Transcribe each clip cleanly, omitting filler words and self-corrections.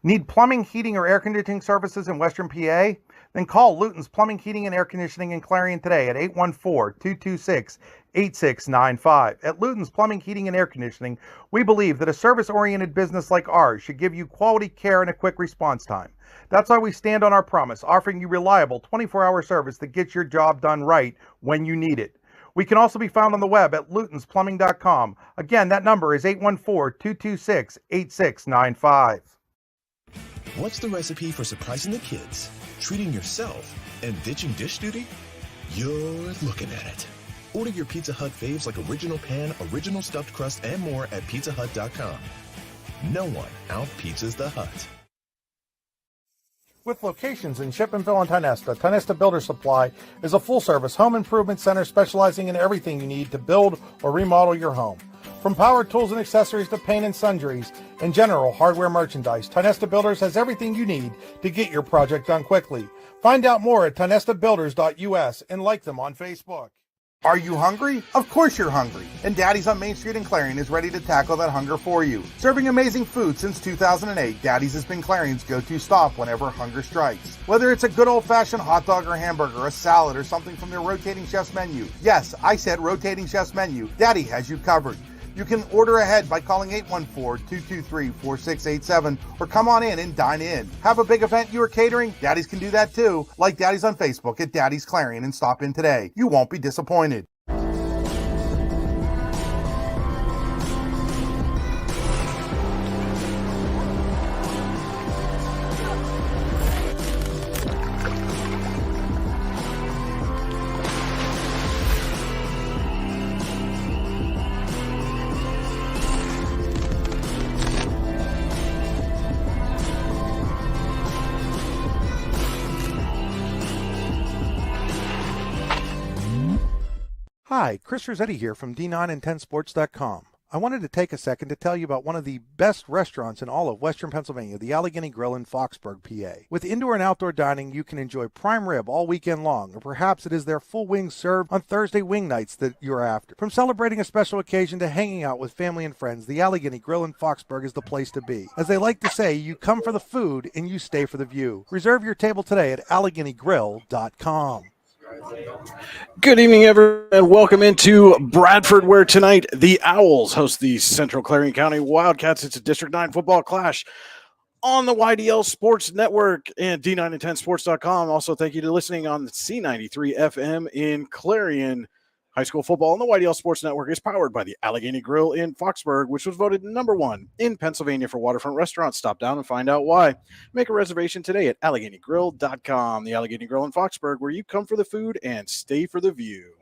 Need plumbing, heating, or air conditioning services in Western PA? Then call Luton's Plumbing, Heating, and Air Conditioning in Clarion today at 814-226-8695. At Luton's Plumbing, Heating, and Air Conditioning, we believe that a service-oriented business like ours should give you quality care and a quick response time. That's why we stand on our promise, offering you reliable 24-hour service that gets your job done right when you need it. We can also be found on the web at lutonsplumbing.com. Again, that number is 814-226-8695. What's the recipe for surprising the kids, treating yourself, and ditching dish duty? You're looking at it. Order your Pizza Hut faves like Original Pan, Original Stuffed Crust, and more at pizzahut.com. No one out-pizzas the Hut. With locations in Shippenville and Tionesta, Tionesta Builder Supply is a full-service home improvement center specializing in everything you need to build or remodel your home. From power tools and accessories to paint and sundries and general hardware merchandise, Tionesta Builders has everything you need to get your project done quickly. Find out more at tionestabuilders.us and like them on Facebook. Are you hungry? Of course you're hungry. And Daddy's on Main Street in Clarion is ready to tackle that hunger for you. Serving amazing food since 2008, Daddy's has been Clarion's go-to stop whenever hunger strikes. Whether it's a good old-fashioned hot dog or hamburger, a salad, or something from their rotating chef's menu. Yes, I said rotating chef's menu. Daddy has you covered. You can order ahead by calling 814-223-4687 or come on in and dine in. Have a big event you are catering? Daddy's can do that too. Like Daddy's on Facebook at Daddy's Clarion and stop in today. You won't be disappointed. Hi, Chris Rossetti here from D9and10sports.com. I wanted to take a second to tell you about one of the best restaurants in all of Western Pennsylvania, the Allegheny Grill in Foxburg, PA. With indoor and outdoor dining, you can enjoy prime rib all weekend long, or perhaps it is their full wings served on Thursday wing nights that you're after. From celebrating a special occasion to hanging out with family and friends, the Allegheny Grill in Foxburg is the place to be. As they like to say, you come for the food and you stay for the view. Reserve your table today at AlleghenyGrill.com. Good evening, everyone, and welcome into Bradford, where tonight the Owls host the Central Clarion County Wildcats. It's a District 9 football clash on the YDL Sports Network and D9and10sports.com. Also, thank you to listening on C93 FM in Clarion. High school football on the YDL Sports Network is powered by the Allegheny Grill in Foxburg, which was voted #1 in Pennsylvania for waterfront restaurants. Stop down and find out why. Make a reservation today at AlleghenyGrill.com. The Allegheny Grill in Foxburg, where you come for the food and stay for the view.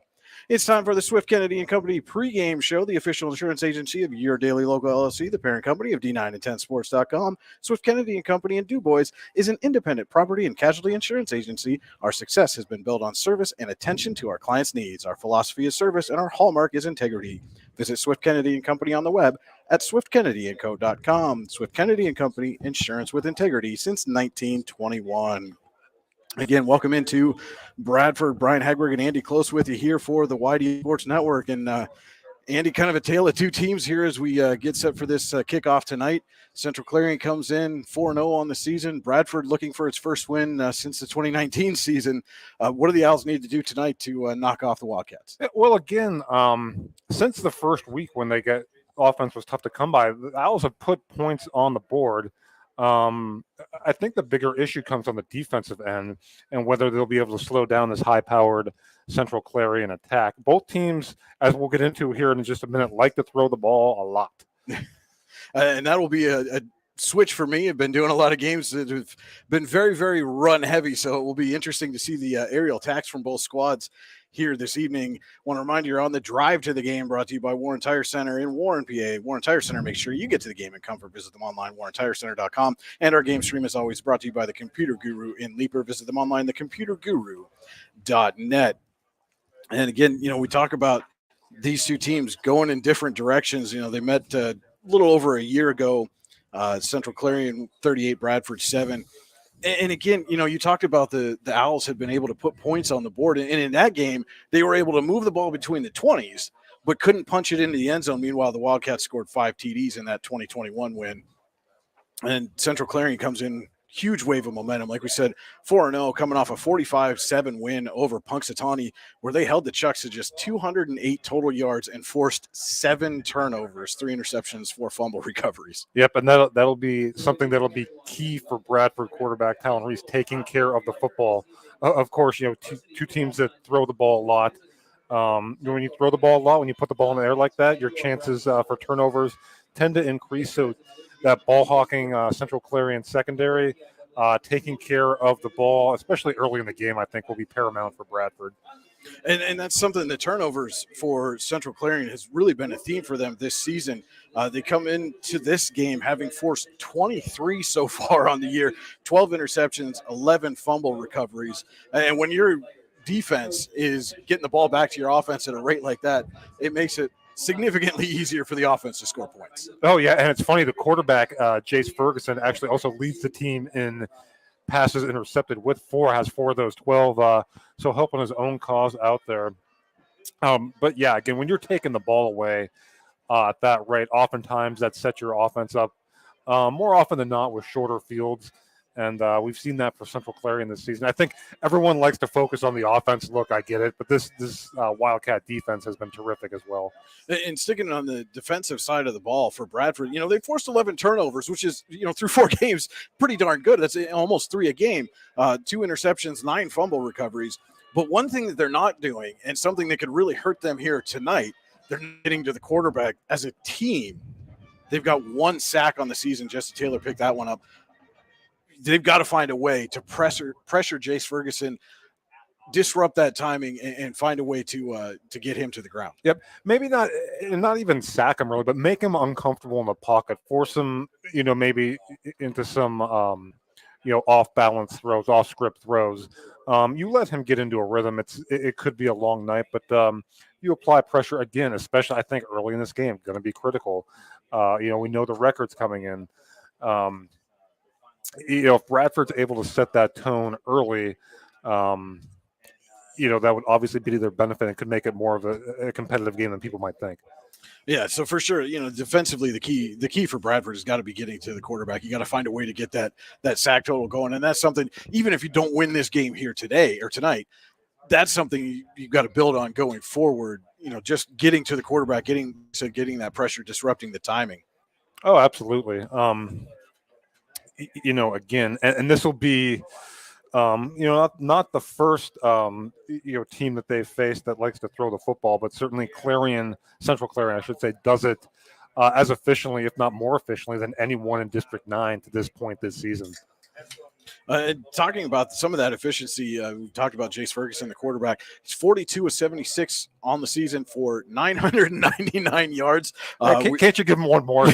It's time for the Swift Kennedy and Company pregame show, the official insurance agency of your daily local LLC, the parent company of D9and10sports.com. Swift Kennedy and Company in DuBois is an independent property and casualty insurance agency. Our success has been built on service and attention to our clients' needs. Our philosophy is service, and our hallmark is integrity. Visit Swift Kennedy and Company on the web at swiftkennedyandco.com. Swift Kennedy and Company, insurance with integrity since 1921. Again, welcome into Bradford. Brian Hagberg and Andy Close with you here for the YD Sports Network. And Andy, kind of a tale of two teams here as we get set for this kickoff tonight. Central Clarion comes in 4-0 on the season. Bradford looking for its first win since the 2019 season. What do the Owls need to do tonight to knock off the Wildcats? Well, again, since the first week when they get offense was tough to come by, the Owls have put points on the board. I think the bigger issue comes on the defensive end and whether they'll be able to slow down this high-powered Central Clarion attack. Both teams, as we'll get into here in just a minute, like to throw the ball a lot. And that will be a switch for me. I've been doing a lot of games that have been very, very run-heavy, so it will be interesting to see the aerial attacks from both squads here this evening. Want to remind you, you're on the drive to the game, brought to you by Warren Tire Center in Warren, PA. Warren Tire Center, make sure you get to the game in comfort. Visit them online, warrentirecenter.com. And our game stream is always brought to you by the Computer Guru in Leaper. Visit them online, thecomputerguru.net. And again, we talk about these two teams going in different directions. They met a little over a year ago, Central Clarion 38, Bradford 7. And again, you talked about the Owls had been able to put points on the board. And in that game, they were able to move the ball between the 20s, but couldn't punch it into the end zone. Meanwhile, the Wildcats scored 5 TDs in that 2021 win. And Central Clarion comes in huge wave of momentum. Like we said, 4-0 coming off a 45-7 win over Punxsutawney, where they held the Chucks to just 208 total yards and forced 7 turnovers, 3 interceptions, 4 fumble recoveries. Yep, and that'll be something that'll be key for Bradford quarterback Talon Reese, taking care of the football. Of course, two teams that throw the ball a lot. When you throw the ball a lot, when you put the ball in the air like that, your chances for turnovers tend to increase. So that ball hawking Central Clarion secondary, taking care of the ball, especially early in the game, I think will be paramount for Bradford. And that's something, the turnovers for Central Clarion has really been a theme for them this season. They come into this game having forced 23 so far on the year, 12 interceptions, 11 fumble recoveries. And when your defense is getting the ball back to your offense at a rate like that, it makes it significantly easier for the offense to score points. Oh, yeah, and it's funny, the quarterback, Jace Ferguson, actually also leads the team in passes intercepted with 4, has 4 of those 12, so helping his own cause out there. But, yeah, again, when you're taking the ball away at that rate, oftentimes that sets your offense up more often than not with shorter fields. And we've seen that for Central Clarion this season. I think everyone likes to focus on the offense. Look, I get it, but this Wildcat defense has been terrific as well. And sticking on the defensive side of the ball for Bradford, they forced 11 turnovers, which is, through 4 games, pretty darn good. That's almost 3 a game, 2 interceptions, 9 fumble recoveries. But one thing that they're not doing, and something that could really hurt them here tonight, they're getting to the quarterback as a team. They've got 1 sack on the season. Jesse Taylor picked that one up. They've got to find a way to pressure Jace Ferguson, disrupt that timing, and find a way to get him to the ground. Yep, maybe not even sack him really, but make him uncomfortable in the pocket, force him, maybe into some, off balance throws, off script throws. You let him get into a rhythm. It could be a long night, but you apply pressure again, especially I think early in this game, going to be critical. We know the record's coming in. If Bradford's able to set that tone early, that would obviously be to their benefit and could make it more of a competitive game than people might think. Yeah, so for sure, defensively, the key for Bradford has got to be getting to the quarterback. You got to find a way to get that sack total going, and that's something. Even if you don't win this game here today or tonight, that's something you've got to build on going forward. Just getting to the quarterback, getting that pressure, disrupting the timing. Oh, absolutely. Again, and this will be, not the first, team that they've faced that likes to throw the football, but certainly Central Clarion, I should say, does it as efficiently, if not more efficiently, than anyone in District 9 to this point this season. Talking about some of that efficiency, we talked about Jace Ferguson, the quarterback. He's 42 of 76 on the season for 999 yards. Can't you give him one more?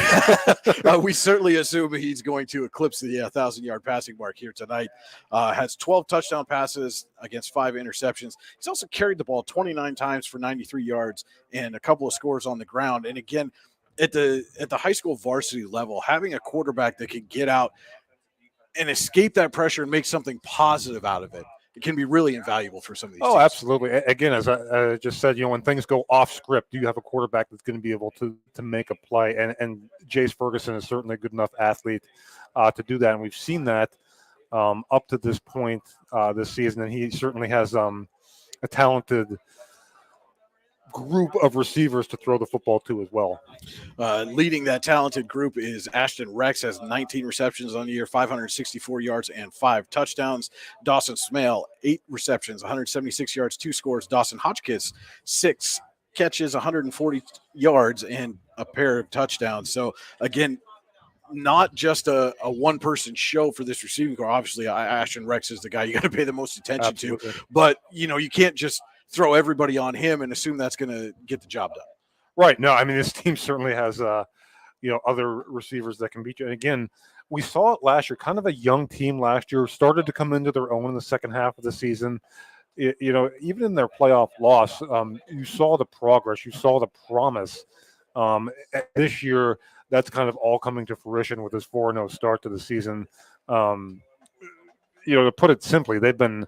We certainly assume he's going to eclipse the 1,000-yard passing mark here tonight. Has 12 touchdown passes against 5 interceptions. He's also carried the ball 29 times for 93 yards and a couple of scores on the ground. And again, at the high school varsity level, having a quarterback that can get out and escape that pressure and make something positive out of it, it can be really invaluable for some of these teams. Absolutely. Again, as I just said, when things go off script, you have a quarterback that's going to be able to make a play. And Jace Ferguson is certainly a good enough athlete to do that. And we've seen that up to this point this season. And he certainly has a talented group of receivers to throw the football to as well. Leading that talented group is Ashton Rex, has 19 receptions on the year, 564 yards and 5 touchdowns. Dawson Smale, 8 receptions, 176 yards, 2 scores. Dawson Hotchkiss, 6 catches, 140 yards and a pair of touchdowns. So again, not just a one-person show for this receiving corps. Obviously, Ashton Rex is the guy you got to pay the most attention to. But, you can't just throw everybody on him and assume that's going to get the job done. Right. No, I mean, this team certainly has, other receivers that can beat you. And again, we saw it last year, kind of a young team last year, started to come into their own in the second half of the season. Even in their playoff loss, you saw the progress, you saw the promise. This year, that's kind of all coming to fruition with this 4-0 start to the season. To put it simply, they've been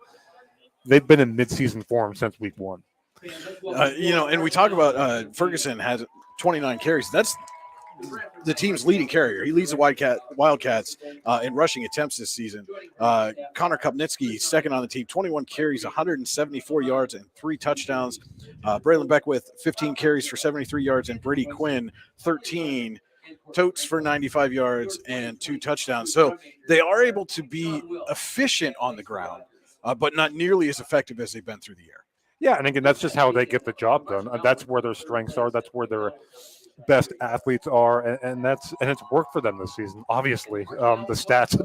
in midseason form since week 1. And we talk about Ferguson has 29 carries. That's the team's leading carrier. He leads the Wildcats in rushing attempts this season. Connor Kopnitsky, second on the team, 21 carries, 174 yards, and 3 touchdowns. Braylon Beckwith, 15 carries for 73 yards, and Brady Quinn, 13 totes for 95 yards and 2 touchdowns. So they are able to be efficient on the ground, but not nearly as effective as they've been through the air. Yeah, and again, that's just how they get the job done. That's where their strengths are. That's where their best athletes are, and it's worked for them this season. Obviously, the stats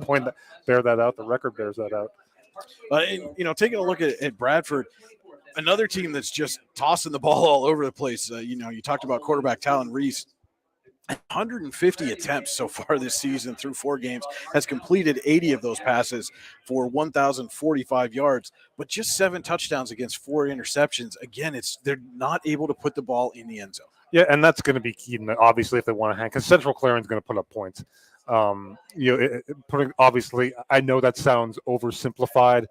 bear that out. The record bears that out. And, taking a look at Bradford, another team that's just tossing the ball all over the place. You talked about quarterback Talon Reese. 150 attempts so far this season through 4 games, has completed 80 of those passes for 1,045 yards, but just 7 touchdowns against 4 interceptions. Again, they're not able to put the ball in the end zone. Yeah, and that's going to be key, obviously, if they want to hang, because Central Clarion's going to put up points. Obviously, I know that sounds oversimplified,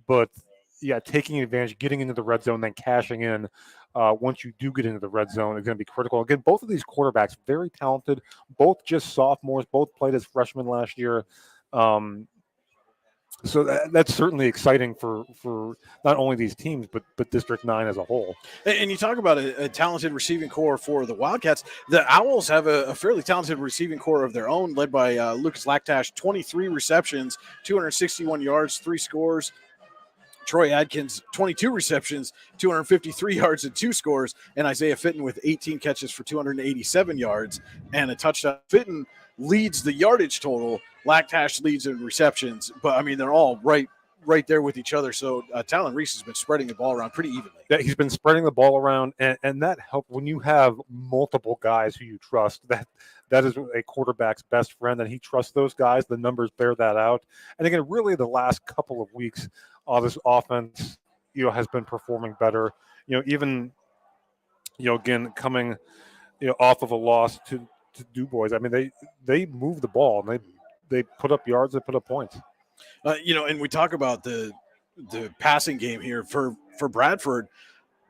but yeah, taking advantage, getting into the red zone, then cashing in. Once you do get into the red zone, it's going to be critical. Again, both of these quarterbacks, very talented, both just sophomores, both played as freshmen last year. So that's certainly exciting for not only these teams, but District 9 as a whole. And you talk about a talented receiving core for the Wildcats. The Owls have a fairly talented receiving core of their own, led by Lucas Lactash, 23 receptions, 261 yards, 3 scores. Troy Adkins, 22 receptions, 253 yards and 2 scores, and Isaiah Fitton with 18 catches for 287 yards and a touchdown. Fitton leads the yardage total. Lactash leads in receptions, but they're all right there with each other. So Talon Reese has been spreading the ball around pretty evenly. Yeah, he's been spreading the ball around, and that helps when you have multiple guys who you trust. That is a quarterback's best friend, and he trusts those guys. The numbers bear that out. And again, really, the last couple of weeks, this offense, has been performing better. Even, again, coming, off of a loss to Du Bois. They move the ball and they put up yards, they put up points. And we talk about the passing game here for Bradford.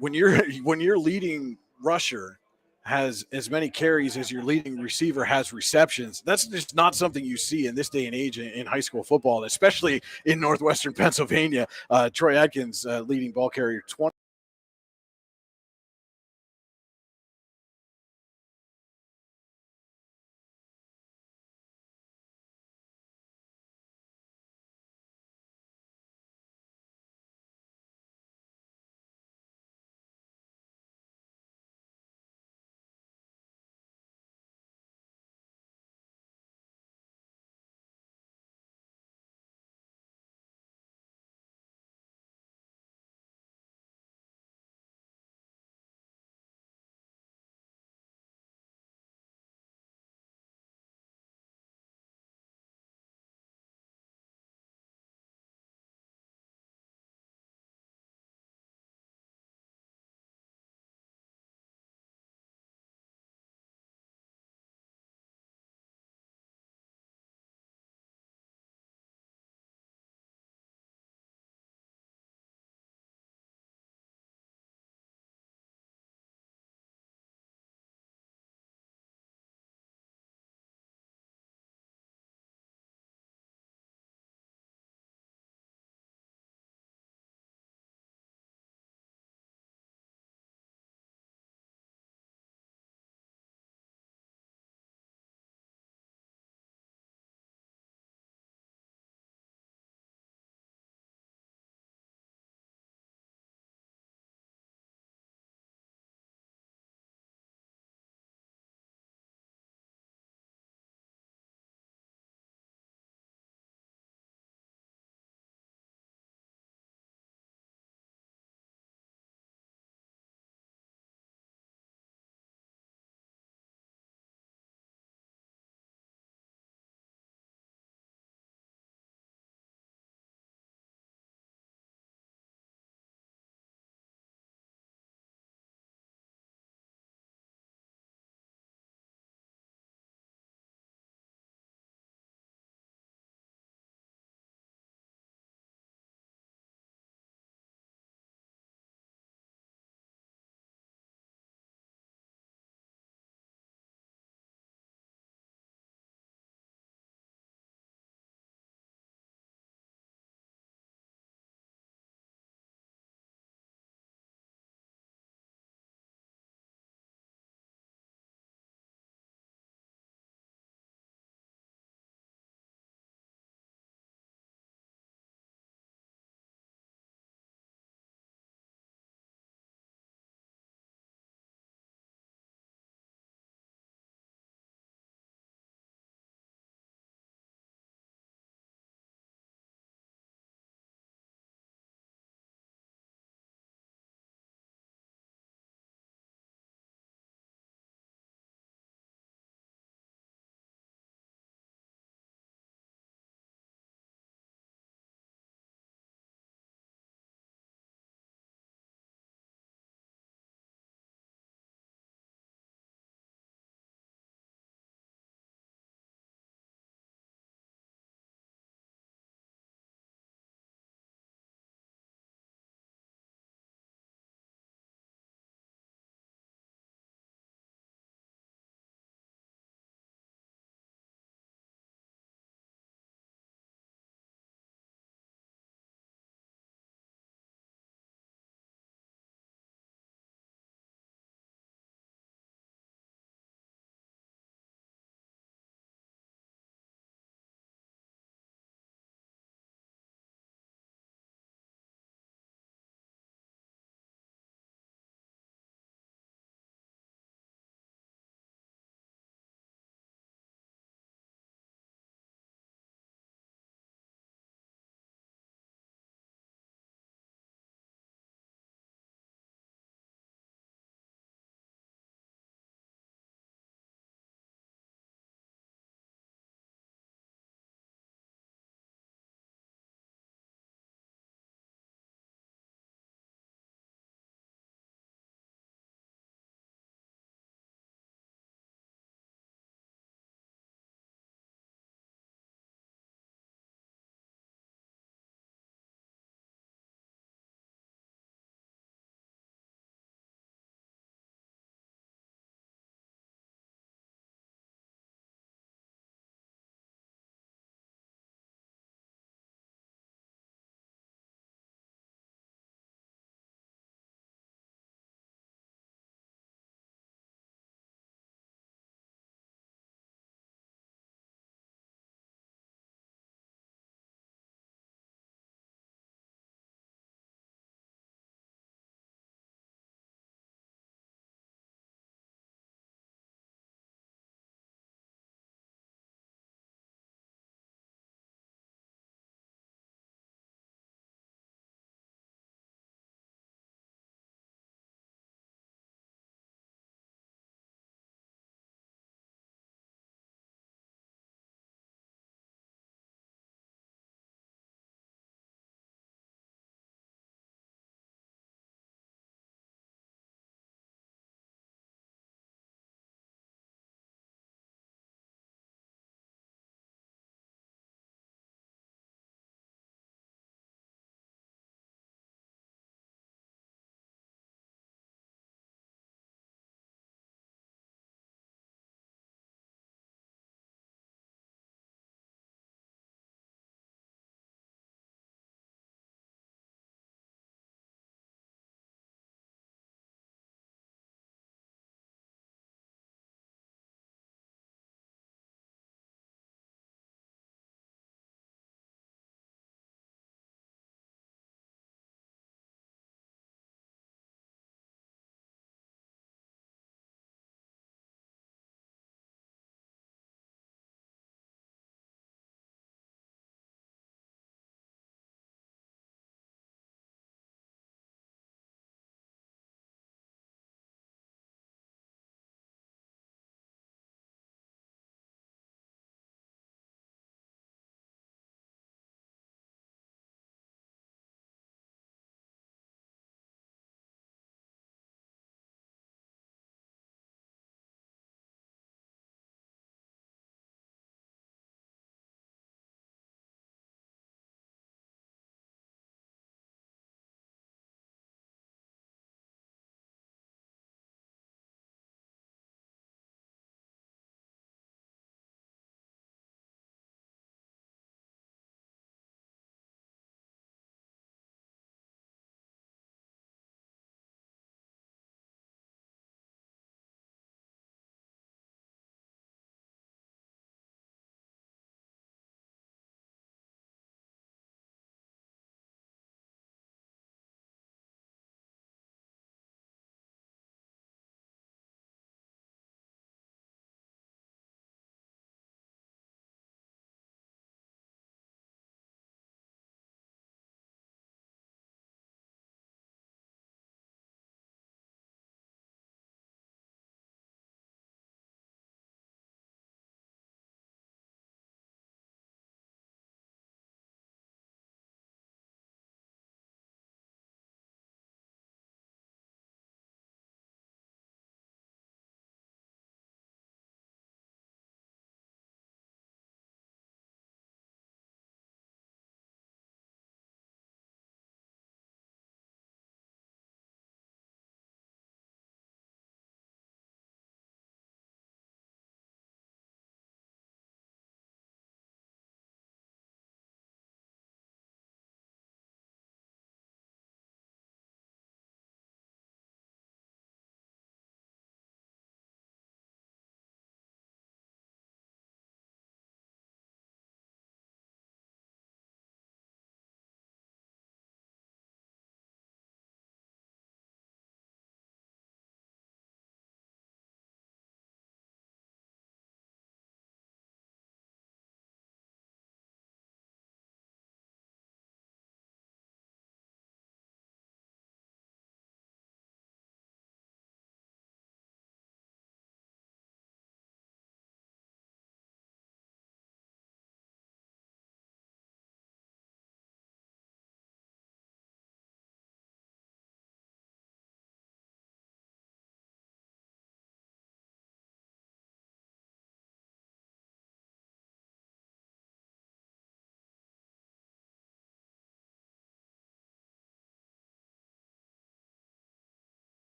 When your leading rusher has as many carries as your leading receiver has receptions, that's just not something you see in this day and age in high school football, especially in Northwestern Pennsylvania. Troy Adkins, leading ball carrier, 20.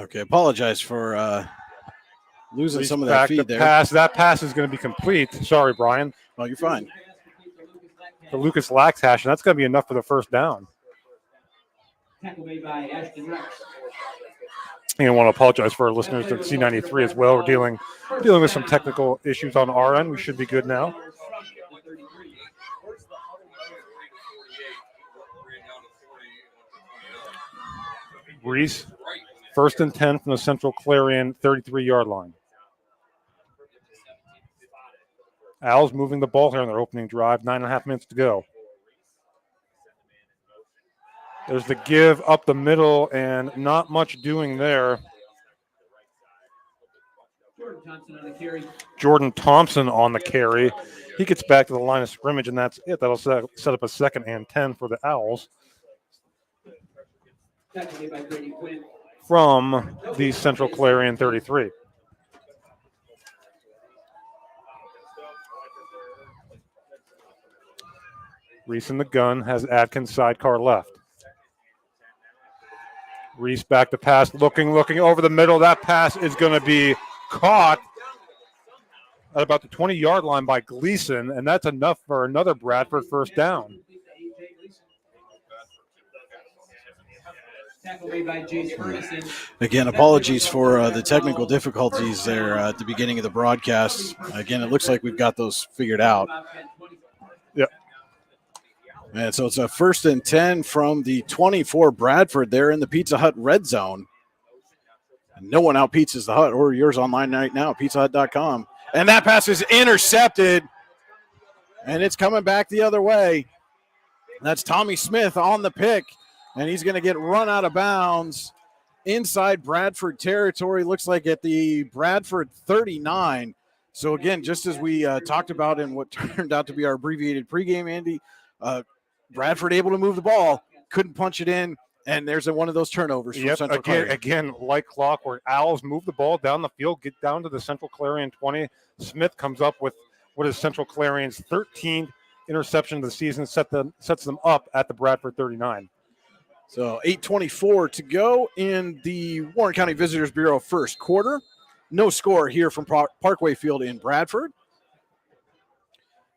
Okay, apologize for losing some of that Back feed the there. pass. That pass is going to be complete. Sorry, Brian. Oh, you're fine. The Lucas Laxhash, and that's going to be enough for the first down. Tackle made by Ashton Rex. I want to apologize for our listeners at C93 as well. We're dealing with some technical issues on our end. We should be good now. Reese, 1st and 10 from the Central Clarion 33-yard line. Owls moving the ball here on their opening drive. 9.5 minutes to go. There's the give up the middle, and not much doing there. Jordan Thompson on the carry. He gets back to the line of scrimmage, and that's it. That'll set up a 2nd and 10 for the Owls from the Central Clarion 33. Reese in the gun, has Adkins sidecar left. Reese back to pass, looking over the middle. That pass is going to be caught at about the 20-yard line by Gleason, and that's enough for another Bradford first down. Again, apologies for the technical difficulties there at the beginning of the broadcast. Again, it looks like we've got those figured out. Yep. And so it's a 1st and 10 from the 24 Bradford there in the Pizza Hut red zone. And no one out pizzas the Hut. Order yours online right now, pizzahut.com. And that pass is intercepted. And it's coming back the other way. That's Tommy Smith on the pick. And he's going to get run out of bounds inside Bradford territory. Looks like at the Bradford 39. So, again, just as we talked about in what turned out to be our abbreviated pregame, Andy, Bradford able to move the ball, couldn't punch it in, and there's one of those turnovers from Central Clarion. Again, like clockwork, Owls move the ball down the field, get down to the Central Clarion 20. Smith comes up with what is Central Clarion's 13th interception of the season, sets them up at the Bradford 39. So 8:24 to go in the Warren County Visitors Bureau first quarter. No score here from Parkway Field in Bradford.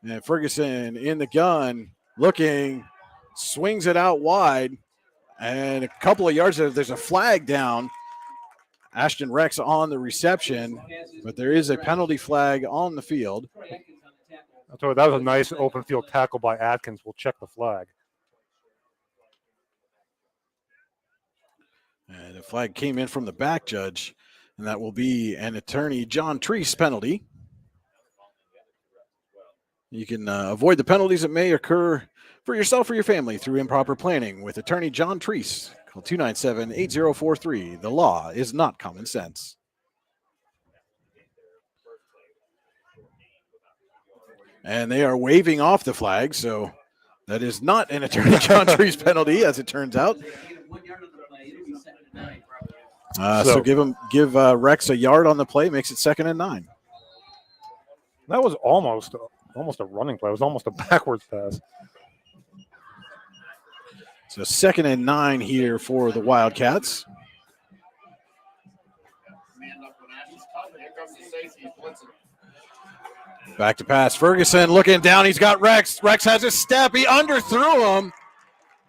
And Ferguson in the gun, looking, swings it out wide, and a couple of yards there's a flag down. Ashton Rex on the reception, but there is a penalty flag on the field. I'll tell you, that was a nice open field tackle by Atkins. We'll check the flag. And the flag came in from the back judge, and that will be an attorney John Treese penalty. You can avoid the penalties that may occur for yourself or your family through improper planning with attorney John Treese. Call 297-8043. The law is not common sense. And they are waving off the flag, so that is not an attorney John Treese penalty, as it turns out. So give Rex a yard on the play, makes it 2nd and 9. That was almost a running play. It was almost a backwards pass. So 2nd and 9 here for the Wildcats. Back to pass. Ferguson looking down. He's got Rex. Rex has a step. He underthrew him.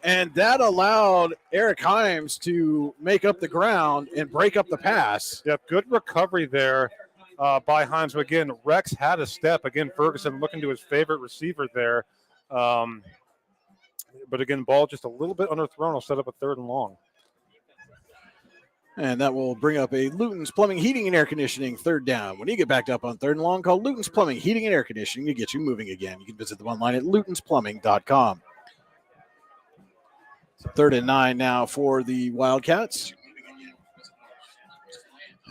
And that allowed Eric Himes to make up the ground and break up the pass. Yep, good recovery there by Himes. But again, Rex had a step. Again, Ferguson looking to his favorite receiver there. But again, ball just a little bit underthrown. Will set up a 3rd and long. And that will bring up a Luton's Plumbing, Heating, and Air Conditioning 3rd down. When you get backed up on 3rd and long, call Luton's Plumbing, Heating, and Air Conditioning to get you moving again. You can visit them online at lutonsplumbing.com. 3rd and 9 now for the Wildcats.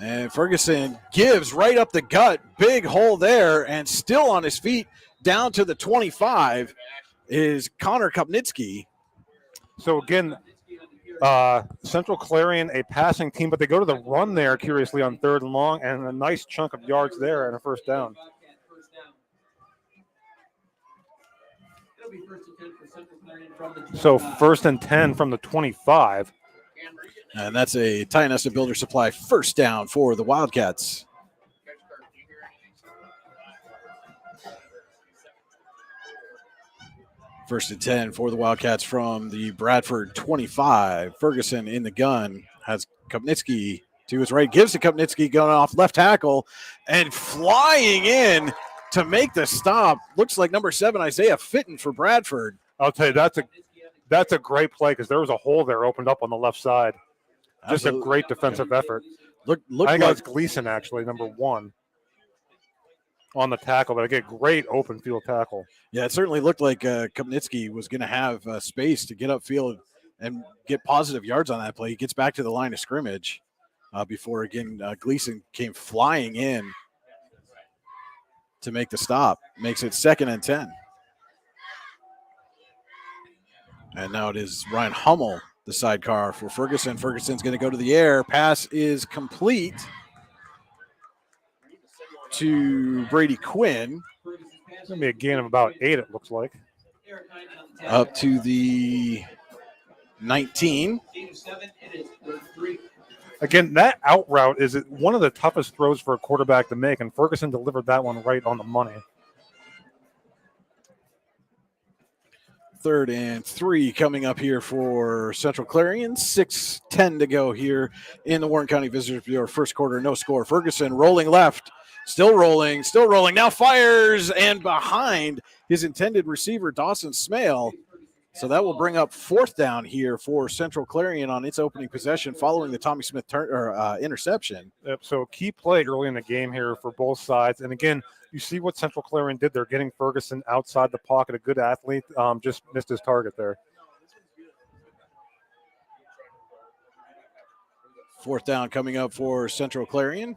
And Ferguson gives right up the gut. Big hole there, and still on his feet down to the 25 is Connor Kopnitsky. So again, Central Clarion, a passing team, but they go to the run there, curiously, on 3rd and long, and a nice chunk of yards there and a first down. So 1st and 10 from the 25. And that's a Tionesta Builder Supply first down for the Wildcats. First and 10 for the Wildcats from the Bradford 25. Ferguson in the gun has Kopnitsky to his right, gives to Kopnitsky going off left tackle and flying in to make the stop. Looks like number 7, Isaiah Fitton for Bradford. I'll tell you, that's a great play because there was a hole there opened up on the left side. Just a great defensive effort. Look I think like that was Gleason, actually, number 1 on the tackle. But again, great open field tackle. Yeah, it certainly looked like Kopnitsky was going to have space to get upfield and get positive yards on that play. He gets back to the line of scrimmage before, again, Gleason came flying in to make the stop. Makes it 2nd and 10. And now it is Ryan Hummel, the sidecar for Ferguson. Ferguson's going to go to the air. Pass is complete to Brady Quinn. It's going to be a gain of about 8, it looks like. Up to the 19. Again, that out route is one of the toughest throws for a quarterback to make, and Ferguson delivered that one right on the money. 3rd and 3 coming up here for Central Clarion. 6:10 to go here in the Warren County Visitors Bureau. First quarter, no score. Ferguson rolling left, still rolling, now fires and behind his intended receiver, Dawson Smale. So that will bring up 4th down here for Central Clarion on its opening possession following the Tommy Smith interception. Yep, so key play early in the game here for both sides. And again, you see what Central Clarion did. They're getting Ferguson outside the pocket, a good athlete, just missed his target there. 4th down coming up for Central Clarion.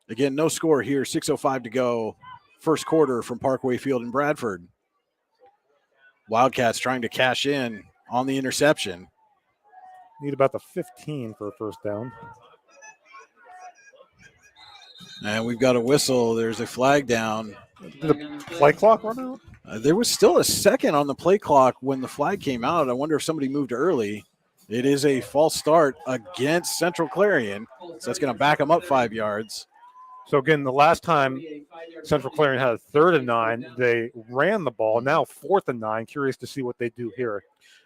Again, no score here, 6:05 to go. First quarter from Parkway Field in Bradford. Wildcats trying to cash in on the interception. Need about the 15 for a first down. And we've got a whistle. There's a flag down. Did the play clock run out? There was still a second on the play clock when the flag came out. I wonder if somebody moved early. It is a false start against Central Clarion. So that's going to back them up 5 yards. So, again, the last time Central Clarion had a 3rd and 9, they ran the ball. Now 4th and 9. Curious to see what they do here.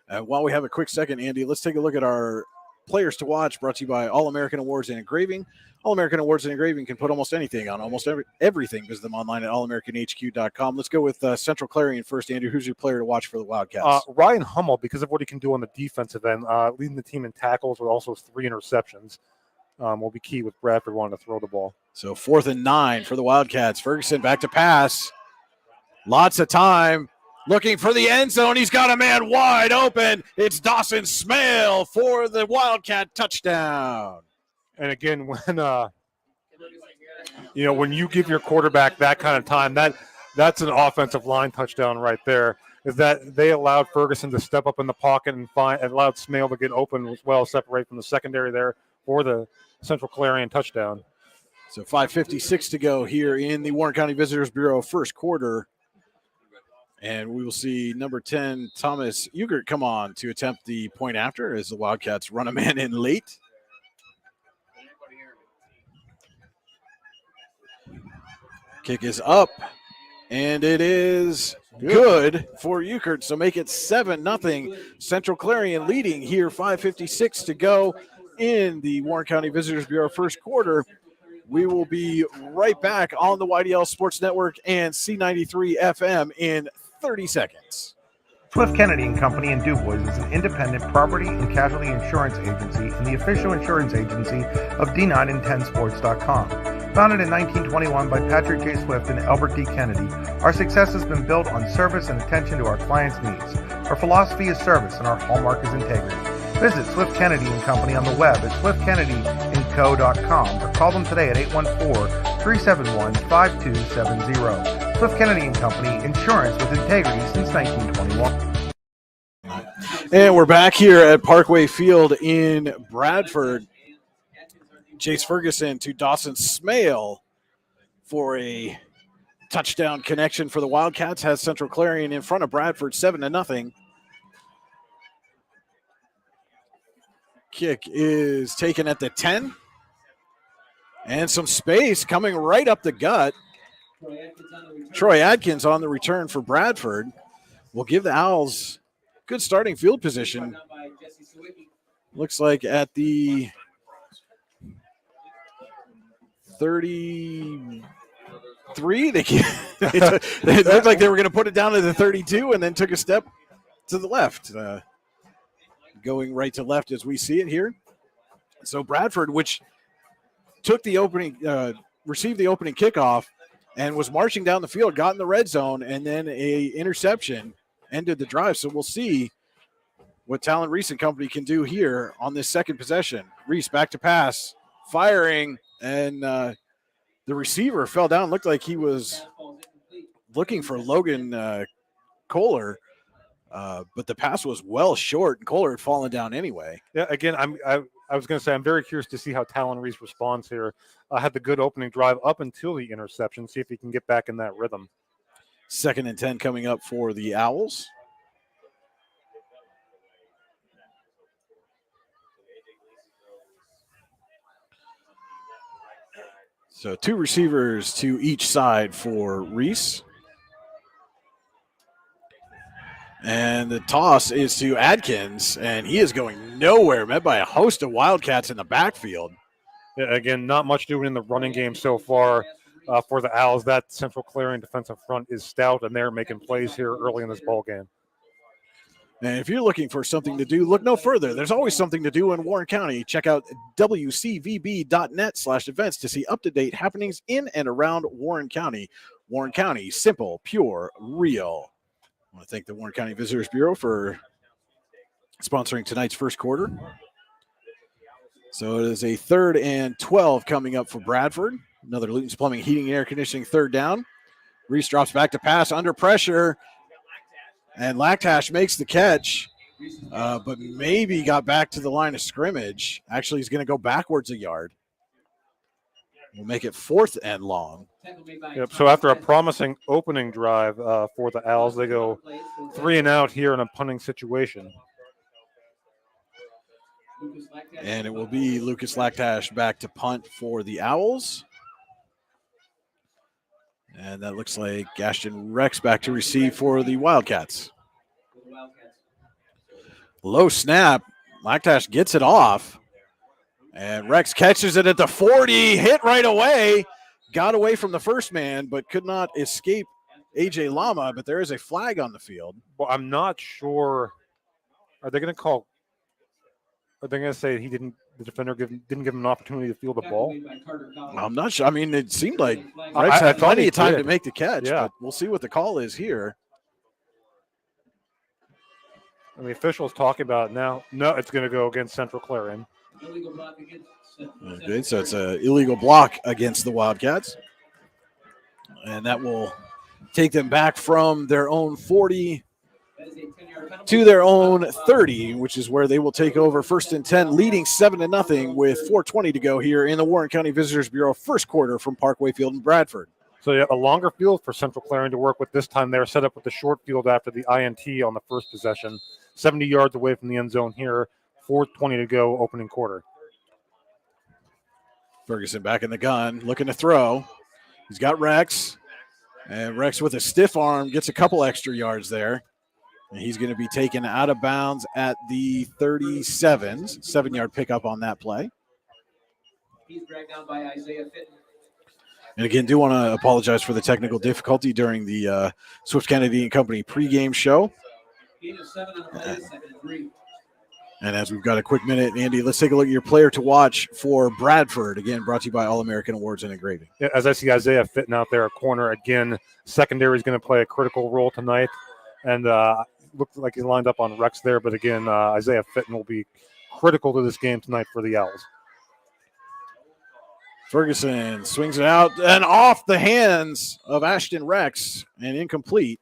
While we have a quick second, Andy, let's take a look at our players to watch, brought to you by All-American Awards and Engraving. All-American Awards and Engraving can put almost anything on almost everything. Visit them online at allamericanhq.com. Let's go with Central Clarion first. Andrew, who's your player to watch for the Wildcats? Ryan Hummel, because of what he can do on the defensive end, leading the team in tackles with also 3 interceptions, will be key with Bradford wanting to throw the ball. So 4th and 9 for the Wildcats. Ferguson back to pass. Lots of time. Looking for the end zone. He's got a man wide open. It's Dawson Smale for the Wildcat touchdown. And again, when you give your quarterback that kind of time, that's an offensive line touchdown right there. Is that they allowed Ferguson to step up in the pocket and allowed Smale to get open as well, separate from the secondary there for the Central Clarion touchdown. So 5:56 to go here in the Warren County Visitors Bureau first quarter. And we will see number 10, Thomas Ugert, come on to attempt the point after as the Wildcats run a man in late. Kick is up, and it is good for Ugert. So make it 7-0. Central Clarion leading here, 5:56 to go in the Warren County Visitors Bureau first quarter. We will be right back on the YDL Sports Network and C93 FM in 30 seconds. Swift Kennedy and Company in DuBois is an independent property and casualty insurance agency and the official insurance agency of D9and10sports.com. Founded in 1921 by Patrick J. Swift and Albert D. Kennedy, our success has been built on service and attention to our clients' needs. Our philosophy is service and our hallmark is integrity. Visit Swift Kennedy and Company on the web at swiftkennedyandco.com or call them today at 814-371-5270. Swift Kennedy and Company, insurance with integrity since 1921. And we're back here at Parkway Field in Bradford. Chase Ferguson to Dawson Smale for a touchdown connection for the Wildcats. Has Central Clarion in front of Bradford 7-0. Kick is taken at the 10. And some space coming right up the gut. Troy Adkins on the return for Bradford will give the Owls good starting field position. Looks like at the 33, it looked like they were going to put it down to the 32 and then took a step to the left. Going right to left as we see it here. So Bradford, which took the opening, received the opening kickoff and was marching down the field, got in the red zone, and then a interception ended the drive. So we'll see what Talon Reese and company can do here on this second possession. Reese back to pass, firing, and the receiver fell down. Looked like he was looking for Logan Kohler, but the pass was well short, and Kohler had fallen down anyway. Yeah, again, I was going to say I'm very curious to see how Talon Reese responds here. Had the good opening drive up until the interception, see if he can get back in that rhythm. 2nd and 10 coming up for the Owls. So 2 receivers to each side for Reese. And the toss is to Adkins, and he is going nowhere, met by a host of Wildcats in the backfield. Yeah, again, not much doing in the running game so far for the Owls. That Central Clarion defensive front is stout, and they're making plays here early in this ball game. And if you're looking for something to do, look no further. There's always something to do in Warren County. Check out wcvb.net/events to see up-to-date happenings in and around Warren County. Warren County, simple, pure, real. I want to thank the Warren County Visitors Bureau for sponsoring tonight's first quarter. So it is a 3rd and 12 coming up for Bradford. Another Luton's Plumbing, Heating, and Air Conditioning 3rd down. Reese drops back to pass under pressure. And Lactash makes the catch, but maybe got back to the line of scrimmage. Actually, he's going to go backwards a yard. We'll make it 4th and long. Yep. So after a promising opening drive for the Owls, they go 3 and out here in a punting situation. And it will be Lucas Lactash back to punt for the Owls. And that looks like Ashton Rex back to receive for the Wildcats. Low snap. Lactash gets it off. And Rex catches it at the 40. Hit right away. Got away from the first man, but could not escape A.J. Lama. But there is a flag on the field. Well, I'm not sure. Are they going to call? Are they going to say the defender didn't give him an opportunity to field the ball? I'm not sure. I mean, it seemed like Rex had plenty of time to make the catch, but we'll see what the call is here. And the officials talking about it now. No, it's going to go against Central Clarion. Okay, so it's an illegal block against the Wildcats. And that will take them back from their own 40 to their own 30, which is where they will take over 1st and 10, leading 7-0 with 4:20 to go here in the Warren County Visitors Bureau first quarter from Parkway Field in Bradford. So yeah, a longer field for Central Clarion to work with. This time they're set up with the short field after the INT on the first possession. 70 yards away from the end zone here. 4:20 to go, opening quarter. Ferguson back in the gun, looking to throw. He's got Rex. And Rex with a stiff arm gets a couple extra yards there. And he's going to be taken out of bounds at the 37. 7-yard pickup on that play. He's dragged down by Isaiah Fitton. And again, do want to apologize for the technical difficulty during the Swift Kennedy and Company pregame show. And as we've got a quick minute, Andy, let's take a look at your player to watch for Bradford. Again, brought to you by All-American Awards and Engraving. Yeah, as I see Isaiah Fitton out there at corner, again, secondary is going to play a critical role tonight. And looked like he lined up on Rex there, but again, Isaiah Fitton will be critical to this game tonight for the Owls. Ferguson swings it out and off the hands of Ashton Rex and incomplete.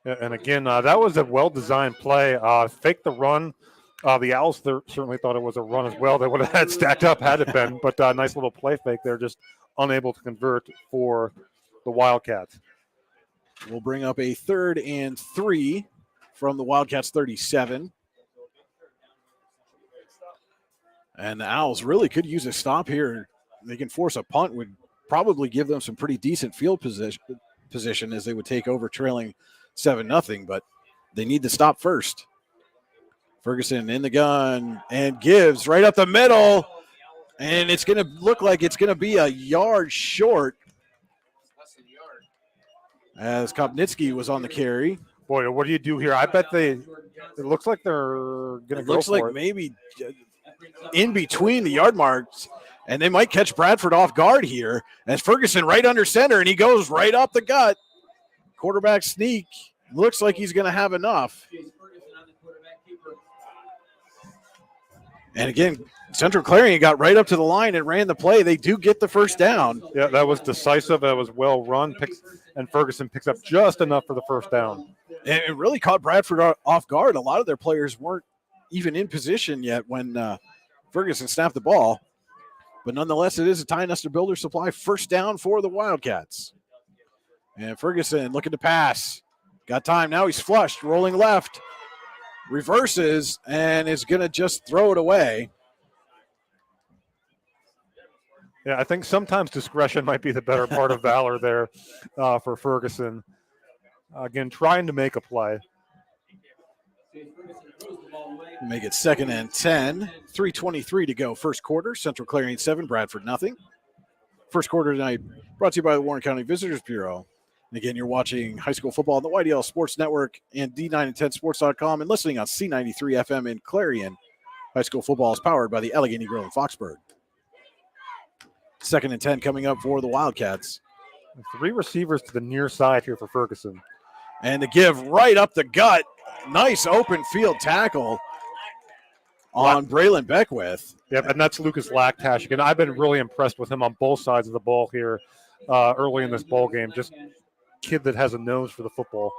Yeah, and again, that was a well-designed play. Fake the run. The Owls certainly thought it was a run as well. They would have had stacked up had it been, but nice little play fake there, just unable to convert for the Wildcats. We'll bring up a 3rd and 3 from the Wildcats 37. And the Owls really could use a stop here. They can force a punt, would probably give them some pretty decent field position as they would take over trailing 7-0, but they need to stop first. Ferguson in the gun and gives right up the middle, and it's going to look like it's going to be a yard short as Kopnitsky was on the carry. Boy, what do you do here? I bet it looks like they're going to go looks for like it. Maybe in between the yard marks, and they might catch Bradford off guard here as Ferguson right under center, and he goes right up the gut. Quarterback sneak. Looks like he's going to have enough. And again, Central Clarion got right up to the line and ran the play. They do get the first down. Yeah, that was decisive. That was well run. And Ferguson picks up just enough for the first down. And it really caught Bradford off guard. A lot of their players weren't even in position yet when Ferguson snapped the ball. But nonetheless, it is a Ty Nestor Builder Supply first down for the Wildcats. And Ferguson looking to pass. Got time. Now he's flushed, rolling left. Reverses and is going to just throw it away. Yeah, I think sometimes discretion might be the better part of valor there for Ferguson. Again, trying to make a play. Make it 2nd and 10. 3:23 to go. First quarter. Central Clarion 7, Bradford nothing. First quarter tonight brought to you by the Warren County Visitors Bureau. And again, you're watching high school football on the YDL Sports Network and D9and10sports.com and listening on C93 FM in Clarion. High school football is powered by the Allegheny Grill in Foxburg. 2nd and 10 coming up for the Wildcats. 3 receivers to the near side here for Ferguson. And to give right up the gut. Nice open field tackle on Braylon Beckwith. Yep, and that's Lucas Lactash. Again, I've been really impressed with him on both sides of the ball here early in this ball game. Just kid that has a nose for the football.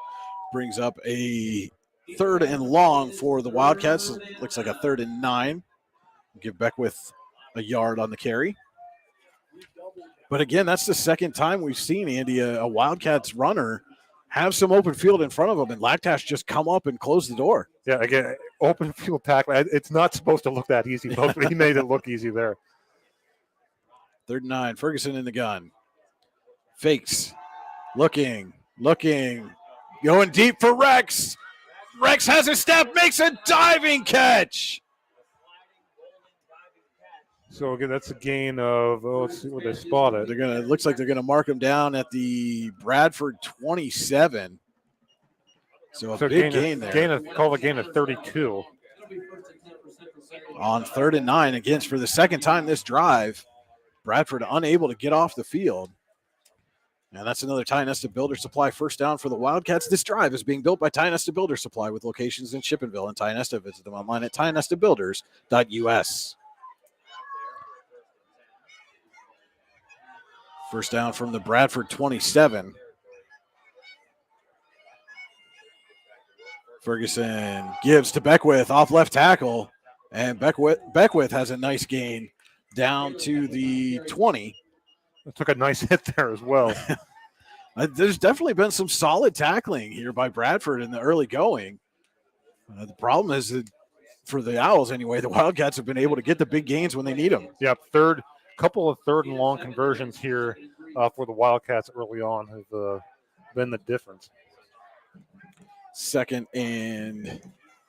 Brings up a 3rd and long for the Wildcats. Looks like a 3rd and 9. Give Beckwith a yard on the carry. But again, that's the second time we've seen, Andy, a Wildcats runner have some open field in front of him, and Lactash just come up and close the door. Yeah, again, open field tackle. It's not supposed to look that easy, folks, but he made it look easy there. 3rd and 9, Ferguson in the gun. Fakes. Looking, going deep for Rex. Rex has a step, makes a diving catch. So again, that's a gain of, let's see what they spotted. Looks like they're gonna mark him down at the Bradford 27. So a big gain there. Call a gain of 32. On 3rd and 9, again, for the second time this drive, Bradford unable to get off the field. And that's another Ty Nestor Builder Supply first down for the Wildcats. This drive is being built by Ty Nestor Builder Supply with locations in Shippenville and Ty Nestor. Visit them online at tynestorbuilders.us. First down from the Bradford 27. Ferguson gives to Beckwith off left tackle, and Beckwith has a nice gain down to the 20. It took a nice hit there as well. There's definitely been some solid tackling here by Bradford in the early going. The problem is that for the Owls anyway, the Wildcats have been able to get the big gains when they need them. Yep, couple of 3rd and long conversions here for the Wildcats early on have been the difference. 2nd and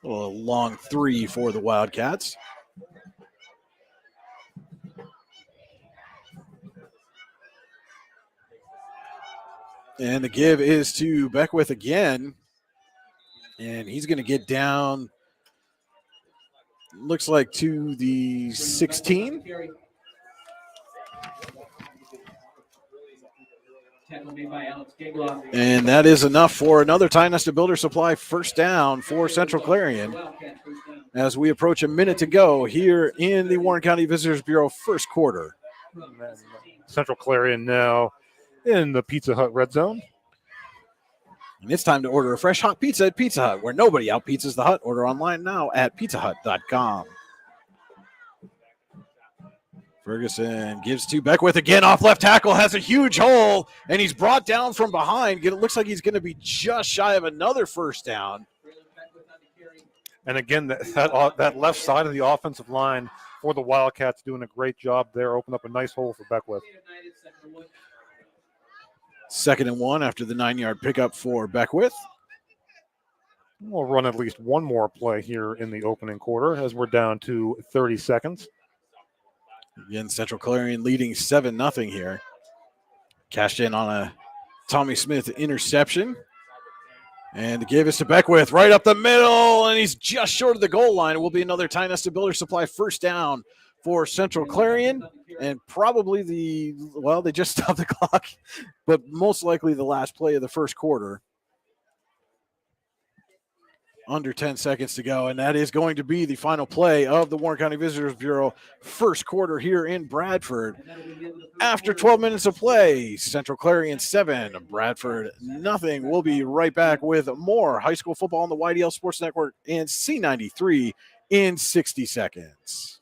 a long 3 for the Wildcats. And the give is to Beckwith again. And he's going to get down, looks like to the 16. And that is enough for another Ty Nestor Builder Supply first down for Central Clarion. As we approach a minute to go here in the Warren County Visitors Bureau first quarter. Central Clarion now in the Pizza Hut red zone. And it's time to order a fresh hot pizza at Pizza Hut, where nobody out-pizzas the Hut. Order online now at pizzahut.com. Ferguson gives to Beckwith again off left tackle, has a huge hole, and he's brought down from behind. It looks like he's going to be just shy of another first down. And again, that left side of the offensive line for the Wildcats doing a great job there. Open up a nice hole for Beckwith. 2nd and 1 after the 9-yard pickup for Beckwith. We'll run at least one more play here in the opening quarter as we're down to 30 seconds. Again, Central Clarion leading 7-0 here. Cashed in on a Tommy Smith interception. And gave us to Beckwith right up the middle, and he's just short of the goal line. It will be another Ty Nesta Builder Supply first down for Central Clarion, and probably they just stopped the clock, but most likely the last play of the first quarter. Under 10 seconds to go, and that is going to be the final play of the Warren County Visitors Bureau first quarter here in Bradford. After 12 minutes of play, Central Clarion 7, Bradford nothing. We'll be right back with more high school football on the YDL Sports Network and C93 in 60 seconds.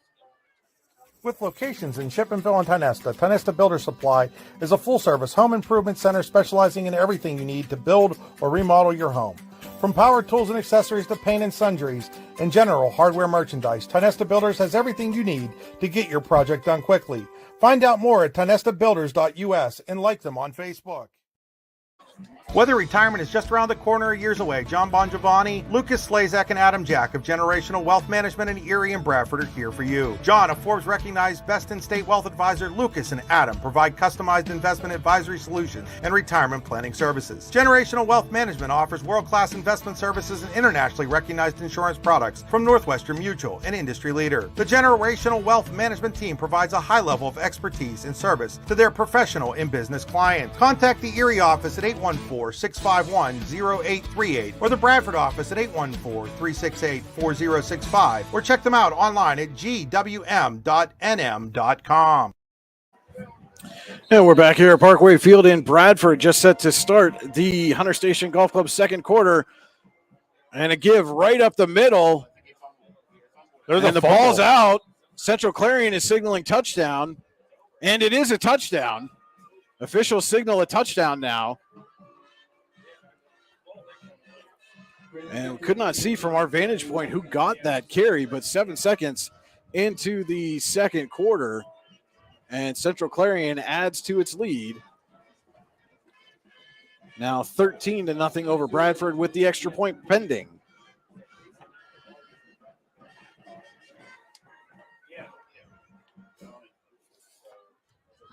With locations in Chippenville and Tynesta Builder Supply is a full-service home improvement center specializing in everything you need to build or remodel your home. From power tools and accessories to paint and sundries and general hardware merchandise, Tynesta Builders has everything you need to get your project done quickly. Find out more at tynestabuilders.us and like them on Facebook. Whether retirement is just around the corner or years away, John Bongiovanni, Lucas Slazak, and Adam Jack of Generational Wealth Management in Erie and Bradford are here for you. John, a Forbes-recognized best-in-state wealth advisor, Lucas and Adam provide customized investment advisory solutions and retirement planning services. Generational Wealth Management offers world-class investment services and internationally recognized insurance products from Northwestern Mutual, an industry leader. The Generational Wealth Management team provides a high level of expertise and service to their professional and business clients. Contact the Erie office at 814-651-0838 or the Bradford office at 814-368-4065 or check them out online at gwm.nm.com. And we're back here at Parkway Field in Bradford, just set to start the Hunter Station Golf Club second quarter. And a give right up the middle. And the ball's out. Central Clarion is signaling touchdown. And it is a touchdown. Officials signal a touchdown now. And we could not see from our vantage point who got that carry, but 7 seconds into the second quarter, and Central Clarion adds to its lead. Now 13-0 over Bradford with the extra point pending.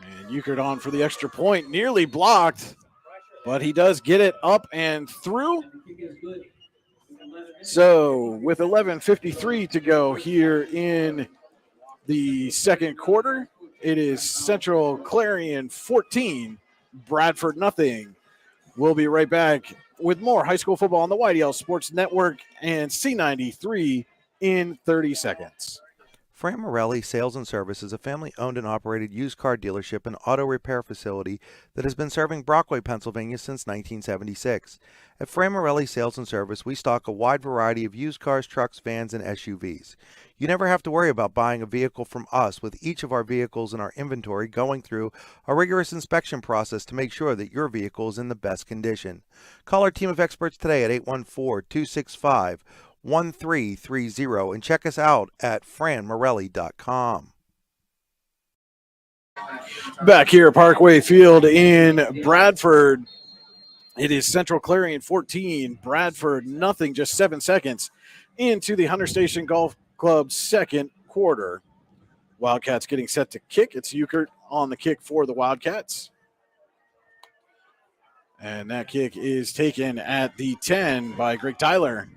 And Euchert on for the extra point, nearly blocked, but he does get it up and through. So with 11:53 to go here in the second quarter, it is Central Clarion 14, Bradford nothing. We'll be right back with more high school football on the YDL Sports Network and C93 in 30 seconds. Fran Morelli Sales and Service is a family-owned and operated used car dealership and auto repair facility that has been serving Brockway, Pennsylvania since 1976. At Fran Morelli Sales and Service, we stock a wide variety of used cars, trucks, vans, and SUVs. You never have to worry about buying a vehicle from us, with each of our vehicles in our inventory going through a rigorous inspection process to make sure that your vehicle is in the best condition. Call our team of experts today at 814-265-1330 and check us out at franmorelli.com. Back here at Parkway Field in Bradford, it is Central Clarion 14, Bradford nothing, just 7 seconds into the Hunter Station Golf Club second quarter. Wildcats getting set to kick. It's Euchert on the kick for the Wildcats. And that kick is taken at the 10 by Greg Tyler.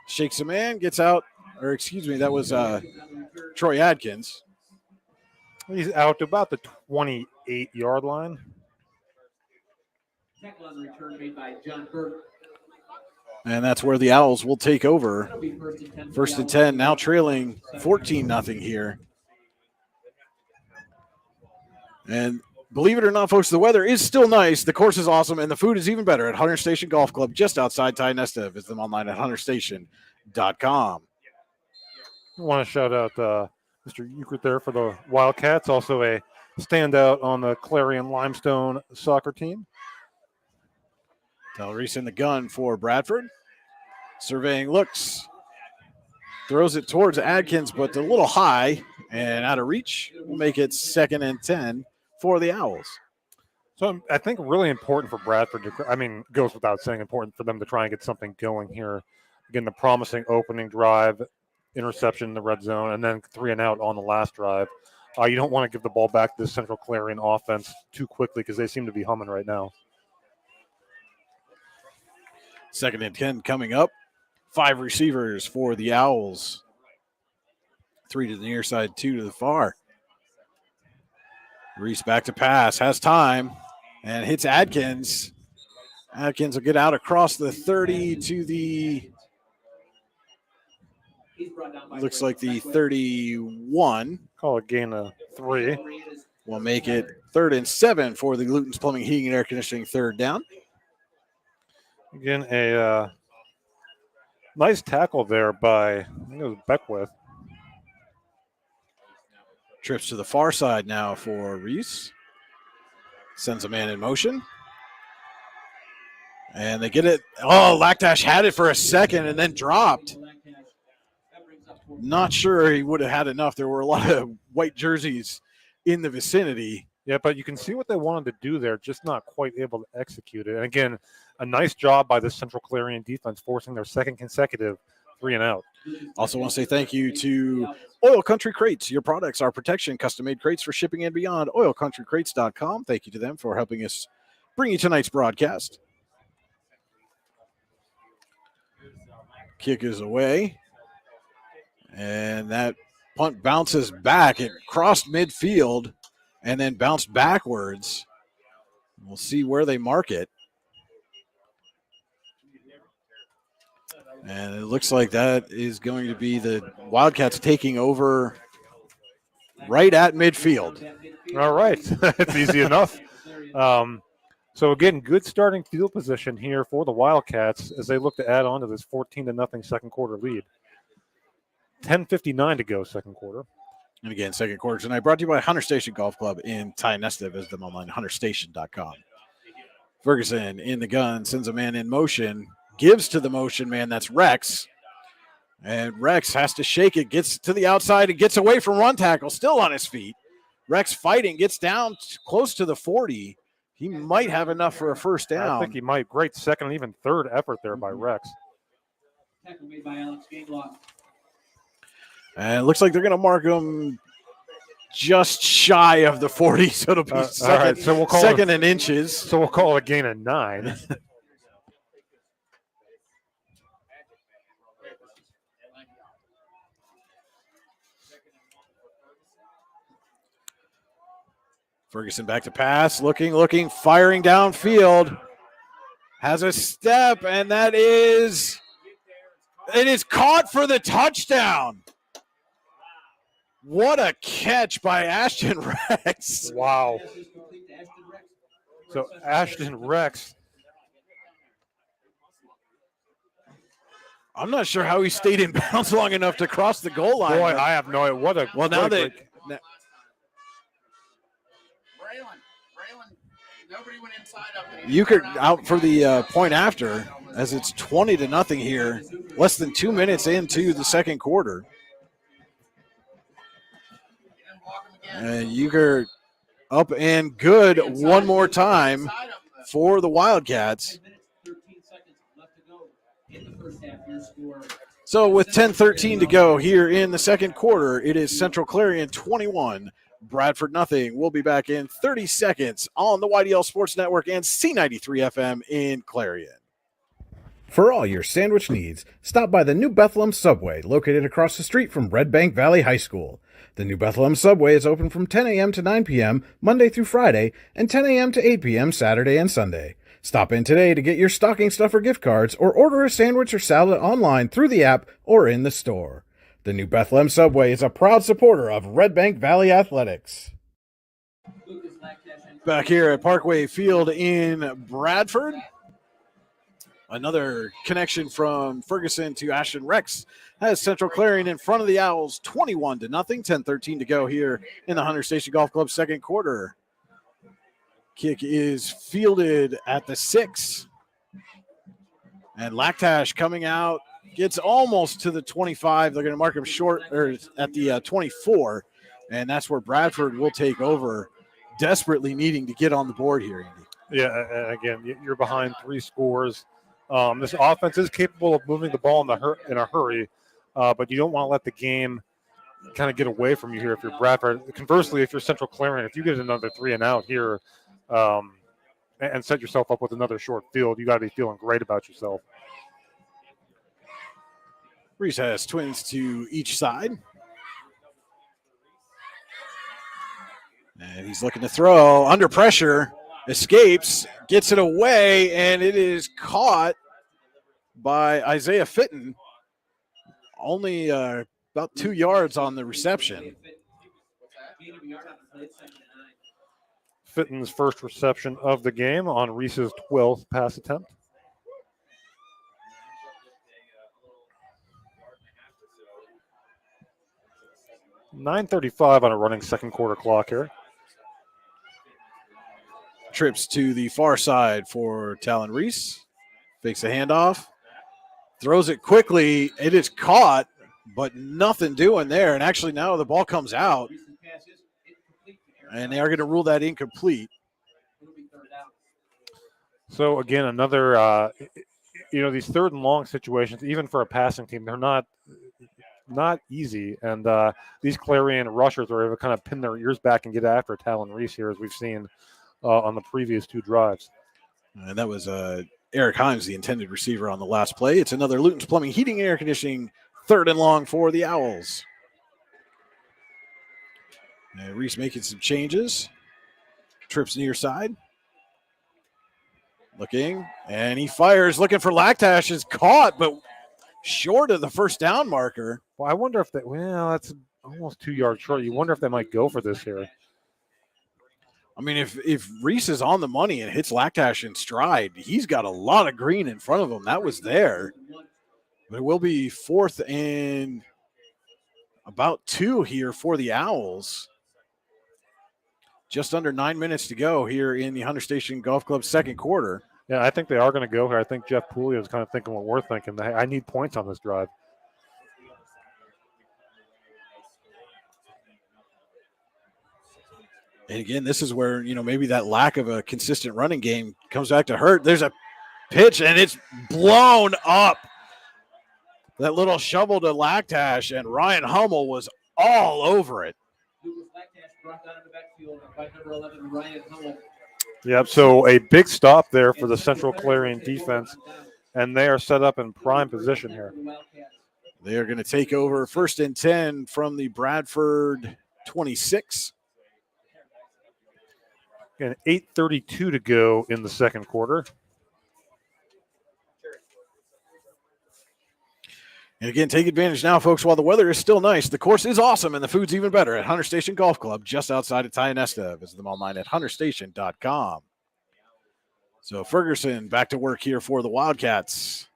Shakes a man, gets out, or excuse me, that was Troy Adkins. He's out to about the 28-yard line. Tackle on the return made by John Burke. And that's where the Owls will take over. That'll be first and 10. First and 10, now trailing 14-0 here. And believe it or not, folks, the weather is still nice. The course is awesome, and the food is even better at Hunter Station Golf Club just outside Ty Nesta. Visit them online at hunterstation.com. I want to shout out Mr. Euchert there for the Wildcats, also a standout on the Clarion Limestone soccer team. Del Reese in the gun for Bradford. Surveying looks. Throws it towards Adkins, but a little high and out of reach. Will make it 2nd and 10 for the Owls. So I think really important for Bradford goes without saying, important for them to try and get something going here. Again, the promising opening drive, interception in the red zone, and then 3 and out on the last drive. You don't want to give the ball back to the Central Clarion offense too quickly because they seem to be humming right now. 2nd and 10 coming up. 5 receivers for the Owls. 3 to the near side, 2 to the far. Reese back to pass, has time, and hits Adkins. Adkins will get out across the 30 to the, looks like the 31. Call it gain of 3. We'll make it 3rd and 7 for the Luton's Plumbing, Heating, and Air Conditioning 3rd down. Again, a nice tackle there by, I think it was Beckwith. Trips to the far side now for Reese. Sends a man in motion. And they get it. Oh, Lactash had it for a second and then dropped. Not sure he would have had enough. There were a lot of white jerseys in the vicinity. Yeah, but you can see what they wanted to do there, just not quite able to execute it. And again, a nice job by the Central Clarion defense, forcing their 2nd consecutive 3 and out. Also want to say thank you to Oil Country Crates. Your products are protection, custom-made crates for shipping and beyond. OilCountryCrates.com. Thank you to them for helping us bring you tonight's broadcast. Kick is away. And that punt bounces back. It crossed midfield and then bounced backwards. We'll see where they mark it. And it looks like that is going to be the Wildcats taking over right at midfield. All right. It's easy enough. So, again, good starting field position here for the Wildcats as they look to add on to this 14-0 second quarter lead. 10:59 to go second quarter. And again, second quarter tonight brought to you by Hunter Station Golf Club in Tionesta. Visit them online, hunterstation.com. Ferguson in the gun, sends a man in motion. Gives to the motion man, that's Rex. And Rex has to shake it, gets to the outside and gets away from one tackle, still on his feet. Rex fighting, gets down close to the 40. He might have enough for a first down. I think he might. Great second and even third effort there by Rex. Tackle made by Alex Gainlock. And it looks like they're going to mark him just shy of the 40, so it'll be second, all right, so we'll call second and inches. So we'll call it a gain of 9. Ferguson back to pass, looking, firing downfield. Has a step, and it is caught for the touchdown. What a catch by Ashton Rex. Wow. So Ashton Rex. I'm not sure how he stayed in bounds long enough to cross the goal line. Boy, I have no idea. Now that Nobody went inside of it. Euchre out for the point after, as it's 20-0 here, less than 2 minutes into the second quarter. And Euchre up and good one more time for the Wildcats. So with 10:13 to go here in the second quarter, it is Central Clarion 21, Bradford nothing. We'll be back in 30 seconds on the YDL Sports Network and C93 FM in Clarion. For all your sandwich needs, stop by the New Bethlehem Subway, located across the street from Red Bank Valley High School. The New Bethlehem Subway is open from 10 a.m. to 9 p.m. Monday through Friday and 10 a.m. to 8 p.m. Saturday and Sunday. Stop in today to get your stocking stuffer gift cards or order a sandwich or salad online through the app or in the store. The New Bethlehem Subway is a proud supporter of Red Bank Valley Athletics. Back here at Parkway Field in Bradford. Another connection from Ferguson to Ashton Rex has Central Clarion in front of the Owls 21-0. 10:13 to go here in the Hunter Station Golf Club second quarter. Kick is fielded at the 6. And Lactash coming out gets almost to the 25. They're going to mark him short or at the 24, and that's where Bradford will take over, desperately needing to get on the board here, Andy. Yeah, and again, you're behind 3 scores. This offense is capable of moving the ball in a hurry, but you don't want to let the game kind of get away from you here if you're Bradford. Conversely, if you're Central Clarion, if you get another 3 and out here and set yourself up with another short field, you got to be feeling great about yourself. Reese has twins to each side. And he's looking to throw under pressure, escapes, gets it away, and it is caught by Isaiah Fitton. Only about 2 yards on the reception. Fitton's first reception of the game on Reese's 12th pass attempt. .9:35 on a running second quarter clock here. Trips to the far side for Talon Reese. Fakes a handoff. Throws it quickly. It is caught, but nothing doing there. And actually now the ball comes out. And they are going to rule that incomplete. So, again, another, these third and long situations, even for a passing team, they're not easy. And these Clarion rushers are able to kind of pin their ears back and get after Talon Reese here, as we've seen on the previous 2 drives. And that was Eric Himes, the intended receiver on the last play. It's another Luton's Plumbing, Heating, and Air Conditioning, third and long for the Owls. And Reese making some changes. Trips near side. Looking, and he fires, looking for Lactash, is caught, but short of the first down marker. Well, I wonder if that's almost 2 yards short. You wonder if they might go for this here. I mean, if Reese is on the money and hits Lactash in stride, he's got a lot of green in front of him. That was there. But it will be 4th and about 2 here for the Owls. Just under 9 minutes to go here in the Hunter Station Golf Club second quarter. Yeah, I think they are going to go here. I think Jeff Puglia is kind of thinking what we're thinking. I need points on this drive. And again, this is where, maybe that lack of a consistent running game comes back to hurt. There's a pitch, and it's blown up. That little shovel to Lactash, and Ryan Hummel was all over it. Yep, so a big stop there for the Central Clarion defense, and they are set up in prime position here. They are going to take over 1st and 10 from the Bradford 26. And 8:32 to go in the second quarter. And again, take advantage now, folks, while the weather is still nice. The course is awesome, and the food's even better at Hunter Station Golf Club, just outside of Tionesta. Visit them online at hunterstation.com. So Ferguson back to work here for the Wildcats.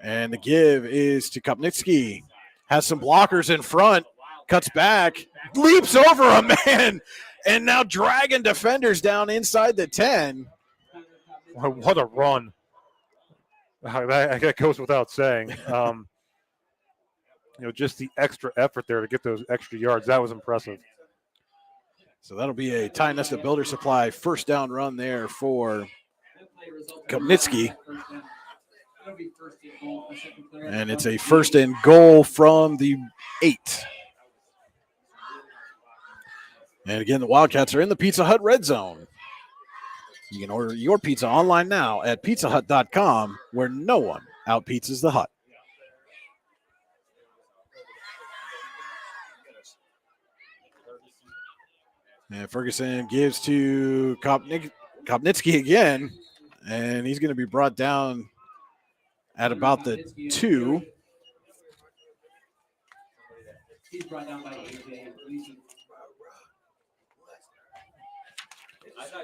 And the give is to Kopnitsky. Has some blockers in front, cuts back, leaps over a man, and now dragging defenders down inside the 10. What a run. That goes without saying. Just the extra effort there to get those extra yards. That was impressive. So that'll be a Tionesta Builder Supply first down run there for Kopnitsky. And it's a 1st and goal from the 8. And again, the Wildcats are in the Pizza Hut red zone. You can order your pizza online now at pizzahut.com, where no one out-pizzas the Hut. And Ferguson gives to Kopnitsky again, and he's going to be brought down at about the 2. He's brought down by AJ.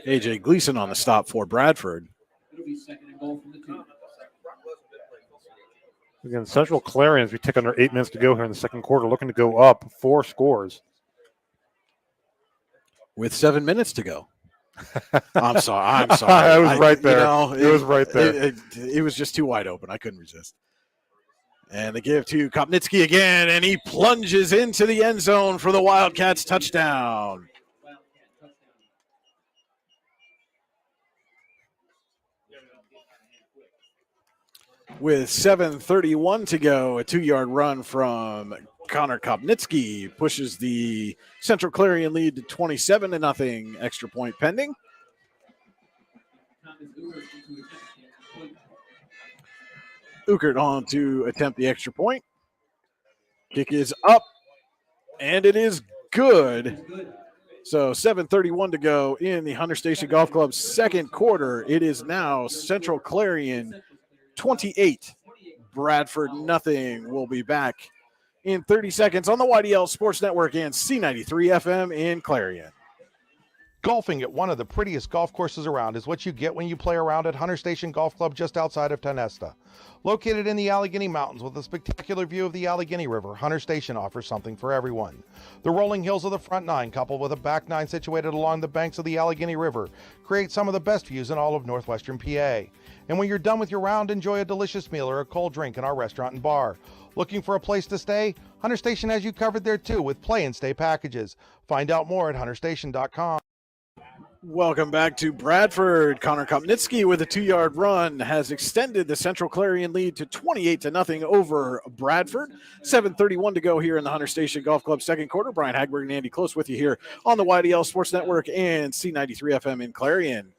AJ Gleason on the stop for Bradford. It'll be 2nd and goal from the 2. Again, Central Clarion, as we take under 8 minutes to go here in the second quarter, looking to go up 4 scores. With 7 minutes to go. I'm sorry. I was right there. It was right there. It was just too wide open. I couldn't resist. And the give to Kopnitsky again, and he plunges into the end zone for the Wildcats touchdown. With 7:31 to go, a 2-yard run from Connor Kopnitsky pushes the Central Clarion lead to 27-0. Extra point pending. Ukert on to attempt the extra point. Kick is up, and it is good. So 7:31 to go in the Hunter Station Golf Club's second quarter. It is now Central Clarion 28, Bradford nothing. We'll be back in 30 seconds on the YDL Sports Network and C93 FM in Clarion. Golfing at one of the prettiest golf courses around is what you get when you play around at Hunter Station Golf Club just outside of Tonesta. Located in the Allegheny Mountains with a spectacular view of the Allegheny River, Hunter Station offers something for everyone. The rolling hills of the front nine, coupled with a back nine situated along the banks of the Allegheny River, create some of the best views in all of northwestern PA. And when you're done with your round, enjoy a delicious meal or a cold drink in our restaurant and bar. Looking for a place to stay? Hunter Station has you covered there too with play and stay packages. Find out more at hunterstation.com. Welcome back to Bradford. Connor Kopnitsky with a 2-yard run has extended the Central Clarion lead to 28-0 over Bradford. 7:31 to go here in the Hunter Station Golf Club second quarter. Brian Hagberg and Andy Close with you here on the YDL Sports Network and C93 FM in Clarion.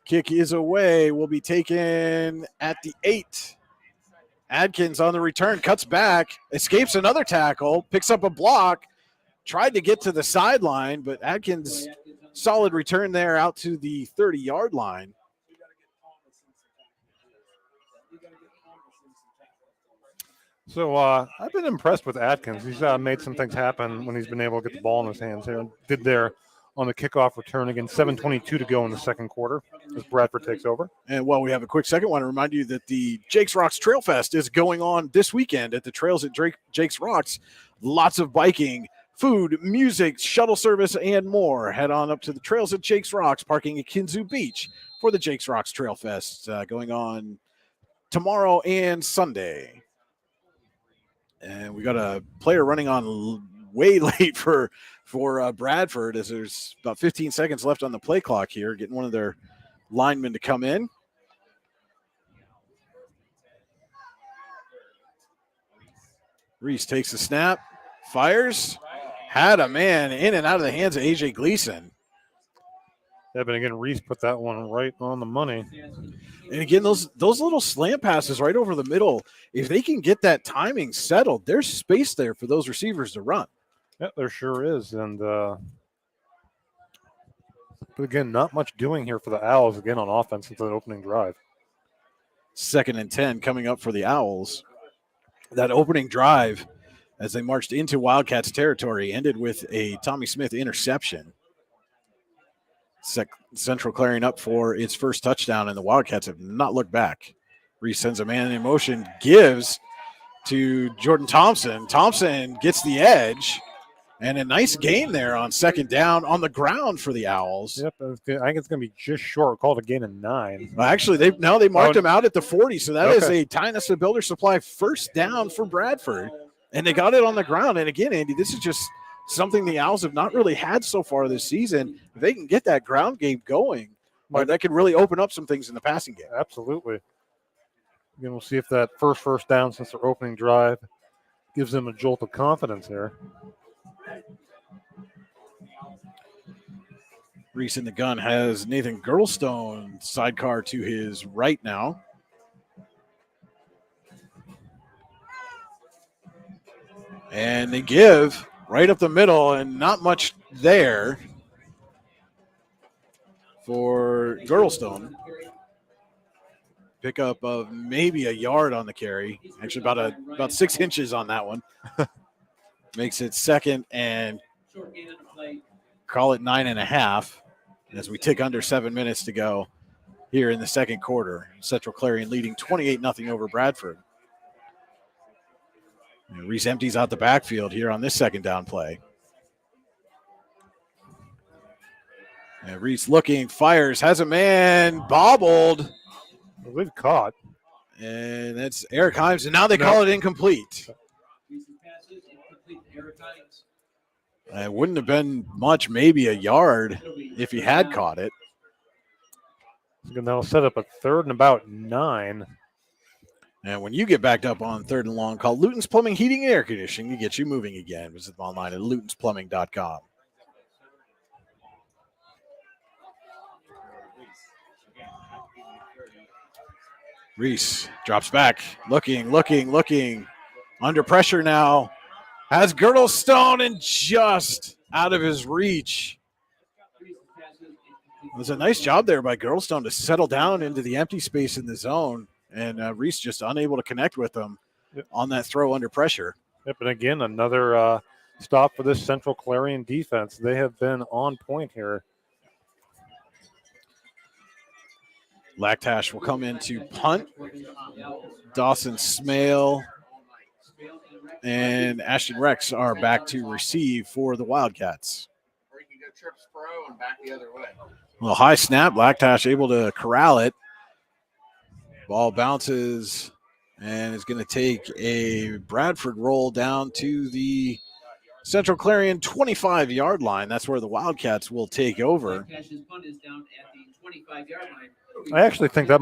Kick is away. Will be taken at the 8. Adkins on the return, cuts back, escapes another tackle, picks up a block, tried to get to the sideline, but Adkins, solid return there out to the 30-yard line. So I've been impressed with Atkins. He's made some things happen when he's been able to get the ball in his hands here. Did there on the kickoff return again. 7:22 to go in the second quarter as Bradford takes over. And while we have a quick second, I want to remind you that the Jake's Rocks Trail Fest is going on this weekend at the trails at Jake's Rocks. Lots of biking, food, music, shuttle service, and more. Head on up to the trails at Jake's Rocks, parking at Kinzu Beach for the Jake's Rocks Trail Fest going on tomorrow and Sunday. And we got a player running on way late for Bradford as there's about 15 seconds left on the play clock here, getting one of their linemen to come in. Reese takes the snap, fires, had a man in and out of the hands of A.J. Gleason. Yeah, but again, Reese put that one right on the money. And again, those little slant passes right over the middle, if they can get that timing settled, there's space there for those receivers to run. Yeah, there sure is. And but again, not much doing here for the Owls again on offense into the opening drive. 2nd and 10 coming up for the Owls. That opening drive, as they marched into Wildcats territory, ended with a Tommy Smith interception. Central Clarion up for its first touchdown, and the Wildcats have not looked back. Reese sends a man in motion, gives to Jordan Thompson. Thompson gets the edge, and a nice gain there on 2nd down on the ground for the Owls. Yep, I think it's going to be just short. Called a gain of 9. Well, actually, they marked him out at the 40, so that is a Tynesta Builder Supply first down for Bradford, and they got it on the ground. And again, Andy, this is just something the Owls have not really had so far this season. If they can get that ground game going, that could really open up some things in the passing game. Absolutely. Again, we'll see if that first down since their opening drive gives them a jolt of confidence here. Reese in the gun has Nathan Girdlestone sidecar to his right now. And they give right up the middle, and not much there for Girdlestone. Pickup of maybe a yard on the carry. Actually, about 6 inches on that one. Makes it 2nd and call it 9.5 as we tick under 7 minutes to go here in the second quarter. Central Clarion leading 28-0 over Bradford. And Reese empties out the backfield here on this 2nd down play. And Reese looking, fires, has a man, bobbled. We've caught. And that's Eric Himes, and now they call it incomplete. Reese's passes, incomplete to Eric Himes. It wouldn't have been much, maybe a yard if he had caught it. So that'll set up a 3rd and about 9. And when you get backed up on 3rd and long, call Luton's Plumbing, Heating, and Air Conditioning to get you moving again. Visit them online at lutonsplumbing.com. Reese drops back, looking. Under pressure now. Has Girdlestone and just out of his reach. It was a nice job there by Girdlestone to settle down into the empty space in the zone. And Reese just unable to connect with them on that throw under pressure. Yep, and again, another stop for this Central Clarion defense. They have been on point here. Lactash will come in to punt. Dawson Smale and Ashton Rex are back to receive for the Wildcats. Or you can go trips pro and back the other way. Well, high snap. Lactash able to corral it. Ball bounces and is going to take a Bradford roll down to the Central Clarion 25-yard line. That's where the Wildcats will take over. Cash's punt is down at the 25-yard line. I actually think that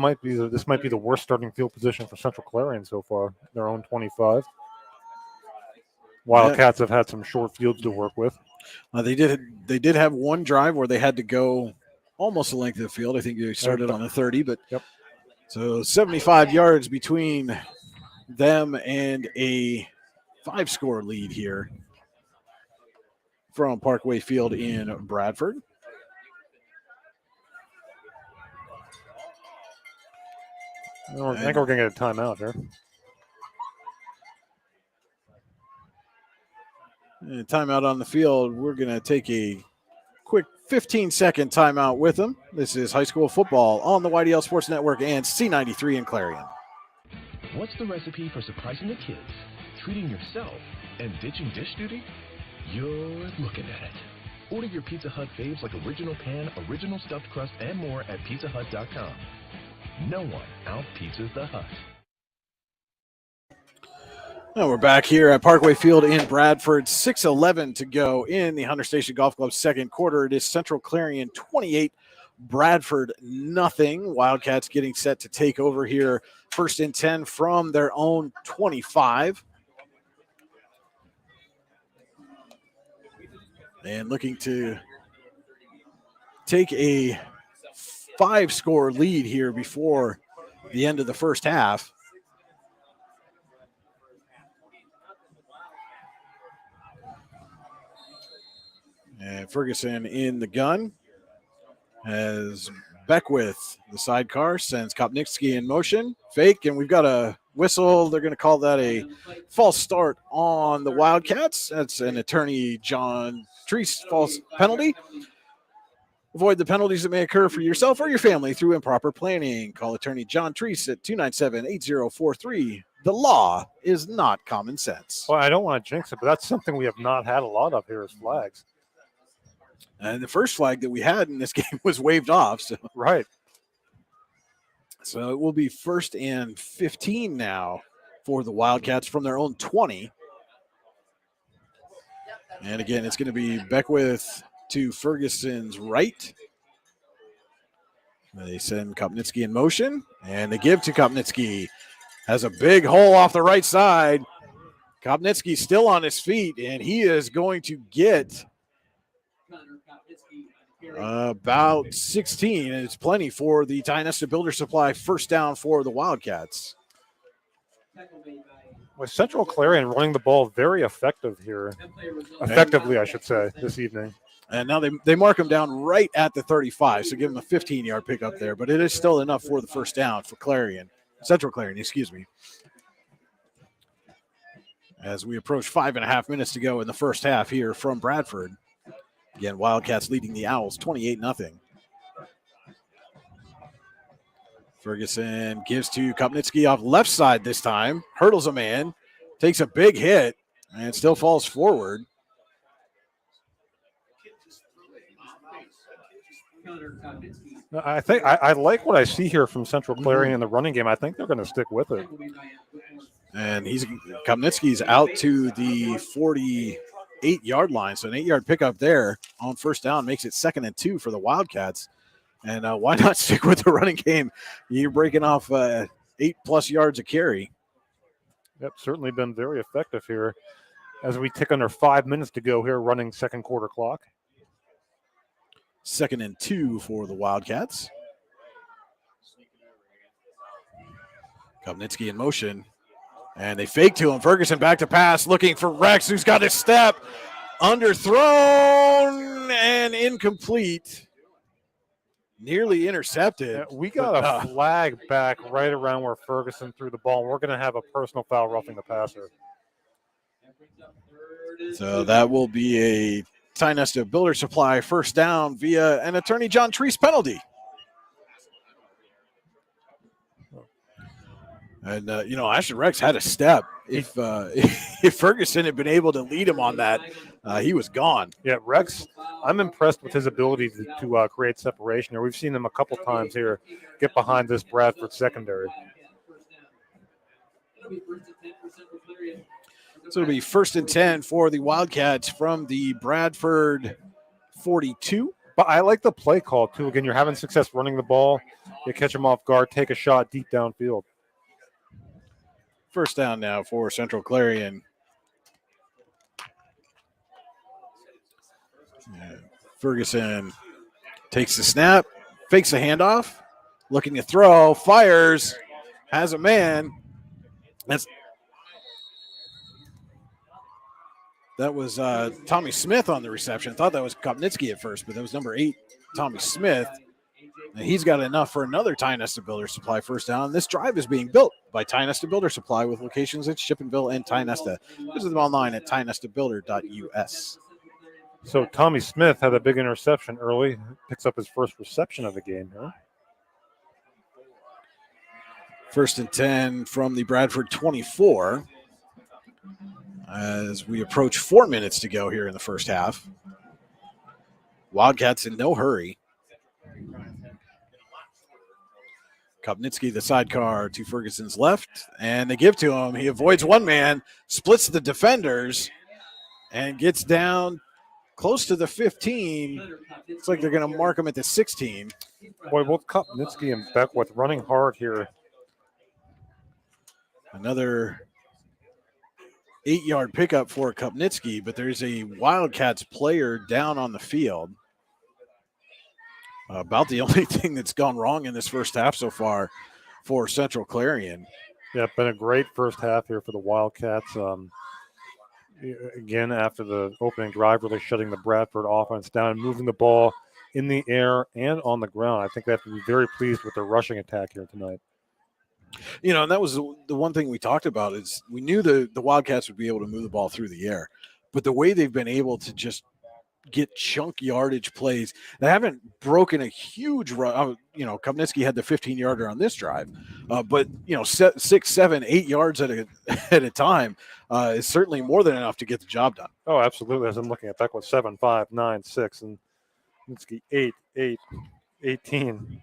this might be the worst starting field position for Central Clarion so far. Their own 25. Wildcats have had some short fields to work with. They did have one drive where they had to go almost the length of the field. I think they started on the 30, but so 75 yards between them and a 5-score lead here from Parkway Field in Bradford. I think we're going to get a timeout here. And timeout on the field. We're going to take a quick 15-second timeout with them. This is high school football on the YDL Sports Network and C93 in Clarion. What's the recipe for surprising the kids, treating yourself, and ditching dish duty? You're looking at it. Order your Pizza Hut faves like original pan, original stuffed crust, and more at pizzahut.com. No one out-pizzas the Hut. Now we're back here at Parkway Field in Bradford. 6:11 to go in the Hunter Station Golf Club second quarter. It is Central Clarion 28, Bradford nothing. Wildcats getting set to take over here. 1st and 10 from their own 25. And looking to take a 5-score lead here before the end of the first half. And Ferguson in the gun as Beckwith, the sidecar, sends Kopnitsky in motion. Fake, and we've got a whistle. They're going to call that a false start on the Wildcats. That's an attorney John Treese false penalty. Avoid the penalties that may occur for yourself or your family through improper planning. Call attorney John Treese at 297-8043. The law is not common sense. Well, I don't want to jinx it, but that's something we have not had a lot of here as flags. And the first flag that we had in this game was waved off. So. Right. So it will be 1st and 15 now for the Wildcats from their own 20. And again, it's going to be Beckwith to Ferguson's right. They send Kopnitsky in motion, and they give to Kopnitsky. Has a big hole off the right side. Kopnitsky still on his feet, and he is going to get about 16, and it's plenty for the Tionesta Builder Supply 1st down for the Wildcats. With Central Clarion running the ball very effectively, I should say, this evening. And now they mark him down right at the 35, so give him a 15-yard pickup there, but it is still enough for the 1st down for Central Clarion, excuse me. As we approach 5.5 minutes to go in the first half here from Bradford. Again, Wildcats leading the Owls 28-0. Ferguson gives to Kopnitsky off left side this time. Hurdles a man. Takes a big hit and still falls forward. I think I like what I see here from Central Clarion in the running game. I think they're going to stick with it. And Kopnitsky's out to the 48-yard line. So an 8-yard pickup there on first down makes it 2nd and 2 for the Wildcats. And why not stick with the running game? You're breaking off 8+ yards a carry. Yep, certainly been very effective here as we tick under 5 minutes to go here, running second quarter clock. 2nd and 2 for the Wildcats. Kopnitsky in motion. And they fake to him. Ferguson back to pass, looking for Rex, who's got his step. Underthrown and incomplete. Nearly intercepted. Yeah, we got a flag back right around where Ferguson threw the ball. And we're going to have a personal foul roughing the passer. So that will be a Tynesta Builder Supply first down via an Attorney John Treese penalty. And, Ashton Rex had a step. If Ferguson had been able to lead him on that, he was gone. Yeah, Rex, I'm impressed with his ability to create separation here. We've seen him a couple times here get behind this Bradford secondary. So it'll be 1st and 10 for the Wildcats from the Bradford 42. But I like the play call, too. Again, you're having success running the ball. You catch them off guard, take a shot deep downfield. First down now for Central Clarion. Ferguson takes the snap, fakes the handoff, looking to throw, fires, has a man. That was Tommy Smith on the reception. Thought that was Kopnitsky at first, but that was number 8, Tommy Smith. And he's got enough for another Tynesta Builder Supply first down. This drive is being built by Tynesta Builder Supply with locations at Shippenville and Tynesta. Visit them online at tynestabuilder.us. So Tommy Smith had a big interception early. Picks up his first reception of the game here. 1st and 10 from the Bradford 24 as we approach 4 minutes to go here in the first half. Wildcats in no hurry. Kopnitsky, the sidecar to Ferguson's left, and they give to him. He avoids one man, splits the defenders, and gets down close to the 15. Looks like they're going to mark him at the 16. Boy, both Kopnitsky and Beckwith running hard here. Another 8-yard pickup for Kopnitsky, but there's a Wildcats player down on the field. About the only thing that's gone wrong in this first half so far for Central Clarion. Yeah, been a great first half here for the Wildcats. Again, after the opening drive, really shutting the Bradford offense down and moving the ball in the air and on the ground. I think they have to be very pleased with their rushing attack here tonight. And that was the one thing we talked about is we knew the Wildcats would be able to move the ball through the air. But the way they've been able to just get chunk yardage plays, they haven't broken a huge run. Kopnitsky had the 15-yarder on this drive. But 6, 7, 8 yards at a time is certainly more than enough to get the job done. Oh, absolutely. As I'm looking at Beckwith, 7, 5, 9, 6, and Kopnitsky 8, 8, 18.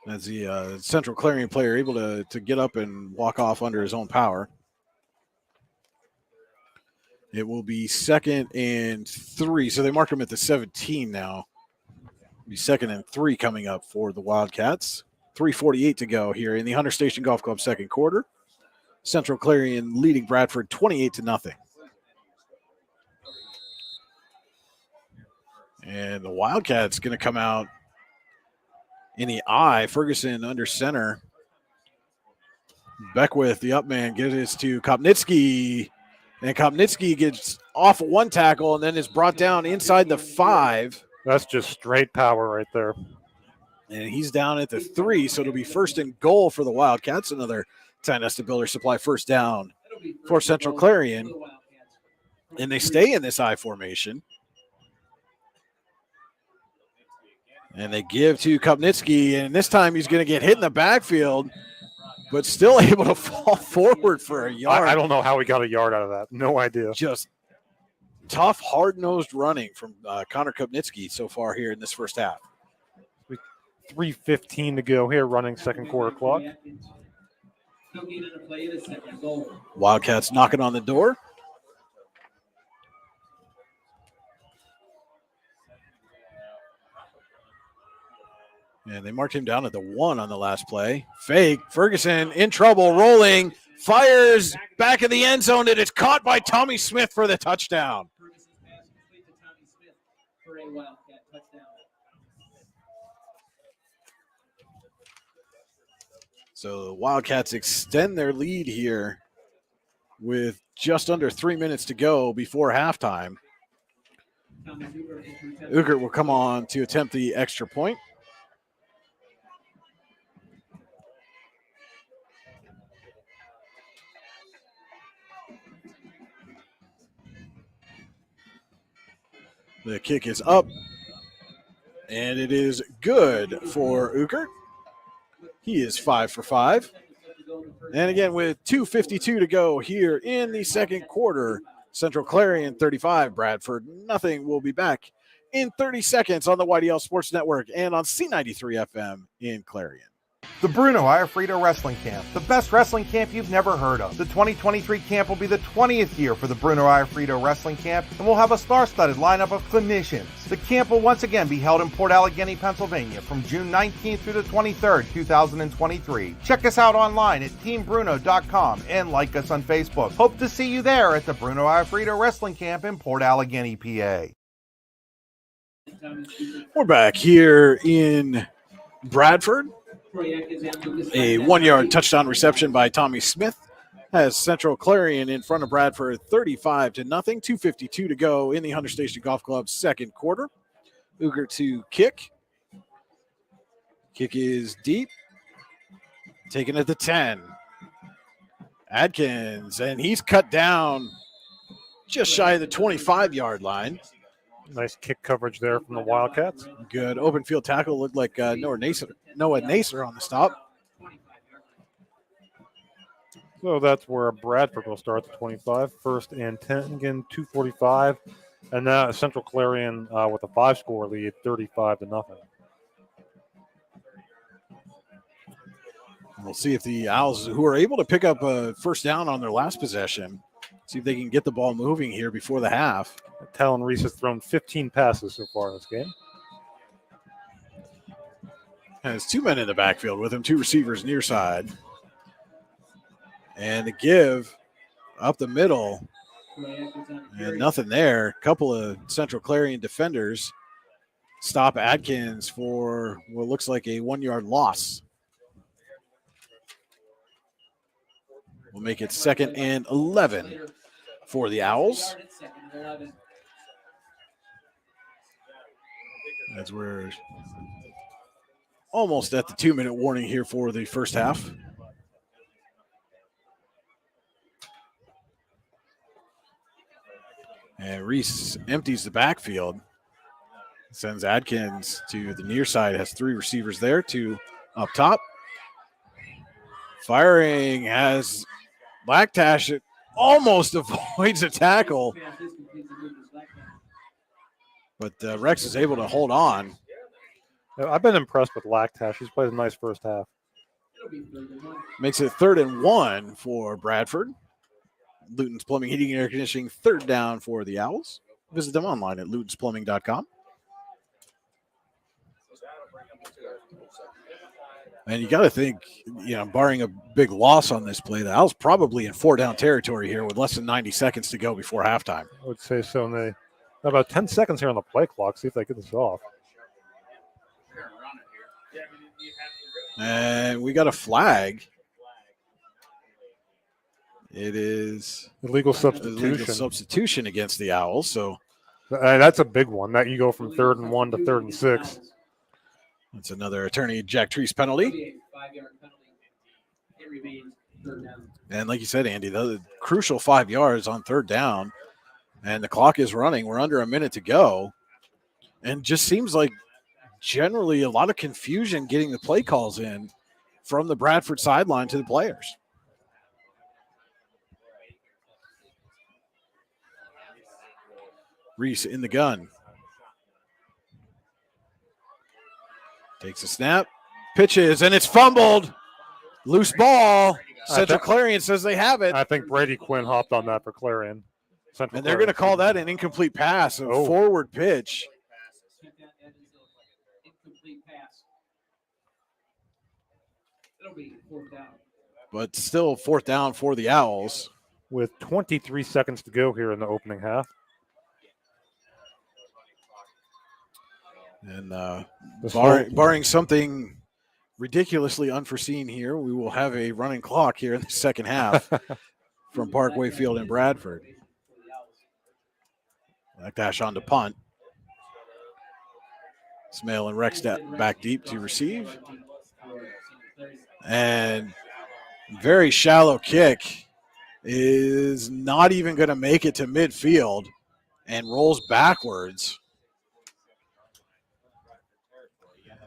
As the Central Clarion player able to get up and walk off under his own power. It will be 2nd and 3. So they mark him at the 17 now. It'll be 2nd and 3 coming up for the Wildcats. 3:48 to go here in the Hunter Station Golf Club second quarter. Central Clarion leading Bradford 28-0. And the Wildcats going to come out in the eye. Ferguson under center. Beckwith, the up man, gives it to Kopnitsky. And Kopnitsky gets off one tackle and then is brought down inside the 5. That's just straight power right there. And he's down at the 3, so it'll be 1st and goal for the Wildcats. Another Tynesta Builder Supply first down for Central Clarion. And they stay in this I formation. And they give to Kopnitsky, and this time he's going to get hit in the backfield, but still able to fall forward for a yard. I don't know how he got a yard out of that. No idea. Just tough, hard-nosed running from Connor Kopnitsky so far here in this first half. 3:15 to go here, running second quarter clock. Wildcats knocking on the door. And they marked him down at the 1 on the last play. Fake. Ferguson in trouble, rolling, fires back in the end zone, and it's caught by Tommy Smith for the touchdown. Ferguson's pass complete to Tommy Smith for a Wildcat touchdown. So the Wildcats extend their lead here with just under 3 minutes to go before halftime. Ugert will come on to attempt the extra point. The kick is up, and it is good for Ugert. He is 5 for 5. And again, with 2:52 to go here in the second quarter, Central Clarion 35, Bradford nothing. We'll be back in 30 seconds on the YDL Sports Network and on C93 FM in Clarion. The Bruno Iafrito Wrestling Camp, the best wrestling camp you've never heard of. The 2023 camp will be the 20th year for the Bruno Iafrito Wrestling Camp, and we'll have a star-studded lineup of clinicians. The camp will once again be held in Port Allegany, Pennsylvania from June 19th through the 23rd, 2023. Check us out online at teambruno.com and like us on Facebook. Hope to see you there at the Bruno Iafrito Wrestling Camp in Port Allegany, PA. We're back here in Bradford. A 1-yard touchdown reception by Tommy Smith has Central Clarion in front of Bradford 35-0. 2:52 to go in the Hunter Station Golf Club's second quarter. Ugert to kick. Kick is deep. Taken at the 10. Adkins, and he's cut down just shy of the 25-yard line. Nice kick coverage there from the Wildcats. Good open field tackle. Looked like Noah Nacer on the stop. So that's where Bradford will start the 25. First and 10, again, 2:45. And now Central Clarion with a 5-score lead, 35-0. We'll see if the Owls, who are able to pick up a first down on their last possession, see if they can get the ball moving here before the half. Talon Reese has thrown 15 passes so far in this game. Has 2 men in the backfield with him, 2 receivers near side. And the give up the middle. And nothing there. A couple of Central Clarion defenders stop Adkins for what looks like a 1-yard loss. We'll make it 2nd and 11 for the Owls. As we're almost at the 2-minute warning here for the first half. And Reese empties the backfield. Sends Adkins to the near side. Has 3 receivers there, 2 up top. Firing has Blacktash. It almost avoids a tackle. But Rex is able to hold on. I've been impressed with Lactash. He's played a nice first half. Makes it 3rd and 1 for Bradford. Luton's Plumbing, Heating, and Air Conditioning, 3rd down for the Owls. Visit them online at lutonsplumbing.com. And you got to think, barring a big loss on this play, the Owls probably in 4-down territory here with less than 90 seconds to go before halftime. I would say so. And they have about 10 seconds here on the play clock. See if they get this off. And we got a flag. It is illegal substitution against the Owls. So that's a big one. That you go from 3rd and 1 to 3rd and 6. That's another attorney Jack Treese penalty. 5-yard penalty. It remains 3rd down. And like you said, Andy, the crucial 5 yards on 3rd down. And the clock is running. We're under a minute to go. And just seems like generally a lot of confusion getting the play calls in from the Bradford sideline to the players. Reese in the gun. Takes a snap, pitches, and it's fumbled. Loose ball. Central Clarion says they have it. I think Brady Quinn hopped on that for Clarion. And they're going to call that an incomplete pass, a forward pitch. Incomplete pass. It'll be fourth down. But still fourth down for the Owls. With 23 seconds to go here in the opening half. And barring something ridiculously unforeseen here, we will have a running clock here in the second half from Parkway Field in Bradford. Dash on to punt. Smale and Rex back deep to receive. And very shallow kick is not even going to make it to midfield and rolls backwards.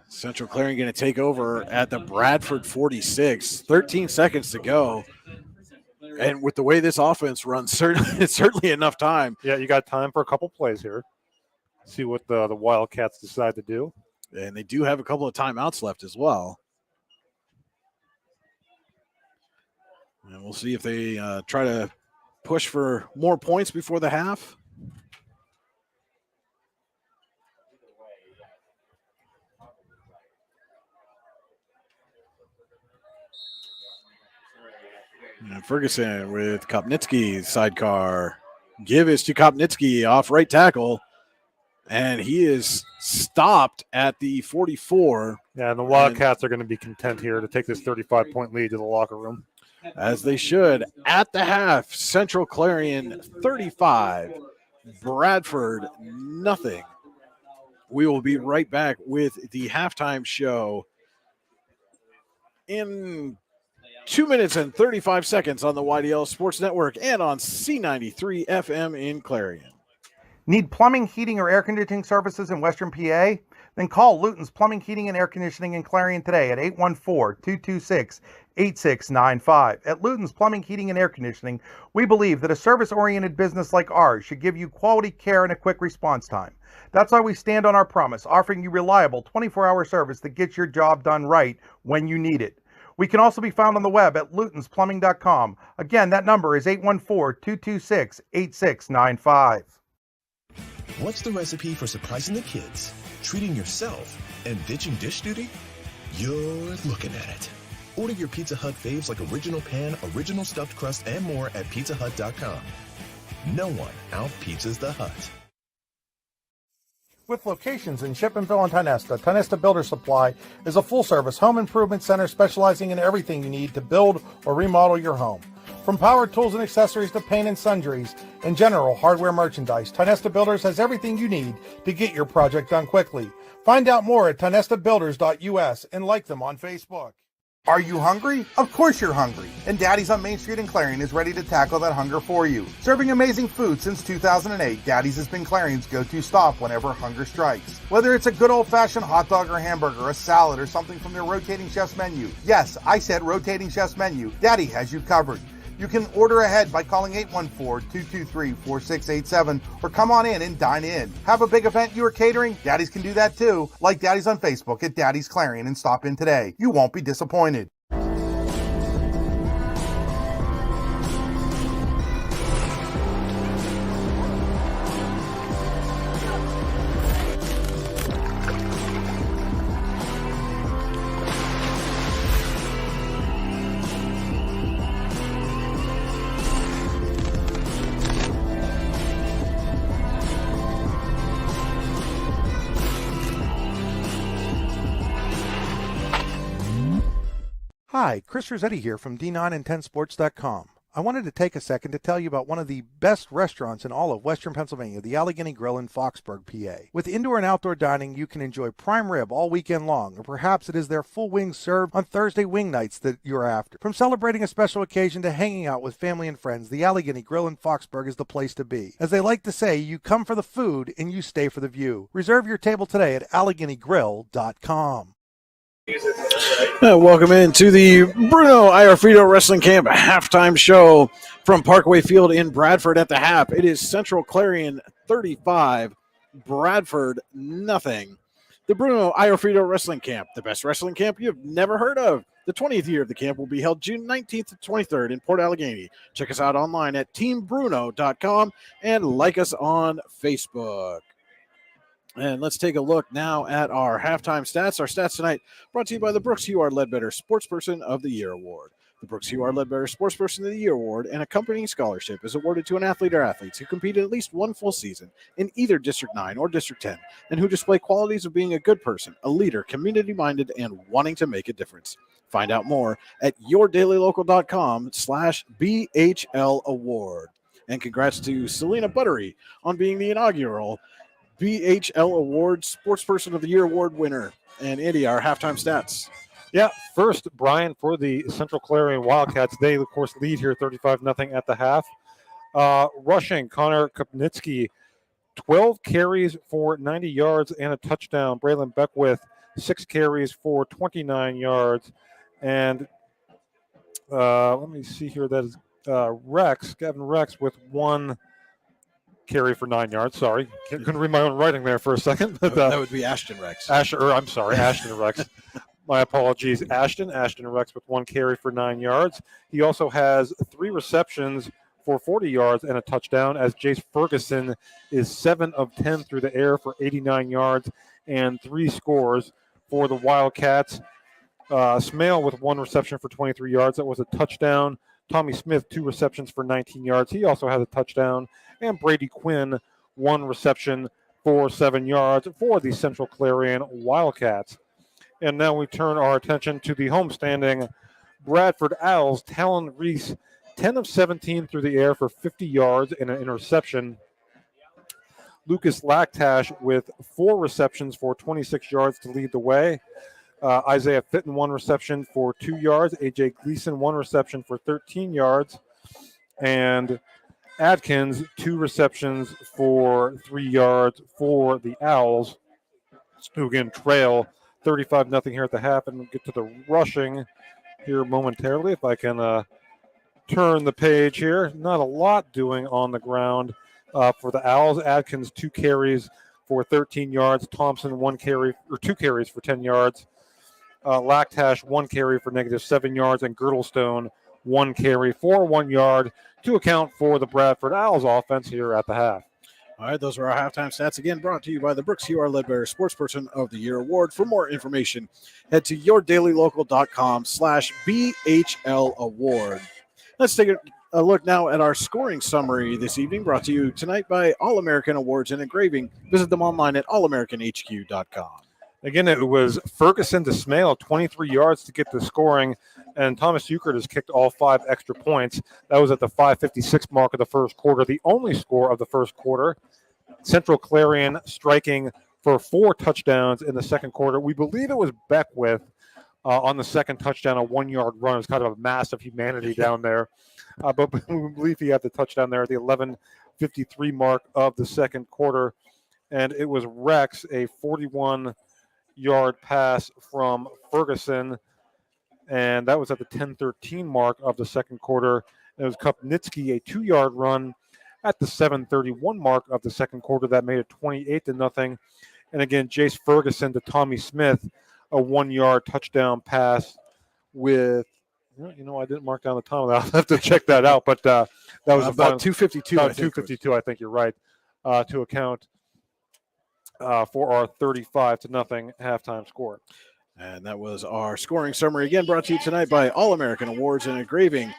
Central Clarion going to take over at the Bradford 46. 13 seconds to go. And with the way this offense runs, it's certainly enough time. Yeah, you got time for a couple plays here. See what the Wildcats decide to do. And they do have a couple of timeouts left as well. And we'll see if they try to push for more points before the half. And Ferguson with Kopnitsky, sidecar. Give is to Kopnitsky off right tackle. And he is stopped at the 44. Yeah, and the Wildcats are going to be content here to take this 35-point lead to the locker room. As they should. At the half, Central Clarion 35, Bradford nothing. We will be right back with the halftime show in 2 minutes and 35 seconds on the YDL Sports Network and on C93 FM in Clarion. Need plumbing, heating, or air conditioning services in Western PA? Then call Luton's Plumbing, Heating, and Air Conditioning in Clarion today at 814-226-8695. At Luton's Plumbing, Heating, and Air Conditioning, we believe that a service-oriented business like ours should give you quality care and a quick response time. That's why we stand on our promise, offering you reliable 24-hour service that gets your job done right when you need it. We can also be found on the web at lutonsplumbing.com. Again, that number is 814-226-8695. What's the recipe for surprising the kids, treating yourself, and ditching dish duty? You're looking at it. Order your Pizza Hut faves like original pan, original stuffed crust, and more at pizzahut.com. No one out-pizzas the Hut. With locations in Shippenville and Tionesta, Tionesta Builder Supply is a full-service home improvement center specializing in everything you need to build or remodel your home. From power tools and accessories to paint and sundries and general hardware merchandise, Tionesta Builders has everything you need to get your project done quickly. Find out more at tionestabuilders.us and like them on Facebook. Are you hungry? Of course you're hungry. And Daddy's on Main Street in Clarion is ready to tackle that hunger for you. Serving amazing food since 2008, Daddy's has been Clarion's go-to stop whenever hunger strikes. Whether it's a good old-fashioned hot dog or hamburger, a salad, or something from their rotating chef's menu. Yes, I said rotating chef's menu. Daddy has you covered. You can order ahead by calling 814-223-4687 or come on in and dine in. Have a big event you are catering? Daddy's can do that too. Like Daddy's on Facebook at Daddy's Clarion and stop in today. You won't be disappointed. Hi, Chris Rossetti here from D9and10sports.com. I wanted to take a second to tell you about one of the best restaurants in all of Western Pennsylvania, the Allegheny Grill in Foxburg, PA. With indoor and outdoor dining, you can enjoy prime rib all weekend long, or perhaps it is their full wings served on Thursday wing nights that you're after. From celebrating a special occasion to hanging out with family and friends, the Allegheny Grill in Foxburg is the place to be. As they like to say, you come for the food and you stay for the view. Reserve your table today at AlleghenyGrill.com. Welcome into the Bruno Iorfito Wrestling Camp halftime show from Parkway Field in Bradford at the Hap. It is Central Clarion 35, Bradford nothing. The Bruno Iorfito Wrestling Camp, the best wrestling camp you've never heard of. The 20th year of the camp will be held June 19th to 23rd in Port Allegheny. Check us out online at teambruno.com and like us on Facebook. And let's take a look now at our halftime stats. Our stats tonight brought to you by the Brooks Hugh R. Ledbetter Sportsperson of the Year Award. The Brooks Hugh R. Ledbetter Sportsperson of the Year Award and accompanying scholarship is awarded to an athlete or athletes who competed at least one full season in either District 9 or District 10 and who display qualities of being a good person, a leader, community-minded, and wanting to make a difference. Find out more at yourdailylocal.com/BHL Award. And congrats to Selena Buttery on being the inaugural BHL Award Sportsperson of the Year Award winner. And Andy, our halftime stats. Yeah, first, Brian, for the Central Clarion Wildcats, they, of course, lead here 35-0 at the half. Rushing, Connor Kopnitsky, 12 carries for 90 yards and a touchdown. Braylon Beckwith, 6 carries for 29 yards. And let me see here, that is Gavin Rex with 1 carry for 9 yards. Sorry, couldn't read my own writing there for a second. But, that would be Ashton Rex. Ashton Rex. My apologies, Ashton Rex with 1 carry for 9 yards. He also has 3 receptions for 40 yards and a touchdown, as Jace Ferguson is 7 of 10 through the air for 89 yards and 3 scores for the Wildcats. Smale with 1 reception for 23 yards. That was a touchdown. Tommy Smith, 2 receptions for 19 yards. He also has a touchdown. And Brady Quinn, 1 reception for 7 yards for the Central Clarion Wildcats. And now we turn our attention to the homestanding Bradford Owls. Talon Reese, 10 of 17 through the air for 50 yards and an interception. Lucas Lactash with 4 receptions for 26 yards to lead the way. Isaiah Fitton, 1 reception for 2 yards. A.J. Gleason, 1 reception for 13 yards. And Adkins, 2 receptions for 3 yards for the Owls, who again trail 35-0 here at the half. And we'll get to the rushing here momentarily. If I can turn the page here. Not a lot doing on the ground for the Owls. Adkins, 2 carries for 13 yards. Thompson, 2 carries for 10 yards. Lactash, 1 carry for -7 yards. And Girdlestone, 1 carry for 1 yard to account for the Bradford Owls offense here at the half. All right, those are our halftime stats. Again, brought to you by the Brooks Hugh R. Ledbetter Sportsperson of the Year Award. For more information, head to yourdailylocal.com/BHL Award. Let's take a look now at our scoring summary this evening, brought to you tonight by All-American Awards and Engraving. Visit them online at allamericanhq.com. Again, it was Ferguson to Smale, 23 yards to get the scoring, and Thomas Euchert has kicked all 5 extra points. That was at the 5:56 mark of the first quarter, the only score of the first quarter. Central Clarion striking for 4 touchdowns in the second quarter. We believe it was Beckwith on the second touchdown, a 1-yard run. It was kind of a mass of humanity down there. But we believe he had the touchdown there at the 11:53 mark of the second quarter. And it was Rex, a 41-yard pass from Ferguson, and that was at the 10:13 mark of the second quarter. It was Kopnitsky, a 2-yard run at the 7:31 mark of the second quarter. That made it 28-0. And again, Jace Ferguson to Tommy Smith, a 1-yard touchdown pass with, I didn't mark down the time. I'll have to check that out, but that was about 2:52. About 2:52, I think you're right, to account for our 35-0 halftime score. And that was our scoring summary, again brought to you tonight by All-American Awards and Engraving.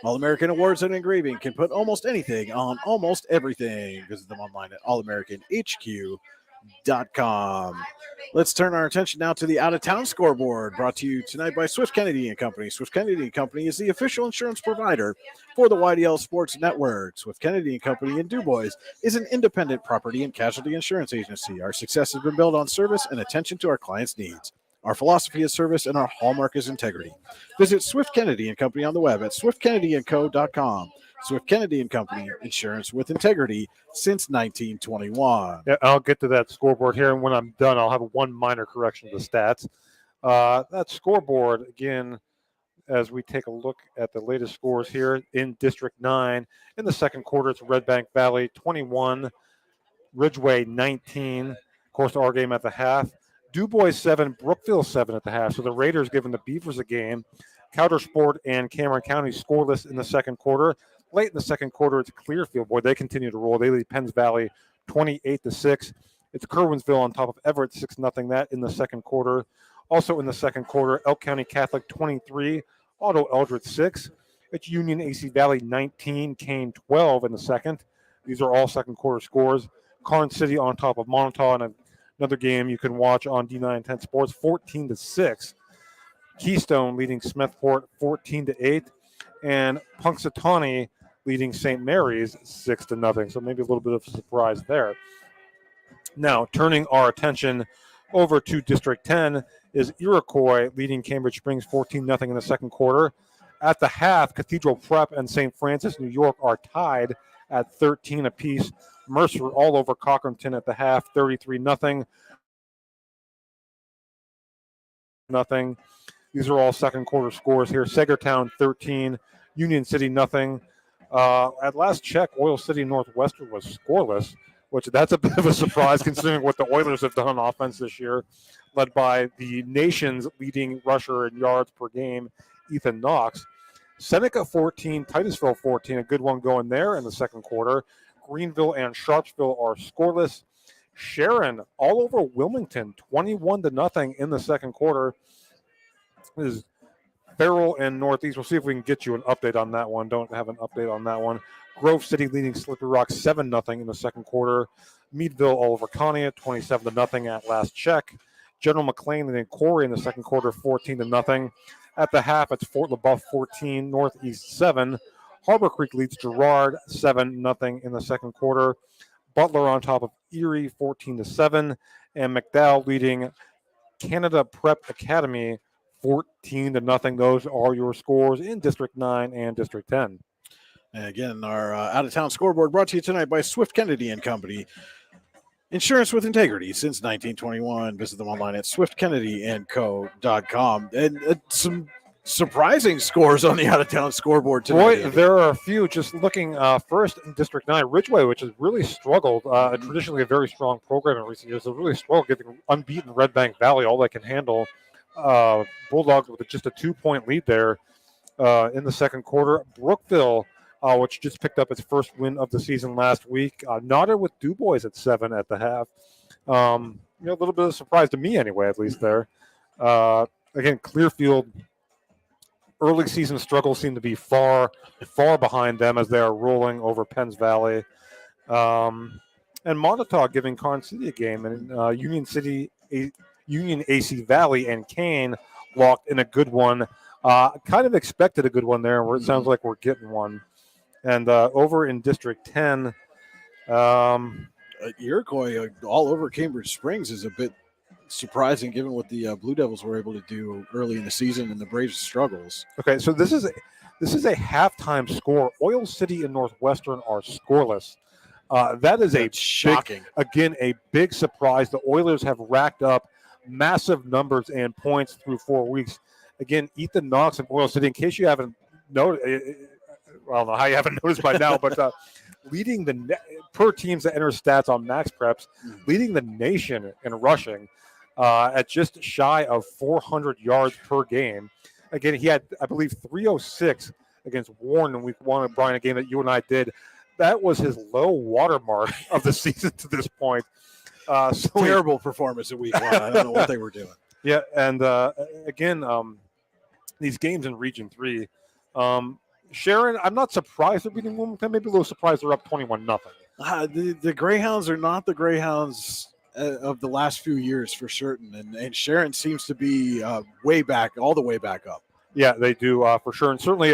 All-American Awards and Engraving can put almost anything on almost everything. Visit them online at allamericanhq.com. Let's turn our attention now to the out-of-town scoreboard, brought to you tonight by Swift Kennedy & Company. Swift Kennedy & Company is the official insurance provider for the YDL Sports Network. Swift Kennedy & Company in DuBois is an independent property and casualty insurance agency. Our success has been built on service and attention to our clients' needs. Our philosophy is service, and our hallmark is integrity. Visit Swift Kennedy & Company on the web at swiftkennedyandco.com. Swift Kennedy & Company, insurance with integrity since 1921. Yeah, I'll get to that scoreboard here, and when I'm done, I'll have one minor correction of the stats. That scoreboard, again, as we take a look at the latest scores here in District 9. In the second quarter, it's Red Bank Valley 21, Ridgeway 19. Of course, our game at the half. DuBois 7, Brookville 7 at the half. So the Raiders giving the Beavers a game. Countersport and Cameron County scoreless in the second quarter. Late in the second quarter, it's Clearfield. Boy, they continue to roll. They lead Penns Valley 28-6. It's Kerwinsville on top of Everett 6-0. That in the second quarter. Also in the second quarter, Elk County Catholic 23, Otto Eldred 6. It's Union AC Valley 19, Kane 12 in the second. These are all second quarter scores. Karn City on top of Montauk, and another game you can watch on D910 Sports, 14-6. Keystone leading Smethport 14-8, and Punxsutawney leading St. Mary's 6-0. So maybe a little bit of a surprise there. Now, turning our attention over to District 10 is Iroquois leading Cambridge Springs 14-0 in the second quarter. At the half, Cathedral Prep and St. Francis, New York are tied at 13 apiece. Mercer all over Cochranton at the half, 33-0. These are all second quarter scores here. Sagertown 13, Union City 0. At last check, Oil City Northwestern was scoreless, which that's a bit of a surprise considering what the Oilers have done on offense this year, led by the nation's leading rusher in yards per game, Ethan Knox. Seneca 14, Titusville 14, a good one going there in the second quarter. Greenville and Sharpsville are scoreless. Sharon all over Wilmington, 21-0 in the second quarter. This is Farrell and Northeast. We'll see if we can get you an update on that one. Don't have an update on that one. Grove City leading Slippery Rock 7-0 in the second quarter. Meadville all over Conneaut, 27-0 at last check. General McLean leading Corey in the second quarter, 14-0. At the half, it's Fort LaBeouf 14, Northeast 7. Harbor Creek leads Girard 7-0 in the second quarter. Butler on top of Erie 14-7, and McDowell leading Canada Prep Academy 14-0. Those are your scores in District 9 and District 10. And again, our out-of-town scoreboard brought to you tonight by Swift Kennedy and Company. Insurance with integrity since 1921. Visit them online at swiftkennedyandco.com. And some surprising scores on the out-of-town scoreboard tonight. Boy, there are a few. Just looking first in District 9, Ridgeway, which has really struggled, traditionally a very strong program in recent years, has really struggled getting unbeaten Red Bank Valley, all they can handle. Bulldogs with just a 2-point lead there in the second quarter. Brookville, which just picked up its first win of the season last week, nodded with DuBois at 7 at the half. A little bit of a surprise to me anyway, at least there. Again, Clearfield, early season struggles seem to be far behind them as they are rolling over Penns Valley. And Montauk giving Karn City a game, and Union AC Valley and Kane locked in a good one. Kind of expected a good one there, where it sounds like we're getting one. And over in District 10, Iroquois all over Cambridge Springs is a bit surprising given what the Blue Devils were able to do early in the season and the Braves' struggles. Okay, so this is a halftime score. Oil City and Northwestern are scoreless. That is shocking. A big surprise. The Oilers have racked up massive numbers and points through 4 weeks. Again, Ethan Knox and Oil City, in case you haven't noticed, I don't know how you haven't noticed by now, but leading per teams that enter stats on Max Preps, leading the nation in rushing at just shy of 400 yards per game. Again, he had, I believe, 306 against Warren in week 1 of Brian, a game that you and I did. That was his low water mark of the season to this point. Terrible performance in week 1. I don't know what they were doing. Yeah, and again, these games in Region 3, Sharon, I'm not surprised they're beating Wilmington. Maybe a little surprised they're up 21-0. The Greyhounds are not the Greyhounds of the last few years for certain, and Sharon seems to be way back, all the way back up. Yeah, they do for sure, and certainly,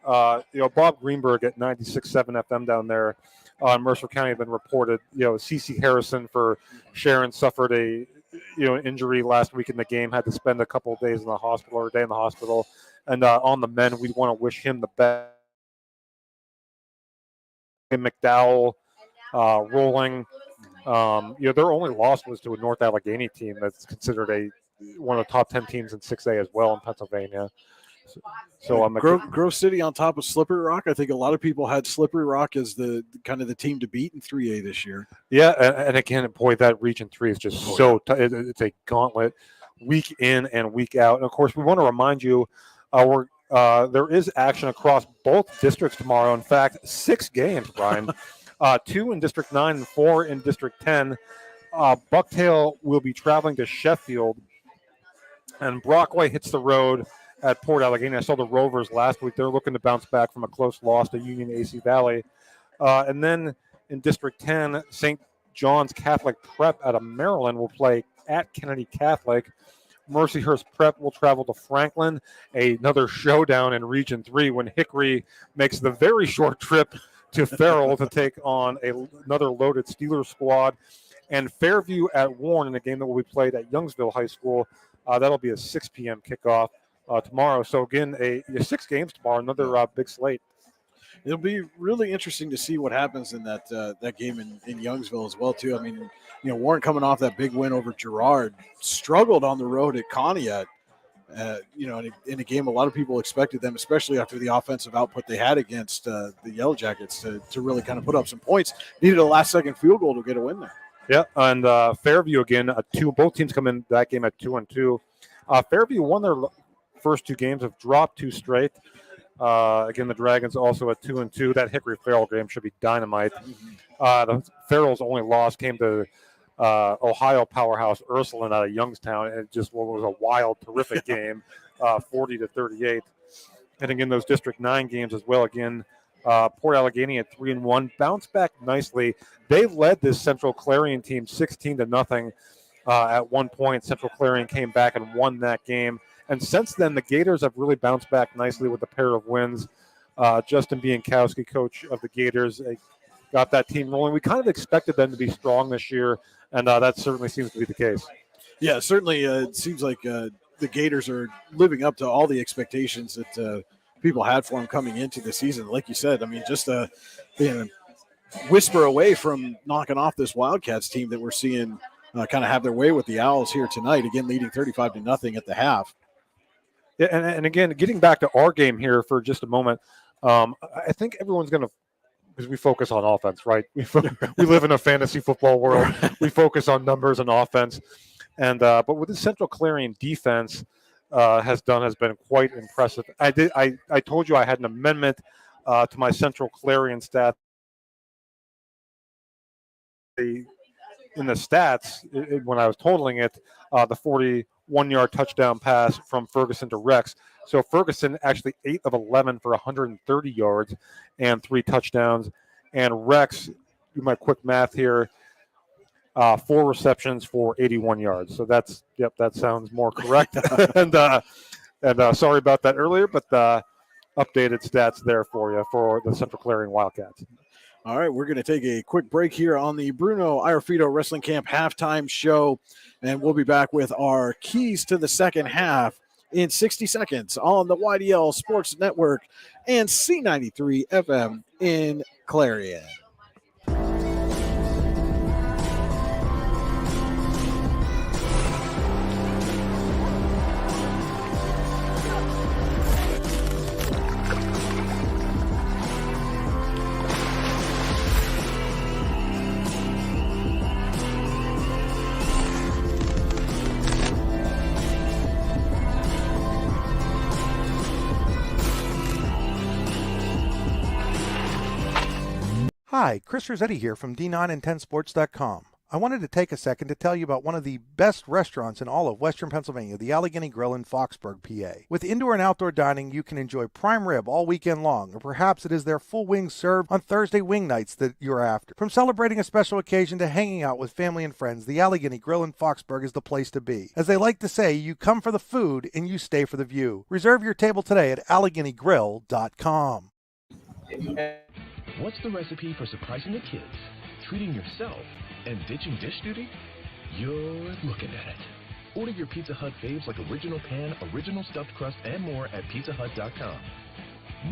Bob Greenberg at 96.7 FM down there in Mercer County have been reported. CeCe Harrison for Sharon suffered a injury last week in the game, had to spend a couple of days in the hospital or a day in the hospital. And on the men, we want to wish him the best. McDowell rolling. Their only loss was to a North Allegheny team that's considered a one of the top 10 teams in 6A as well in Pennsylvania. So I'm Grove City on top of Slippery Rock. I think a lot of people had Slippery Rock as the kind of the team to beat in 3A this year. Yeah, and again, boy, that Region 3 is just it's a gauntlet week in and week out. And of course, we want to remind you there is action across both districts tomorrow. In fact, 6 games, Brian. 2 in District 9 and 4 in District 10. Bucktail will be traveling to Sheffield, and Brockway hits the road at Port Allegheny. I saw the Rovers last week. They're looking to bounce back from a close loss to Union AC Valley. And then in District 10, St. John's Catholic Prep out of Maryland will play at Kennedy Catholic. Mercyhurst Prep will travel to Franklin, another showdown in Region 3 when Hickory makes the very short trip to Farrell to take on another loaded Steelers squad. And Fairview at Warren in a game that will be played at Youngsville High School. That'll be a 6 p.m. kickoff tomorrow. So, again, 6 games tomorrow, another big slate. It'll be really interesting to see what happens in that game in Youngsville as well, too. I mean, Warren coming off that big win over Girard, struggled on the road at Conneaut. In a game a lot of people expected them, especially after the offensive output they had against the Yellow Jackets, to really kind of put up some points. Needed a last-second field goal to get a win there. Yeah, and Fairview again, both teams come in that game at 2-2. Fairview won their first 2 games, have dropped 2 straight. Again, the Dragons also at 2-2. That Hickory-Farrell game should be dynamite. The Farrell's only loss came to Ohio powerhouse Ursuline out of Youngstown. It just was a wild, terrific game, 40-38. And again, those District 9 games as well. Again, Port Allegheny at 3-1, bounced back nicely. They led this Central Clarion team 16-0 at one point. Central Clarion came back and won that game. And since then, the Gators have really bounced back nicely with a pair of wins. Justin Biankowski, coach of the Gators, got that team rolling. We kind of expected them to be strong this year, and that certainly seems to be the case. Yeah, certainly it seems like the Gators are living up to all the expectations that people had for them coming into the season. Like you said, I mean, just being a whisper away from knocking off this Wildcats team that we're seeing kind of have their way with the Owls here tonight, again leading 35-0 at the half. Yeah, and again, getting back to our game here for just a moment, I think everyone's going to, because we focus on offense, right? We live in a fantasy football world. We focus on numbers and offense. And but what the Central Clarion defense has been quite impressive. I told you I had an amendment to my Central Clarion stat. In the stats, when I was totaling it, the 41-yard touchdown pass from Ferguson to Rex. So Ferguson actually 8 of 11 for 130 yards and 3 touchdowns. And Rex, do my quick math here, 4 receptions for 81 yards. So that sounds more correct. and sorry about that earlier, but updated stats there for you for the Central Clarion Wildcats. All right, we're going to take a quick break here on the Bruno Iorfito Wrestling Camp halftime show, and we'll be back with our keys to the second half in 60 seconds on the YDL Sports Network and C93 FM in Clarion. Hi, Chris Rossetti here from D9and10sports.com. I wanted to take a second to tell you about one of the best restaurants in all of Western Pennsylvania, the Allegheny Grill in Foxburg, PA. With indoor and outdoor dining, you can enjoy prime rib all weekend long, or perhaps it is their full wings served on Thursday wing nights that you're after. From celebrating a special occasion to hanging out with family and friends, the Allegheny Grill in Foxburg is the place to be. As they like to say, you come for the food and you stay for the view. Reserve your table today at AlleghenyGrill.com. What's the recipe for surprising the kids, treating yourself, and ditching dish duty? You're looking at it. Order your Pizza Hut faves like original pan, original stuffed crust, and more at PizzaHut.com.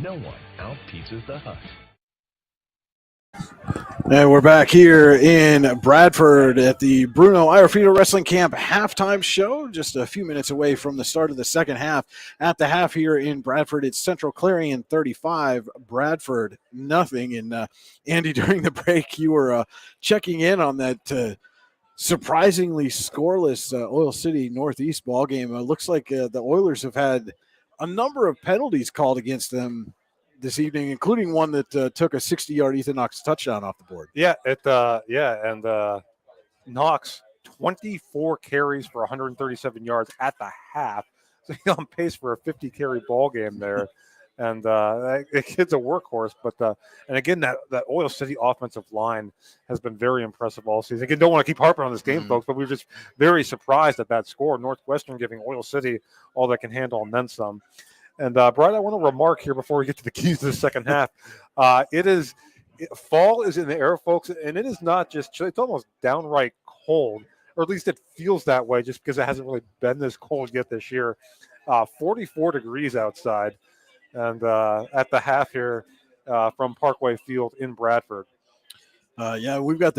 No one out-pizzas the Hut. And we're back here in Bradford at the Bruno Iorfito Wrestling Camp halftime show, just a few minutes away from the start of the second half. At the half here in Bradford, it's Central Clarion 35, Bradford nothing. And Andy, during the break, you were checking in on that surprisingly scoreless Oil City Northeast ball game. It looks like the Oilers have had a number of penalties called against them this evening, including one that took a 60-yard Ethan Knox touchdown off the board. Yeah, and Knox 24 carries for 137 yards at the half, so he's on pace for a 50-carry ball game there. And the kid's a workhorse, but and again that Oil City offensive line has been very impressive all season. Again, don't want to keep harping on this game, folks, but we were just very surprised at that score. Northwestern giving Oil City all they can handle and then some. And Brian, I want to remark here before we get to the keys to the second half. Fall is in the air, folks, and it is not just chilly. It's almost downright cold, or at least it feels that way just because it hasn't really been this cold yet this year. 44 degrees outside, and at the half here from Parkway Field in Bradford. We've got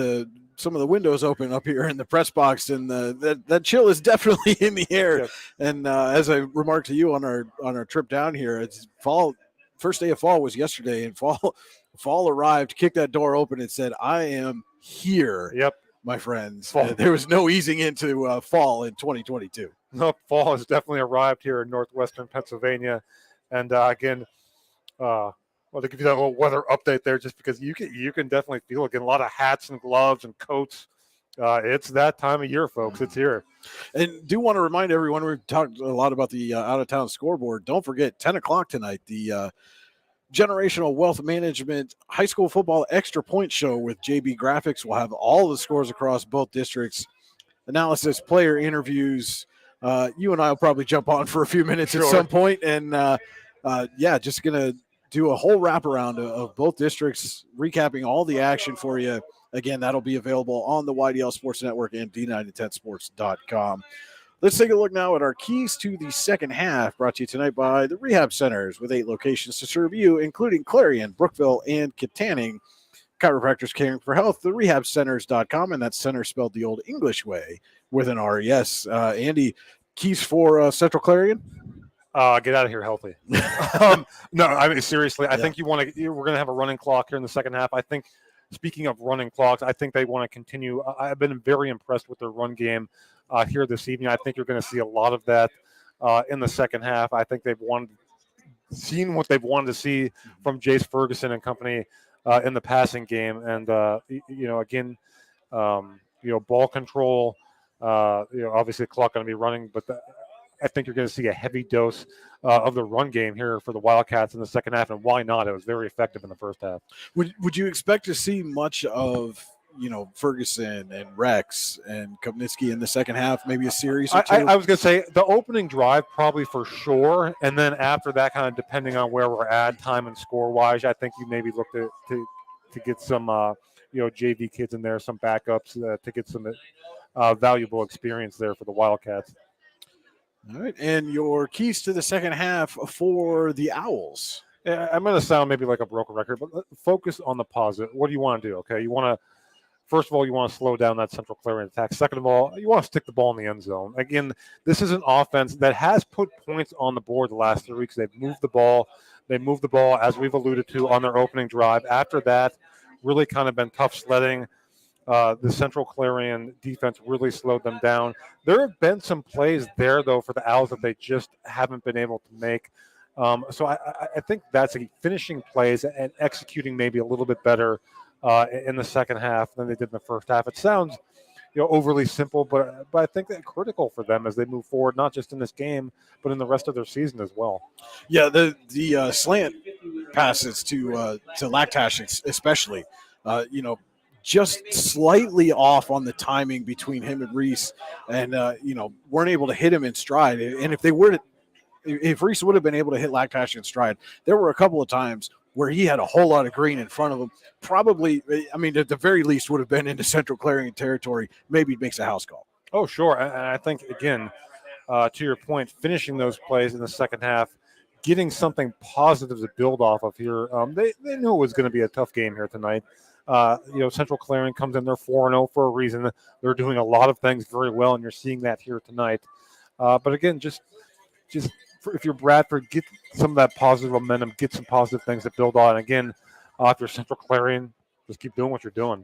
some of the windows open up here in the press box, and that chill is definitely in the air. Yes. And as I remarked to you on our trip down here, it's fall. First day of fall was yesterday, and fall arrived, kicked that door open, and said, "I am here." Yep, my friends. There was no easing into fall in 2022. No, fall has definitely arrived here in northwestern Pennsylvania, and again. Well, to give you that little weather update there, just because you can definitely feel again a lot of hats and gloves and coats. It's that time of year, folks. It's here. And do want to remind everyone, we've talked a lot about the out-of-town scoreboard. Don't forget, 10 o'clock tonight, the Generational Wealth Management High School Football Extra Point Show with JB Graphics. We'll have all the scores across both districts, analysis, player interviews. You and I will probably jump on for a few minutes at some point, and just going to do a whole wraparound of both districts, recapping all the action for you. Again, that'll be available on the YDL Sports Network and D910sports.com. Let's take a look now at our keys to the second half, brought to you tonight by the Rehab Centers, with 8 locations to serve you, including Clarion, Brookville, and Kittanning. Chiropractors caring for health, the rehabcenters.com, and that's center spelled the old English way with an R-E-S. Andy, keys for Central Clarion? Get out of here healthy. No, I mean, seriously, I think we're going to have a running clock here in the second half. I think, speaking of running clocks, I think they want to continue. I've been very impressed with their run game here this evening. I think you're going to see a lot of that in the second half. I think they've seen what they've wanted to see from Jace Ferguson and company in the passing game. And, ball control, obviously the clock going to be running, but I think you're going to see a heavy dose of the run game here for the Wildcats in the second half, and why not? It was very effective in the first half. Would you expect to see much of Ferguson and Rex and Kopnitsky in the second half? Maybe a series or two? I was going to say the opening drive probably for sure, and then after that, kind of depending on where we're at, time and score wise, I think you maybe look to get some JV kids in there, some backups to get some valuable experience there for the Wildcats. All right, and your keys to the second half for the Owls. Yeah, I'm going to sound maybe like a broken record, but focus on the positive. What do you want to do? Okay, first of all, you want to slow down that Central Clarion attack. Second of all, you want to stick the ball in the end zone. Again, this is an offense that has put points on the board the last 3 weeks. They've moved the ball. They moved the ball, as we've alluded to, on their opening drive. After that, really kind of been tough sledding. The Central Clarion defense really slowed them down. There have been some plays there, though, for the Owls that they just haven't been able to make. So I think that's finishing plays and executing maybe a little bit better in the second half than they did in the first half. It sounds overly simple, but I think that's critical for them as they move forward, not just in this game, but in the rest of their season as well. Yeah, the slant passes to Lactash especially, just slightly off on the timing between him and Reese, and weren't able to hit him in stride. And if Reese would have been able to hit Lactash in stride, there were a couple of times where he had a whole lot of green in front of him. Probably, at the very least, would have been into Central Clarion territory. Maybe it makes a house call. Oh, sure. And I think, again, to your point, finishing those plays in the second half, getting something positive to build off of here. They knew it was going to be a tough game here tonight. Central Clarion comes in, they're 4-0 for a reason. They're doing a lot of things very well, and you're seeing that here tonight. But again, just if you're Bradford, get some of that positive momentum, get some positive things to build on. Again, if you're Central Clarion, just keep doing what you're doing.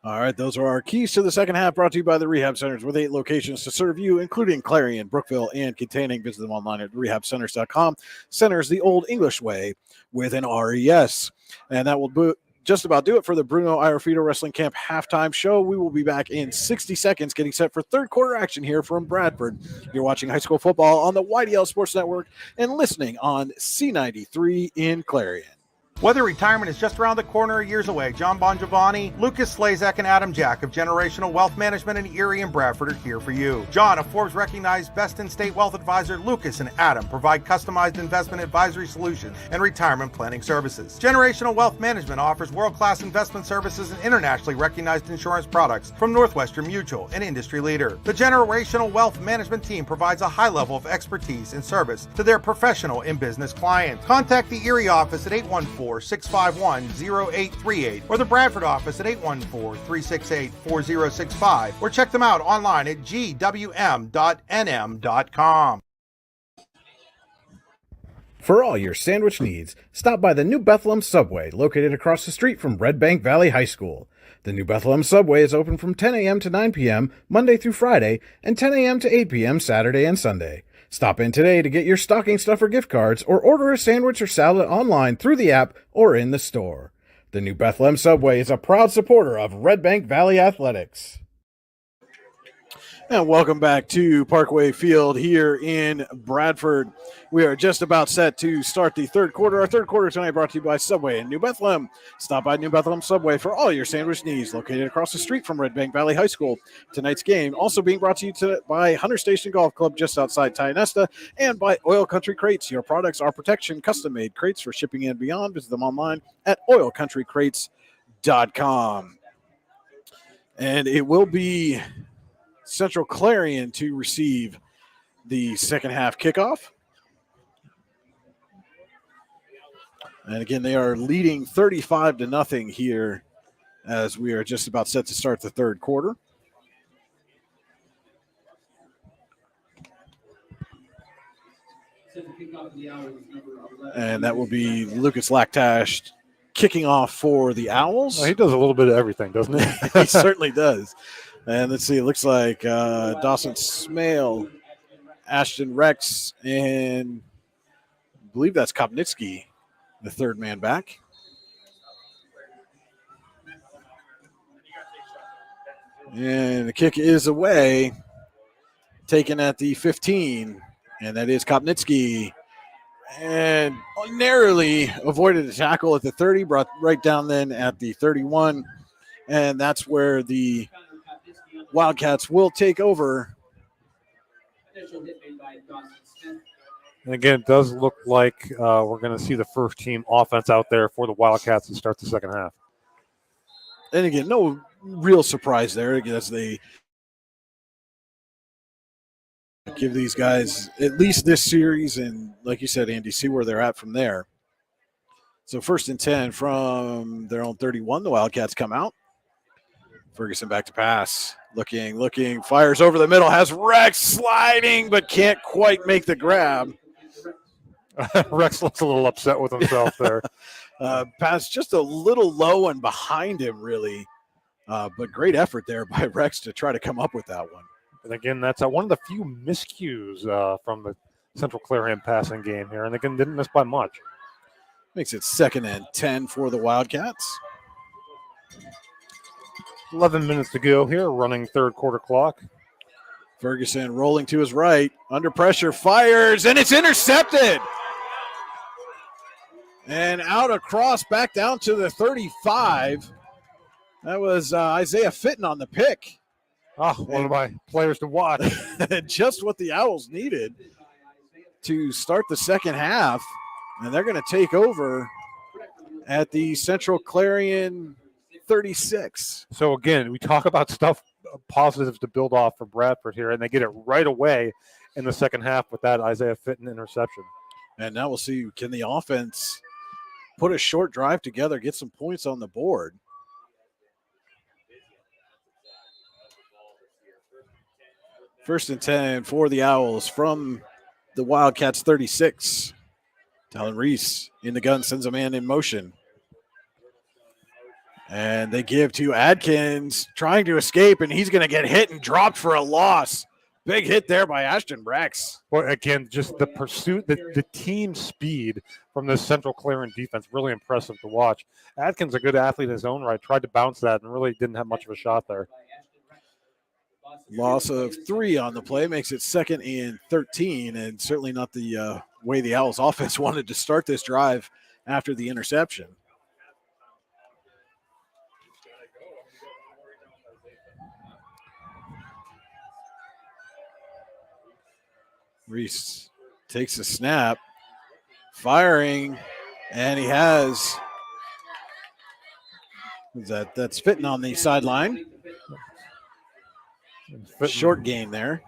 All right, those are our keys to the second half, brought to you by the Rehab Centers with 8 locations to serve you, including Clarion, Brookville, and containing. Visit them online at rehabcenters.com. Centers the old English way with an RES. And that will just about do it for the Bruno Iorfito Wrestling Camp halftime show. We will be back in 60 seconds, getting set for third quarter action here from Bradford. You're watching high school football on the YDL Sports Network and listening on C93 in Clarion. Whether retirement is just around the corner or years away, John Bongiovanni, Lucas Slazak, and Adam Jack of Generational Wealth Management in Erie and Bradford are here for you. John, a Forbes-recognized best-in-state wealth advisor, Lucas and Adam provide customized investment advisory solutions and retirement planning services. Generational Wealth Management offers world-class investment services and internationally recognized insurance products from Northwestern Mutual, an industry leader. The Generational Wealth Management team provides a high level of expertise and service to their professional and business clients. Contact the Erie office at 814-651-0838 or the Bradford office at 814-368-4065 or check them out online at gwm.nm.com. For all your sandwich needs, stop by the New Bethlehem Subway, located across the street from Red Bank Valley High School. The New Bethlehem Subway is open from 10 a.m. to 9 p.m. Monday through Friday and 10 a.m. to 8 p.m. Saturday and Sunday. Stop in today to get your stocking stuffer gift cards or order a sandwich or salad online through the app or in the store. The New Bethlehem Subway is a proud supporter of Red Bank Valley Athletics. And welcome back to Parkway Field here in Bradford. We are just about set to start the third quarter. Our third quarter tonight brought to you by Subway in New Bethlehem. Stop by New Bethlehem Subway for all your sandwich needs, located across the street from Red Bank Valley High School. Tonight's game also being brought to you by Hunter Station Golf Club just outside Tionesta and by Oil Country Crates. Your products are protection, custom-made crates for shipping and beyond. Visit them online at oilcountrycrates.com. And it will be Central Clarion to receive the second half kickoff. And again, they are leading 35-0 here as we are just about set to start the third quarter. And that will be Lucas Lactash kicking off for the Owls. Well, he does a little bit of everything, doesn't he? He certainly does. And let's see, it looks like Dawson Smale, Ashton Rex, and I believe that's Kopnitsky, the third man back. And the kick is away, taken at the 15, and that is Kopnitsky. And narrowly avoided a tackle at the 30, brought right down then at the 31. And that's where the Wildcats will take over. And again, it does look like we're going to see the first team offense out there for the Wildcats to start the second half. And again, no real surprise there as they give these guys at least this series. And like you said, Andy, see where they're at from there. So 1st and 10 from their own 31. The Wildcats come out. Ferguson back to pass. Looking, fires over the middle, has Rex sliding, but can't quite make the grab. Rex looks a little upset with himself there. Pass just a little low and behind him, really. But great effort there by Rex to try to come up with that one. And again, that's one of the few miscues from the Central Clarion passing game here. And again, didn't miss by much. Makes it 2nd and 10 for the Wildcats. 11 minutes to go here, running third quarter clock. Ferguson rolling to his right, under pressure, fires, and it's intercepted. And out across, back down to the 35. That was Isaiah Fitton on the pick. One of my players to watch. Just what the Owls needed to start the second half. And they're going to take over at the Central Clarion 36. So again, we talk about stuff positives to build off for Bradford here, and they get it right away in the second half with that Isaiah Fitton interception. And now we'll see, can the offense put a short drive together, get some points on the board? First and 10 for the Owls from the Wildcats 36. Talon Reese in the gun, sends a man in motion. And they give to Adkins, trying to escape, and he's going to get hit and dropped for a loss. Big hit there by Ashton Brex. Well, again, just the pursuit, the team speed from the Central Clarion defense, really impressive to watch. Adkins, a good athlete in his own right, tried to bounce that and really didn't have much of a shot there. Loss of 3 on the play makes it 2nd and 13, and certainly not the way the Owls offense wanted to start this drive after the interception. Reese takes a snap, firing, and he has that's Fitton on the sideline. Short gain there.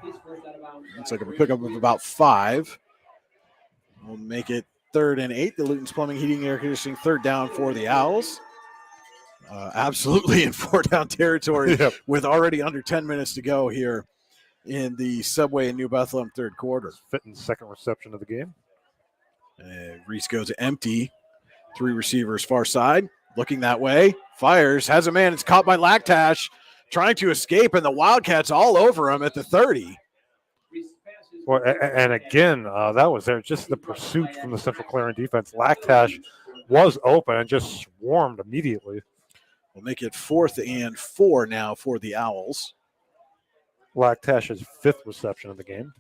Looks like a pickup of about 5. We'll make it 3rd and 8. The Luton's Plumbing, Heating, Air Conditioning, 3rd down for the Owls. Absolutely in 4-down territory with already under 10 minutes to go here in the Subway in New Bethlehem 3rd quarter. Fitton's 2nd reception of the game. Reese goes empty. 3 receivers far side. Looking that way. Fires. Has a man. It's caught by Lactash. Trying to escape, and the Wildcats all over him at the 30. Well, and again, that was there. Just the pursuit from the Central Clarion defense. Lactash was open and just swarmed immediately. We'll make it 4th and 4 now for the Owls. Lactash's 5th reception of the game.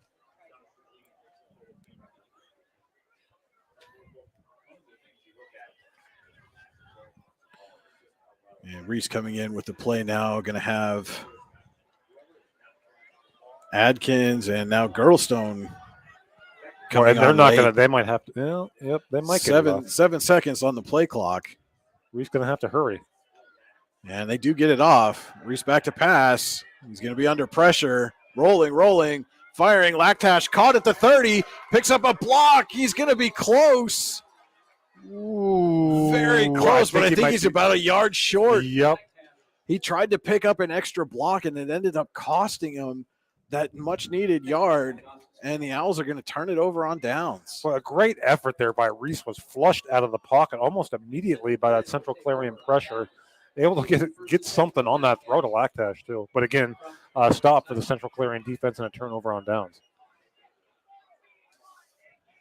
And Reese coming in with the play now, going to have Adkins and now Girdlestone coming and they're on not late. going to. They might have to. Well, yep, they might get it off. 7 seconds on the play clock. Reese going to have to hurry. And they do get it off. Reese back to pass. He's going to be under pressure. Rolling, firing. Lactash caught at the 30. Picks up a block. He's going to be close. Ooh, very close, but I think he's about a yard short. Yep. He tried to pick up an extra block, and it ended up costing him that much-needed yard, and the Owls are going to turn it over on downs. Well, a great effort there by Reese, was flushed out of the pocket almost immediately by that Central Clarion pressure. Able to get something on that throw to Lactash, too. But again, stop for the Central Clarion defense and a turnover on downs.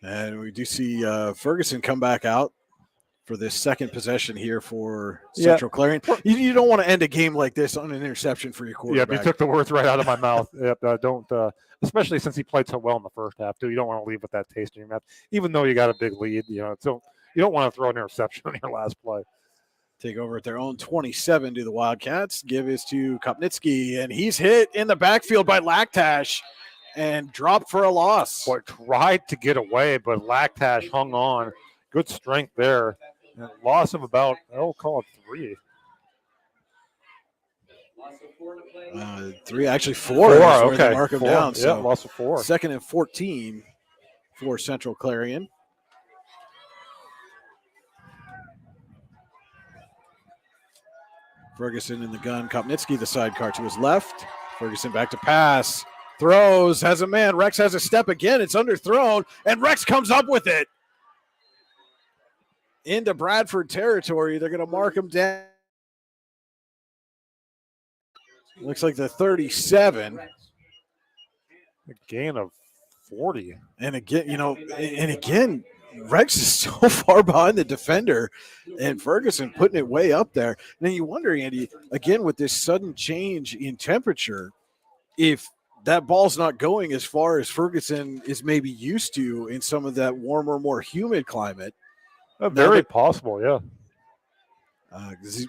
And we do see Ferguson come back out for this 2nd possession here for Central Clarion. You don't want to end a game like this on an interception for your quarterback. Yep, you took the words right out of my mouth. Yep, don't, especially since he played so well in the first half, too. You don't want to leave with that taste in your mouth, even though you got a big lead. So you don't want to throw an interception on your last play. Take over at their own 27 to the Wildcats. Give is to Kopnitsky, and he's hit in the backfield by Lactash and dropped for a loss. Boy, tried to get away, but Lactash hung on. Good strength there. And loss of about, I'll call it 3. 3, actually 4. 4, okay. They mark him 4. down. Yeah, So loss of 4. 2nd and 14 for Central Clarion. Ferguson in the gun. Kopnitsky, the sidecar to his left. Ferguson back to pass. Throws, has a man. Rex has a step again. It's underthrown, and Rex comes up with it. Into Bradford territory. They're going to mark him down. Looks like the 37. A gain of 40. And again, Rex is so far behind the defender, and Ferguson putting it way up there. And then you wonder, Andy, again, with this sudden change in temperature, if that ball's not going as far as Ferguson is maybe used to in some of that warmer, more humid climate. Very possible, yeah.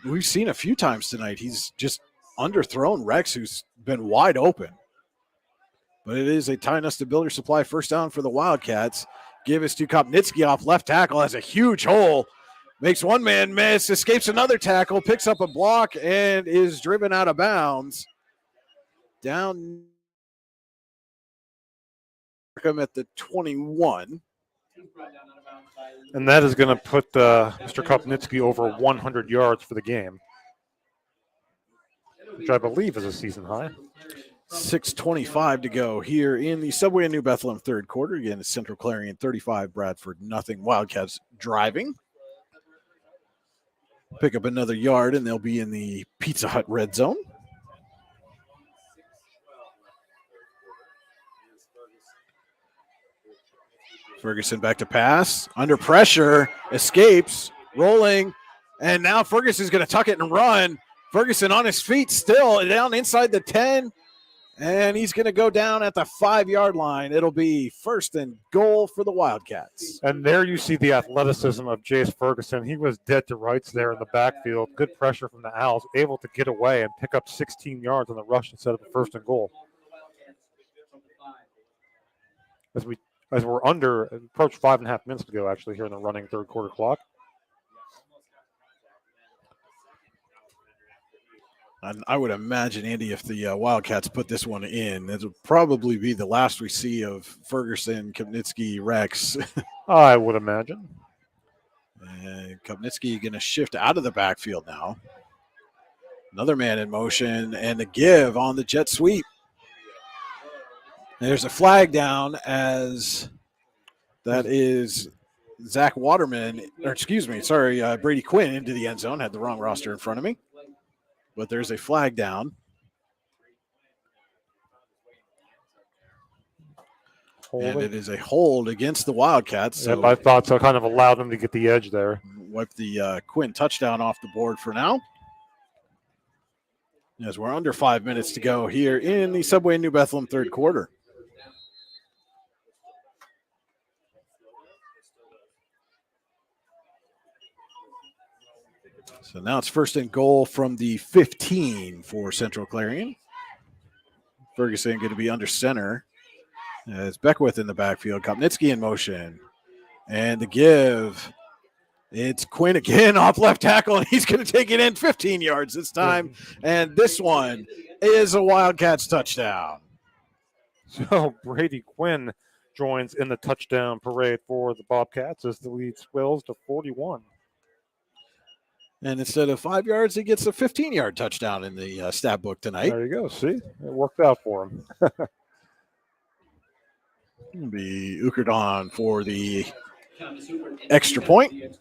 We've seen a few times tonight. He's just underthrown Rex, who's been wide open. But it is a Tyne Us to Builder Supply first down for the Wildcats. Give us to Kopnitsky off left tackle, has a huge hole. Makes one man miss, escapes another tackle, picks up a block, and is driven out of bounds. Down at the 21. And that is going to put Mr. Kopnitsky over 100 yards for the game, which I believe is a season high. 6:25 to go here in the Subway in New Bethlehem third quarter. Again, it's Central Clarion 35, Bradford nothing. Wildcats driving. Pick up another yard, and they'll be in the Pizza Hut red zone. Ferguson back to pass. Under pressure. Escapes. Rolling. And now Ferguson's going to tuck it and run. Ferguson on his feet still. Down inside the 10. And he's going to go down at the 5-yard line. It'll be first and goal for the Wildcats. And there you see the athleticism of Jace Ferguson. He was dead to rights there in the backfield. Good pressure from the Owls, able to get away and pick up 16 yards on the rush instead of a first and goal. As we're approach 5.5 minutes to go, actually, here in the running third quarter clock. And I would imagine, Andy, if the Wildcats put this one in, this would probably be the last we see of Ferguson, Kopnitsky, Rex. I would imagine. And Kopnitsky going to shift out of the backfield now. Another man in motion, and the give on the jet sweep. There's a flag down as that is Zach Waterman, Brady Quinn into the end zone. Had the wrong roster in front of me. But there's a flag down. And it is a hold against the Wildcats. So yep, I thought so. Kind of allowed them to get the edge there. Wipe the Quinn touchdown off the board for now. As we're under 5 minutes to go here in the Subway in New Bethlehem third quarter. So now it's first and goal from the 15 for Central Clarion. Ferguson going to be under center. As Beckwith in the backfield. Kopnitsky in motion. And the give. It's Quinn again off left tackle, and he's going to take it in 15 yards this time. And this one is a Wildcats touchdown. So Brady Quinn joins in the touchdown parade for the Bobcats as the lead swells to 41. And instead of 5 yards, he gets a 15-yard touchdown in the stat book tonight. There you go. See, it worked out for him. It'll be Ukert on for the extra point.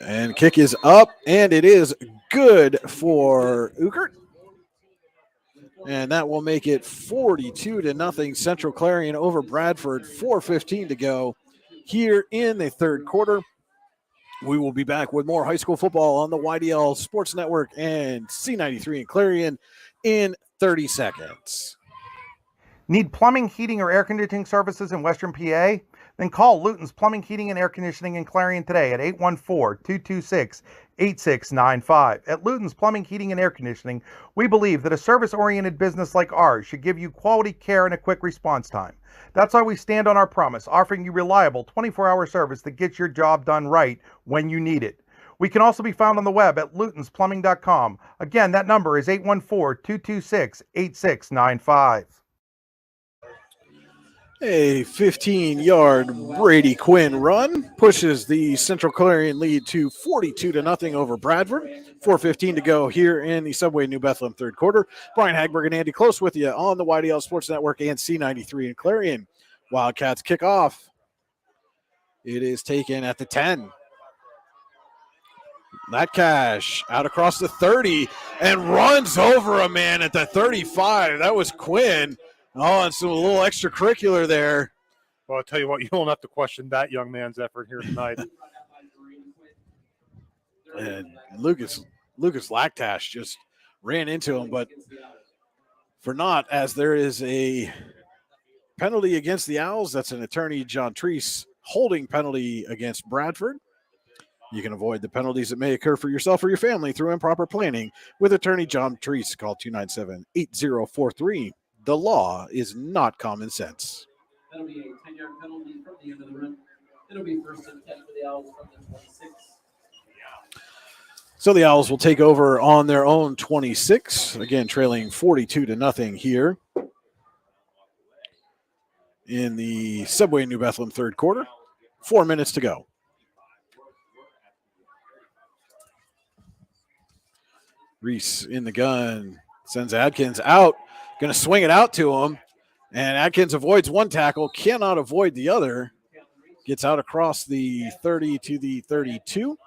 And kick is up, and it is good for Ukert. And that will make it 42-0 Central Clarion over Bradford. 4:15 to go here in the third quarter. We will be back with more high school football on the YDL Sports Network and C93 in Clarion in 30 seconds. Need plumbing, heating, or air conditioning services in Western PA? Then call Luton's Plumbing, Heating, and Air Conditioning in Clarion today at 814-226-8695. At Luton's Plumbing, Heating, and Air Conditioning, we believe that a service-oriented business like ours should give you quality care and a quick response time. That's why we stand on our promise, offering you reliable 24-hour service that gets your job done right when you need it. We can also be found on the web at lutonsplumbing.com. Again, that number is 814-226-8695. A 15-yard Brady Quinn run pushes the Central Clarion lead to 42-0 over Bradford. 4:15 to go here in the Subway New Bethlehem third quarter. Brian Hagberg and Andy Close with you on the YDL Sports Network and C93 in Clarion. Wildcats kick off. It is taken at the 10. Latcash out across the 30 and runs over a man at the 35. That was Quinn. Oh, and some a little extracurricular there. Well, I'll tell you what, you don't have to question that young man's effort here tonight. And Lucas Lactash just ran into him, but for naught, as there is a penalty against the Owls. That's an attorney John Treese holding penalty against Bradford. You can avoid the penalties that may occur for yourself or your family through improper planning with attorney John Treese. Call 297-8043. The law is not common sense. That'll be a 10-yard penalty from the end of the run. It'll be first and 10 for the Owls from the 26. So the Owls will take over on their own 26. Again, trailing 42-0 here in the Subway New Bethlehem third quarter. 4 minutes to go. Reese in the gun, sends Adkins out, going to swing it out to him. And Adkins avoids one tackle, cannot avoid the other. Gets out across the 30 to the 32.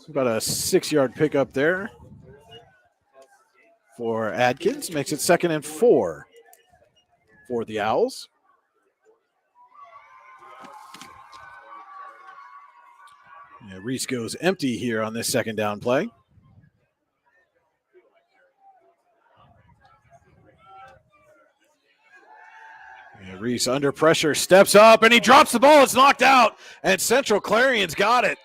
About a 6-yard pickup there for Adkins. Makes it 2nd and 4 for the Owls. Yeah, Reese goes empty here on this 2nd down play. Yeah, Reese under pressure, steps up, and he drops the ball. It's knocked out, and Central Clarion's got it.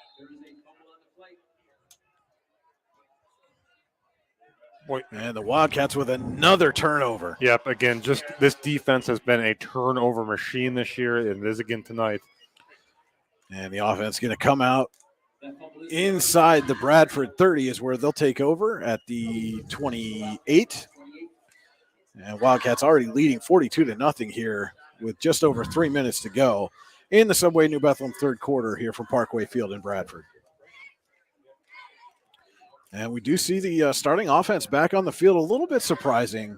And the Wildcats with another turnover. Yep, again, just this defense has been a turnover machine this year, and it is again tonight. And the offense going to come out inside the Bradford 30 is where they'll take over at the 28. And Wildcats already leading 42-0 here with just over 3 minutes to go in the Subway New Bethlehem 3rd quarter here from Parkway Field in Bradford. And we do see the starting offense back on the field. A little bit surprising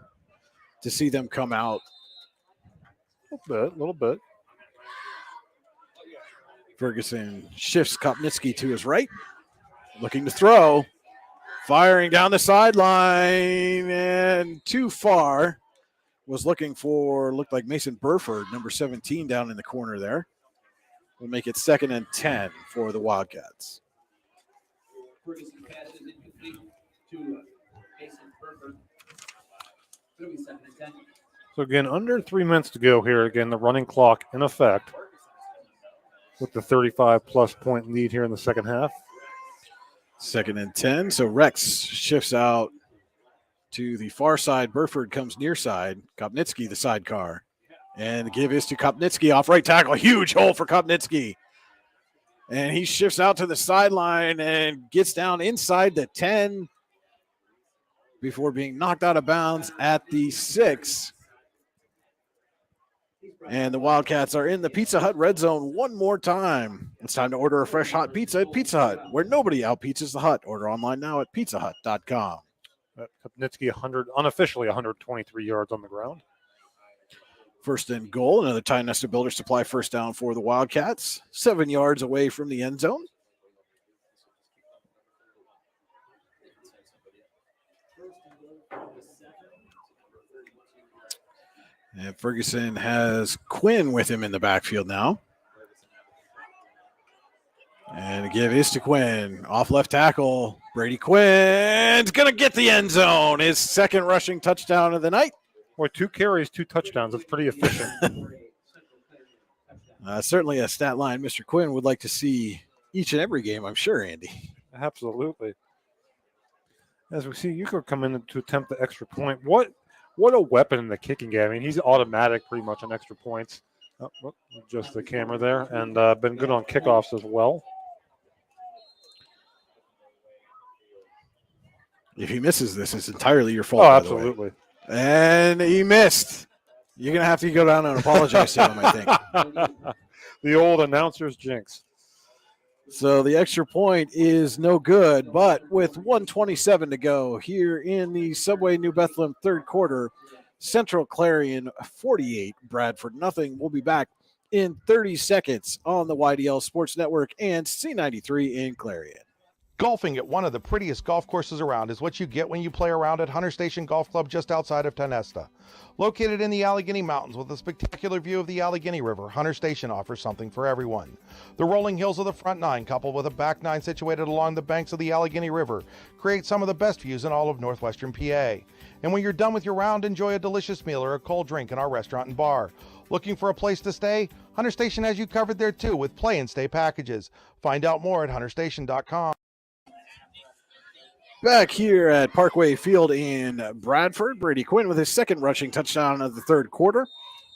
to see them come out. A little bit. Ferguson shifts Kopnitsky to his right, looking to throw. Firing down the sideline and too far. Looked like Mason Burford, number 17, down in the corner there. We'll make it 2nd and 10 for the Wildcats. Ferguson passes incomplete to Mason Burford. It'll be 2nd and 10. So again, under 3 minutes to go here. Again, the running clock in effect with the 35-plus point lead here in the second half. 2nd and 10. So Rex shifts out to the far side. Burford comes near side. Kopnitsky, the sidecar. And the give is to Kopnitsky off right tackle. Huge hole for Kopnitsky. And he shifts out to the sideline and gets down inside the 10 before being knocked out of bounds at the 6. And the Wildcats are in the Pizza Hut red zone one more time. It's time to order a fresh hot pizza at Pizza Hut, where nobody outpizzas the Hut. Order online now at pizzahut.com. Kopnitsky unofficially 123 yards on the ground. 1st and goal. Another Ty Nesta Builder Supply first down for the Wildcats. 7 yards away from the end zone. And Ferguson has Quinn with him in the backfield now. And the give is to Quinn. Off left tackle. Brady Quinn's going to get the end zone. His 2nd rushing touchdown of the night. Boy, 2 carries, 2 touchdowns. That's pretty efficient. Certainly a stat line Mr. Quinn would like to see each and every game, I'm sure, Andy. Absolutely. As we see, Euchre come in to attempt the extra point. What a weapon in the kicking game. I mean, he's automatic pretty much on extra points. Just the camera there. And been good on kickoffs as well. If he misses this, it's entirely your fault. Oh, absolutely. And he missed. You're going to have to go down and apologize to him, I think. The old announcer's jinx. So the extra point is no good, but with 1:27 to go here in the Subway New Bethlehem 3rd quarter, Central Clarion 48, Bradford nothing. We'll be back in 30 seconds on the YDL Sports Network and C93 in Clarion. Golfing at one of the prettiest golf courses around is what you get when you play around at Hunter Station Golf Club just outside of Tonesta. Located in the Allegheny Mountains with a spectacular view of the Allegheny River, Hunter Station offers something for everyone. The rolling hills of the front nine, coupled with a back nine situated along the banks of the Allegheny River, create some of the best views in all of northwestern PA. And when you're done with your round, enjoy a delicious meal or a cold drink in our restaurant and bar. Looking for a place to stay? Hunter Station has you covered there too with play and stay packages. Find out more at hunterstation.com. Back here at Parkway Field in Bradford, Brady Quinn with his 2nd rushing touchdown of the 3rd quarter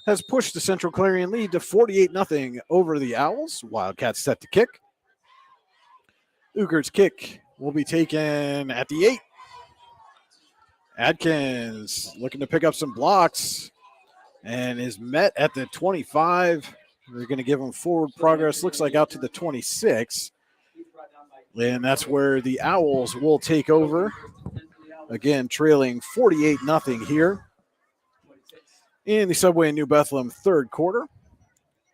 has pushed the Central Clarion lead to 48-0 over the Owls. Wildcats set to kick. Ugert's kick will be taken at the 8. Adkins looking to pick up some blocks and is met at the 25. They're going to give him forward progress, looks like out to the 26. And that's where the Owls will take over. Again, trailing 48-0 here in the Subway in New Bethlehem third quarter.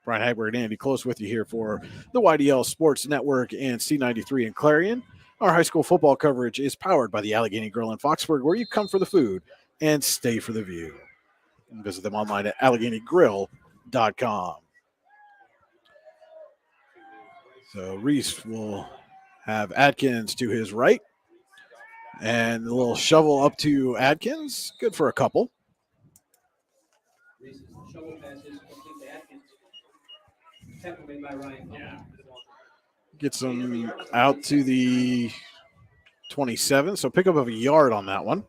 Brian Hagberg and Andy Close with you here for the YDL Sports Network and C93 in Clarion. Our high school football coverage is powered by the Allegheny Grill in Foxburg, where you come for the food and stay for the view. And visit them online at AlleghenyGrill.com. So Reese will have Adkins to his right. And a little shovel up to Adkins. Good for a couple. Reese's shovel passes complete to Atkins. Tackled by Ryan. Yeah. Gets them out to the 27, so pick up of a yard on that one.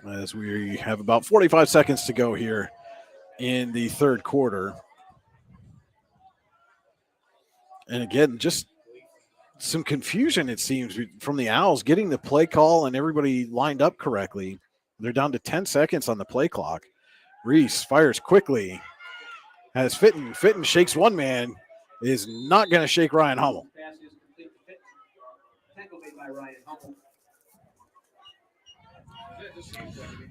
As we have about 45 seconds to go here in the third quarter. And again, just some confusion, it seems, from the Owls getting the play call and everybody lined up correctly. They're down to 10 seconds on the play clock. Reese fires quickly. As Fitton shakes one man, is not going to shake Ryan Hummel.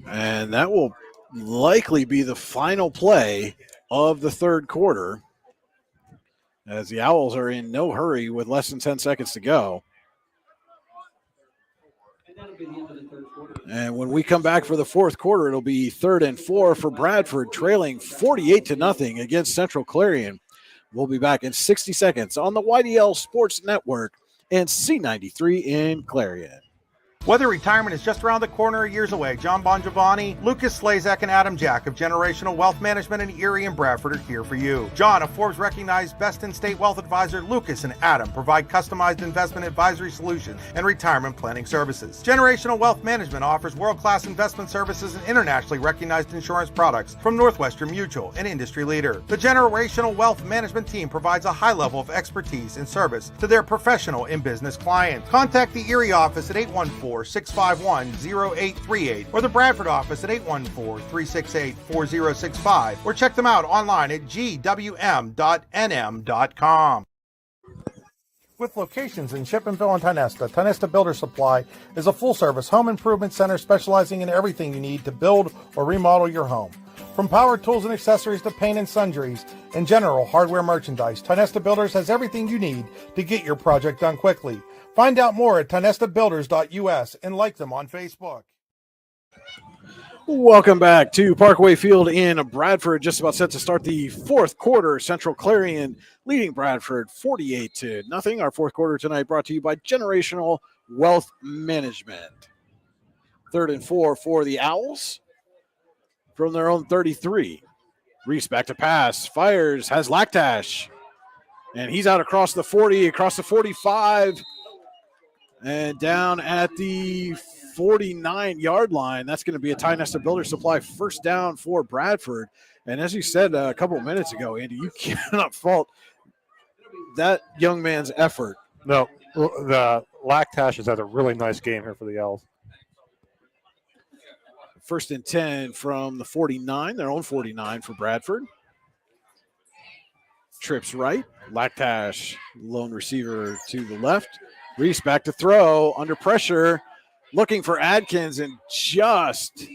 And that will likely be the final play of the third quarter, as the Owls are in no hurry with less than 10 seconds to go. And when we come back for the fourth quarter, it'll be 3rd and 4 for Bradford, trailing 48-0 against Central Clarion. We'll be back in 60 seconds on the YDL Sports Network and C93 in Clarion. Whether retirement is just around the corner or years away, John Bongiovanni, Lucas Slazak, and Adam Jack of Generational Wealth Management in Erie and Bradford are here for you. John, a Forbes-recognized best-in-state wealth advisor, Lucas and Adam provide customized investment advisory solutions and retirement planning services. Generational Wealth Management offers world-class investment services and internationally recognized insurance products from Northwestern Mutual, an industry leader. The Generational Wealth Management team provides a high level of expertise and service to their professional and business clients. Contact the Erie office at 814-651-0838 or the Bradford office at 814-368-4065 or check them out online at gwm.nm.com. With locations in Chippenville and Tionesta Builder Supply is a full-service home improvement center specializing in everything you need to build or remodel your home. From power tools and accessories to paint and sundries and general hardware merchandise, Tionesta Builders has everything you need to get your project done quickly. Find out more at tionestabuilders.us and like them on Facebook. Welcome back to Parkway Field in Bradford. Just about set to start the fourth quarter. Central Clarion leading Bradford 48-0. Our fourth quarter tonight brought to you by Generational Wealth Management. 3rd and 4 for the Owls from their own 33. Reese back to pass. Fires, has Laktash. And he's out across the 40, across the 45. And down at the 49-yard line, that's going to be a Tionesta Builder Supply first down for Bradford. And as you said a couple of minutes ago, Andy, you cannot fault that young man's effort. No, the Laktash has had a really nice game here for the Owls. 1st and 10 from the 49, their own 49 for Bradford. Trips right. Laktash, lone receiver to the left. Reese back to throw, under pressure, looking for Adkins, and just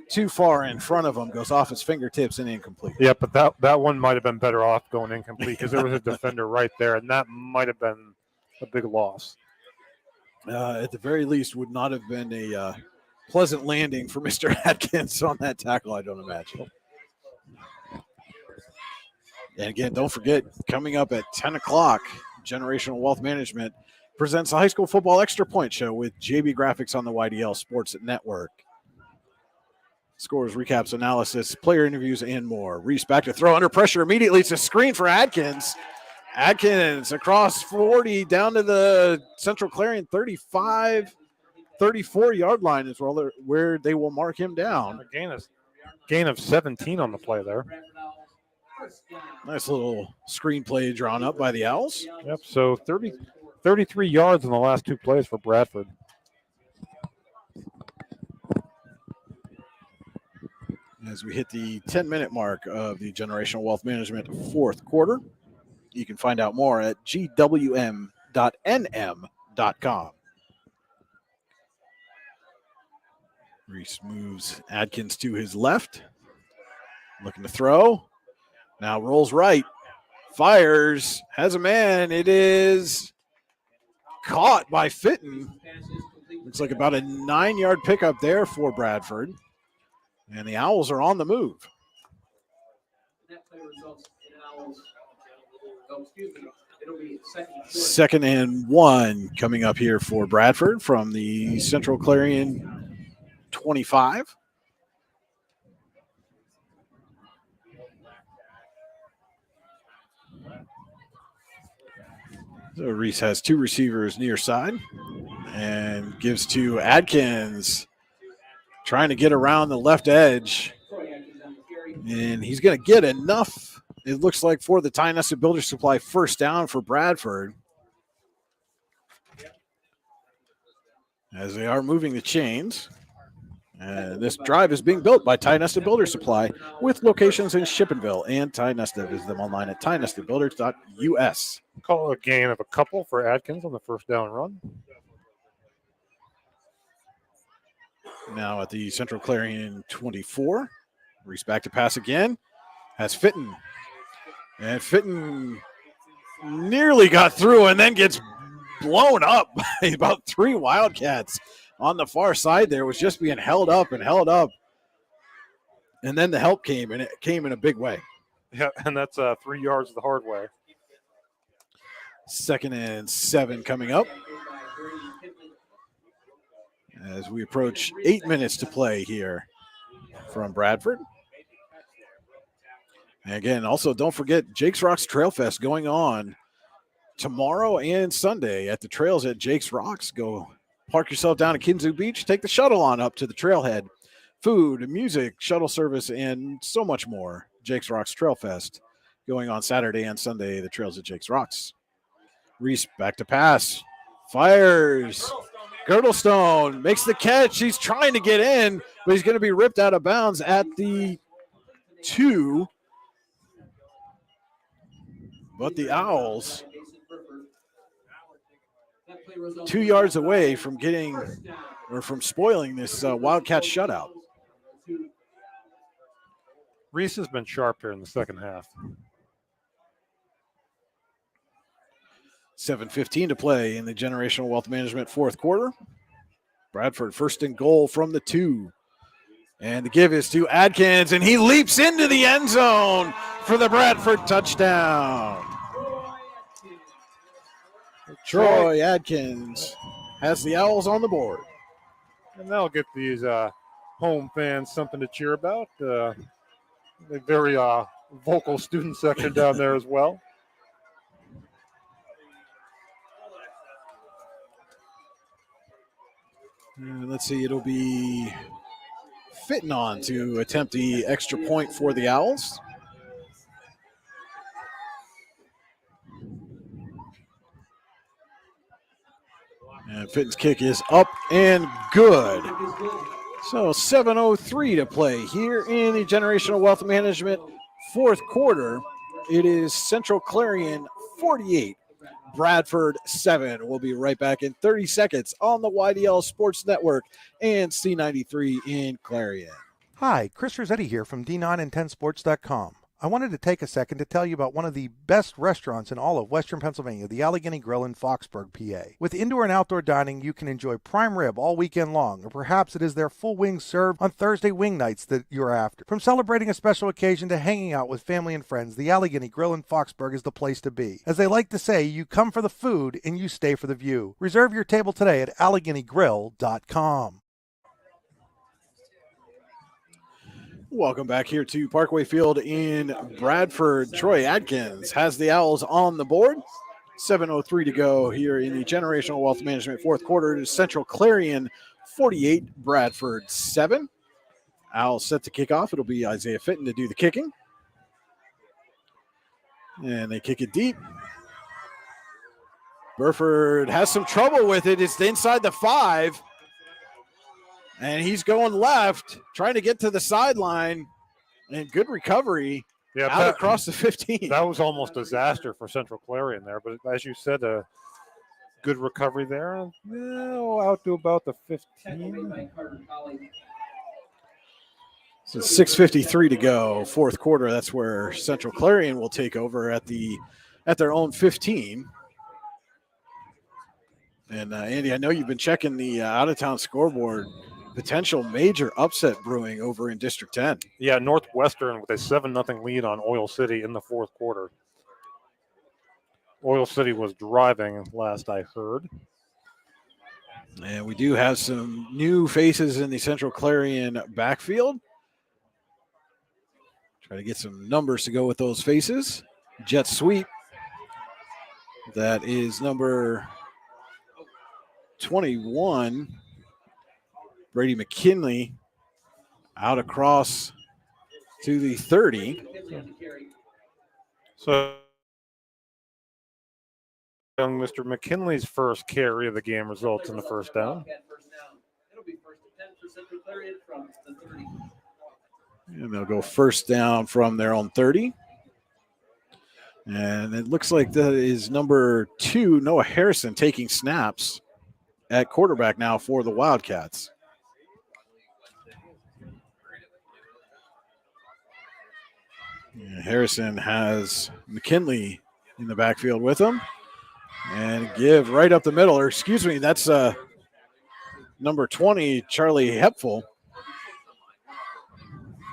too far in front of him, goes off his fingertips and incomplete. Yeah, but that one might have been better off going incomplete because there was a defender right there, and that might have been a big loss. At the very least, would not have been a pleasant landing for Mr. Adkins on that tackle, I don't imagine. And again, don't forget, coming up at 10 o'clock, Generational Wealth Management presents a high school football extra point show with JB Graphics on the YDL Sports Network. Scores, recaps, analysis, player interviews, and more. Reese back to throw under pressure immediately. It's a screen for Adkins. Adkins across 40 down to the Central Clarion 35, 34-yard line is where they will mark him down. A gain of 17 on the play there. Nice little screenplay drawn up by the Owls. Yep, so 33 yards in the last two plays for Bradford. As we hit the 10-minute mark of the Generational Wealth Management fourth quarter. You can find out more at gwm.nm.com. Reese moves Adkins to his left. Looking to throw. Now rolls right. Fires. Has a man. It is caught by Fitton. Looks like about a 9-yard pickup there for Bradford. And the Owls are on the move. Second and 1 coming up here for Bradford from the Central Clarion 25. So Reese has 2 receivers near side and gives to Adkins, trying to get around the left edge. And he's going to get enough, it looks like, for the Ty-Nested Builder Supply first down for Bradford. As they are moving the chains. This drive is being built by Ty-Nested Builder Supply with locations in Shippenville and Ty-Nested. Visit them online at tynestedbuilders.us. Call a gain of a couple for Adkins on the first down run. Now at the Central Clarion 24. Reese back to pass again. Has Fitton. And Fitton nearly got through and then gets blown up by about 3 Wildcats on the far side there. Was just being held up and held up. And then the help came, and it came in a big way. Yeah, and that's 3 yards the hard way. Second and 7 coming up. As we approach 8 minutes to play here from Bradford. And again, also don't forget Jake's Rocks Trail Fest going on tomorrow and Sunday at the trails at Jake's Rocks. Go park yourself down at Kinzu Beach, take the shuttle on up to the trailhead. Food, music, shuttle service, and so much more. Jake's Rocks Trail Fest going on Saturday and Sunday, the trails at Jake's Rocks. Reese back to pass. Fires. Girdlestone makes the catch. He's trying to get in, but he's going to be ripped out of bounds at the 2. But the Owls 2 yards away from getting or from spoiling this Wildcat shutout. Reese has been sharp here in the second half. 7:15 to play in the Generational Wealth Management fourth quarter. Bradford first and goal from the 2. And the give is to Adkins, and he leaps into the end zone for the Bradford touchdown. Troy Adkins has the Owls on the board. And that'll get these home fans something to cheer about. A very vocal student section down there as well. Let's see, it'll be Fitton on to attempt the extra point for the Owls. And Fitton's kick is up and good. So 7:03 to play here in the Generational Wealth Management fourth quarter. It is Central Clarion 48. Bradford 7. We'll be right back in 30 seconds on the YDL Sports Network and C93 in Clarion. Hi, Chris Rossetti here from D9and10sports.com. I wanted to take a second to tell you about one of the best restaurants in all of Western Pennsylvania, the Allegheny Grill in Foxburg, PA. With indoor and outdoor dining, you can enjoy prime rib all weekend long, or perhaps it is their full wings served on Thursday wing nights that you're after. From celebrating a special occasion to hanging out with family and friends, the Allegheny Grill in Foxburg is the place to be. As they like to say, you come for the food and you stay for the view. Reserve your table today at AlleghenyGrill.com. Welcome back here to Parkway Field in Bradford. Troy Adkins has the Owls on the board. 7:03 to go here in the Generational Wealth Management fourth quarter. It is Central Clarion 48, Bradford 7. Owls set to kick off. It'll be Isaiah Fitton to do the kicking. And they kick it deep. Burford has some trouble with it. It's inside the 5. And he's going left, trying to get to the sideline. And good recovery Yeah, out across the 15. That was almost disaster for Central Clarion there, but as you said, a good recovery there. Out to about the 15. So 6:53 to go, fourth quarter. That's where Central Clarion will take over at their own 15. And Andy, I know you've been checking the out-of-town scoreboard. Potential major upset brewing over in District 10. Yeah, Northwestern with a 7-0 lead on Oil City in the fourth quarter. Oil City was driving, last I heard. And we do have some new faces in the Central Clarion backfield. Try to get some numbers to go with those faces. Jet sweep. That is number 21. Brady McKinley out across to the 30. So young Mr. McKinley's first carry of the game results in the first down. And they'll go first down from their own 30. And it looks like that is number 2, Noah Harrison, taking snaps at quarterback now for the Wildcats. And Harrison has McKinley in the backfield with him. And give right up the middle, or excuse me, that's number 20, Charlie Hepful.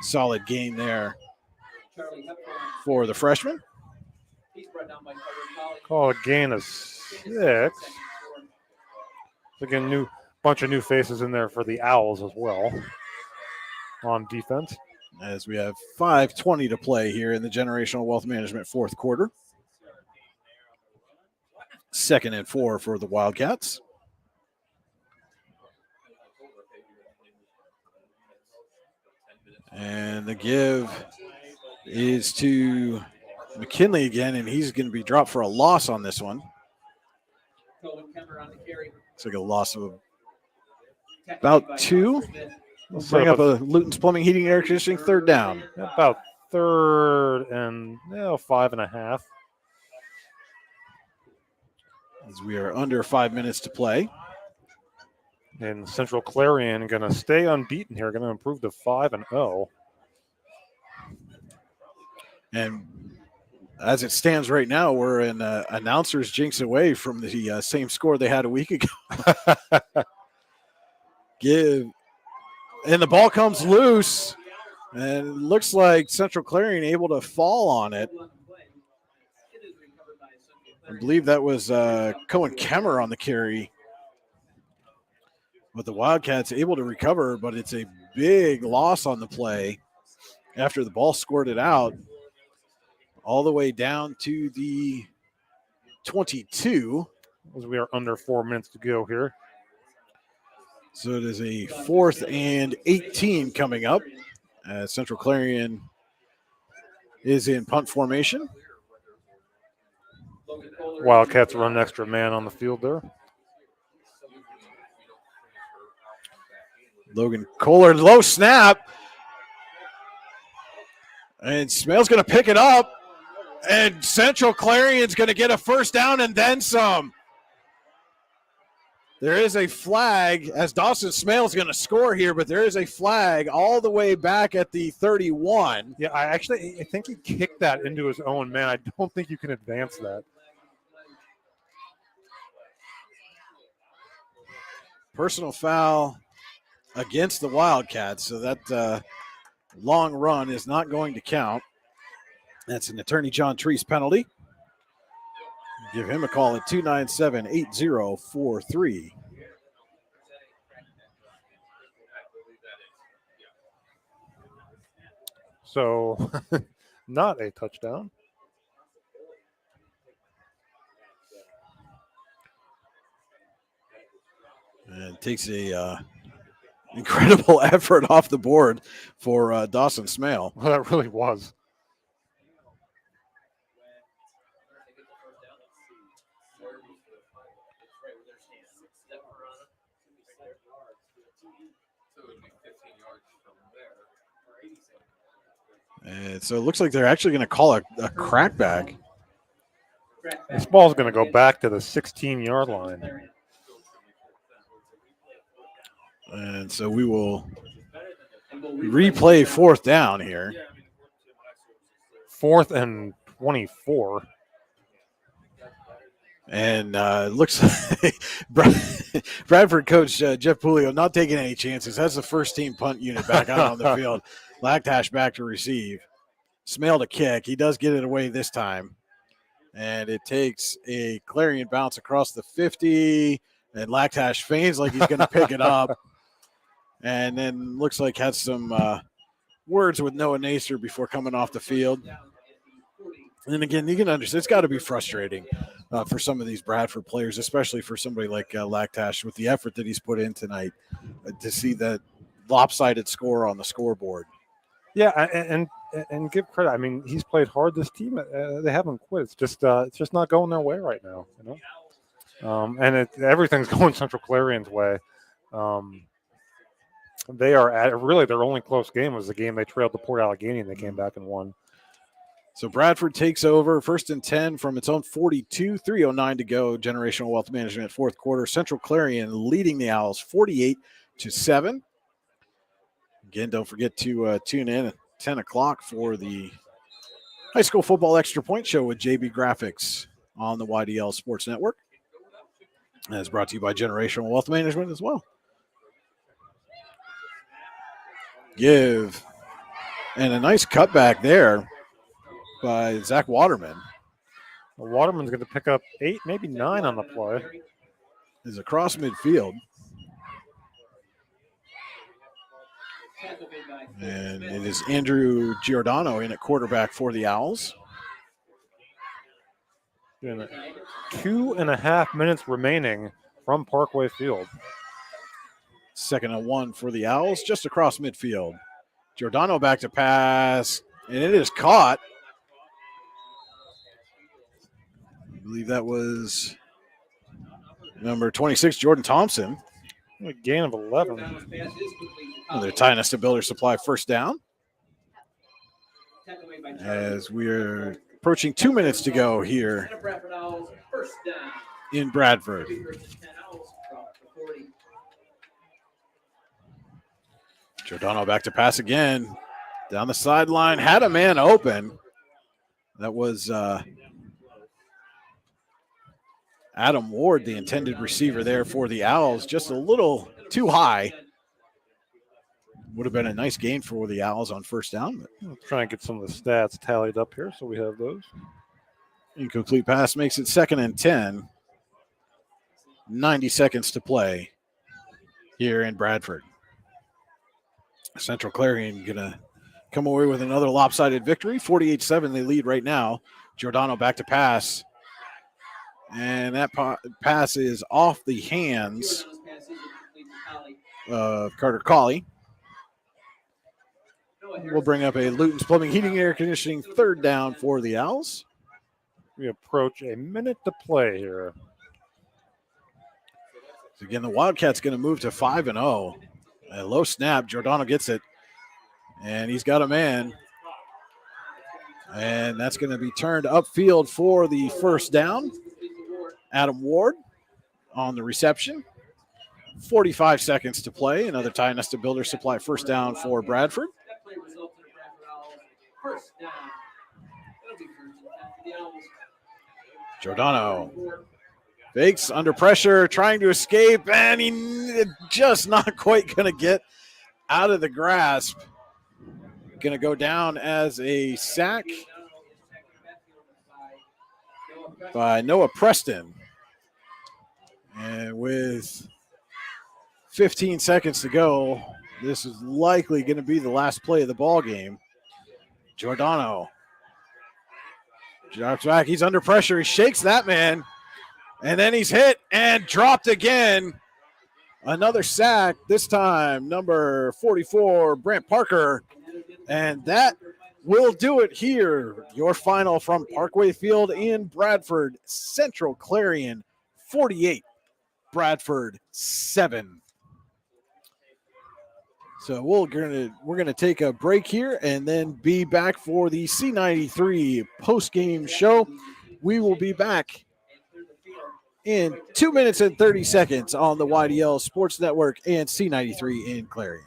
Solid gain there for the freshman. Call a gain of 6. Again, bunch of new faces in there for the Owls as well on defense. As we have 5:20 to play here in the Generational Wealth Management fourth quarter. 2nd and 4 for the Wildcats. And the give is to McKinley again, and he's going to be dropped for a loss on this one. Looks like a loss of about 2. We'll bring up a Luton's Plumbing, Heating, Air Conditioning, third down. About 3rd and 5.5. As we are under 5 minutes to play. And Central Clarion going to stay unbeaten here, going to improve to 5-0. And as it stands right now, we're an announcer's jinx away from the same score they had a week ago. And the ball comes loose, and it looks like Central Clarion able to fall on it. I believe that was Cohen Kemmer on the carry. But the Wildcats able to recover, but it's a big loss on the play after the ball squirted out all the way down to the 22. As we are under 4 minutes to go here. So it is a 4th and 18 coming up. Central Clarion is in punt formation. Wildcats run extra man on the field there. Logan Kohler, low snap. And Smale's going to pick it up. And Central Clarion's going to get a first down and then some. There is a flag as Dawson Smale's going to score here, but there is a flag all the way back at the 31. Yeah, I think he kicked that into his own man. I don't think you can advance that. Personal foul against the Wildcats, so that long run is not going to count. That's an Attorney John Treese penalty. Give him a call at 297-8043. So, not a touchdown. And it takes a incredible effort off the board for Dawson Smale. Well, that really was. And so it looks like they're actually going to call a crackback. This ball's going to go back to the 16-yard line. And so we will replay fourth down here. 4th and 24. And it looks like Bradford coach Jeff Pulio not taking any chances. That's the first team punt unit back out on the field. Lactash back to receive. Smale to kick. He does get it away this time. And it takes a Clarion bounce across the 50. And Lactash feigns like he's going to pick it up. And then looks like had some words with Noah Nacer before coming off the field. And again, you can understand it's got to be frustrating for some of these Bradford players, especially for somebody like Lactash with the effort that he's put in tonight to see that lopsided score on the scoreboard. Yeah, and give credit. I mean, he's played hard. This team, they haven't quit. It's just not going their way right now. You know, and everything's going Central Clarion's way. They are at really their only close game was the game they trailed to Port Allegheny and they came back and won. So Bradford takes over 1st and 10 from its own 42, 3:09 to go. Generational Wealth Management fourth quarter. Central Clarion leading the Owls 48-7. Again, don't forget to tune in at 10 o'clock for the High School Football Extra Point Show with JB Graphics on the YDL Sports Network. And it's brought to you by Generational Wealth Management as well. And a nice cutback there by Zach Waterman. Well, Waterman's going to pick up 8, maybe 9 on the play. Is across midfield. And it is Andrew Giordano in at quarterback for the Owls. 2.5 minutes remaining from Parkway Field. 2nd and 1 for the Owls, just across midfield. Giordano back to pass, and it is caught. I believe that was number 26, Jordan Thompson. A gain of 11. They're tying us to Builder Supply first down. As we're approaching 2 minutes to go here in Bradford. Giordano back to pass again. Down the sideline, had a man open. That was Adam Ward, the intended receiver there for the Owls. Just a little too high. Would have been a nice gain for the Owls on first down. I'll try and get some of the stats tallied up here so we have those. Incomplete pass makes it 2nd and 10. 90 seconds to play here in Bradford. Central Clarion going to come away with another lopsided victory. 48-7 they lead right now. Giordano back to pass. And that pass is off the hands of Carter Colley. We'll bring up a Luton's Plumbing, Heating, Air Conditioning 3rd down for the Owls. We approach a minute to play here. So again, the Wildcats going to move to 5-0. A low snap. Giordano gets it. And he's got a man. And that's going to be turned upfield for the first down. Adam Ward on the reception. 45 seconds to play. Another tying us to Builder Supply first down for Bradford. Giordano fakes under pressure, trying to escape, and he just not quite going to get out of the grasp. Going to go down as a sack by Noah Preston. And with 15 seconds to go, this is likely going to be the last play of the ball game. Giordano drops back. He's under pressure. He shakes that man. And then he's hit and dropped again. Another sack, this time number 44, Brant Parker. And that will do it here. Your final from Parkway Field in Bradford. Central Clarion 48, Bradford 7. So we're gonna take a break here and then be back for the C93 post-game show. We will be back in 2 minutes and 30 seconds on the YDL Sports Network and C93 in Clarion.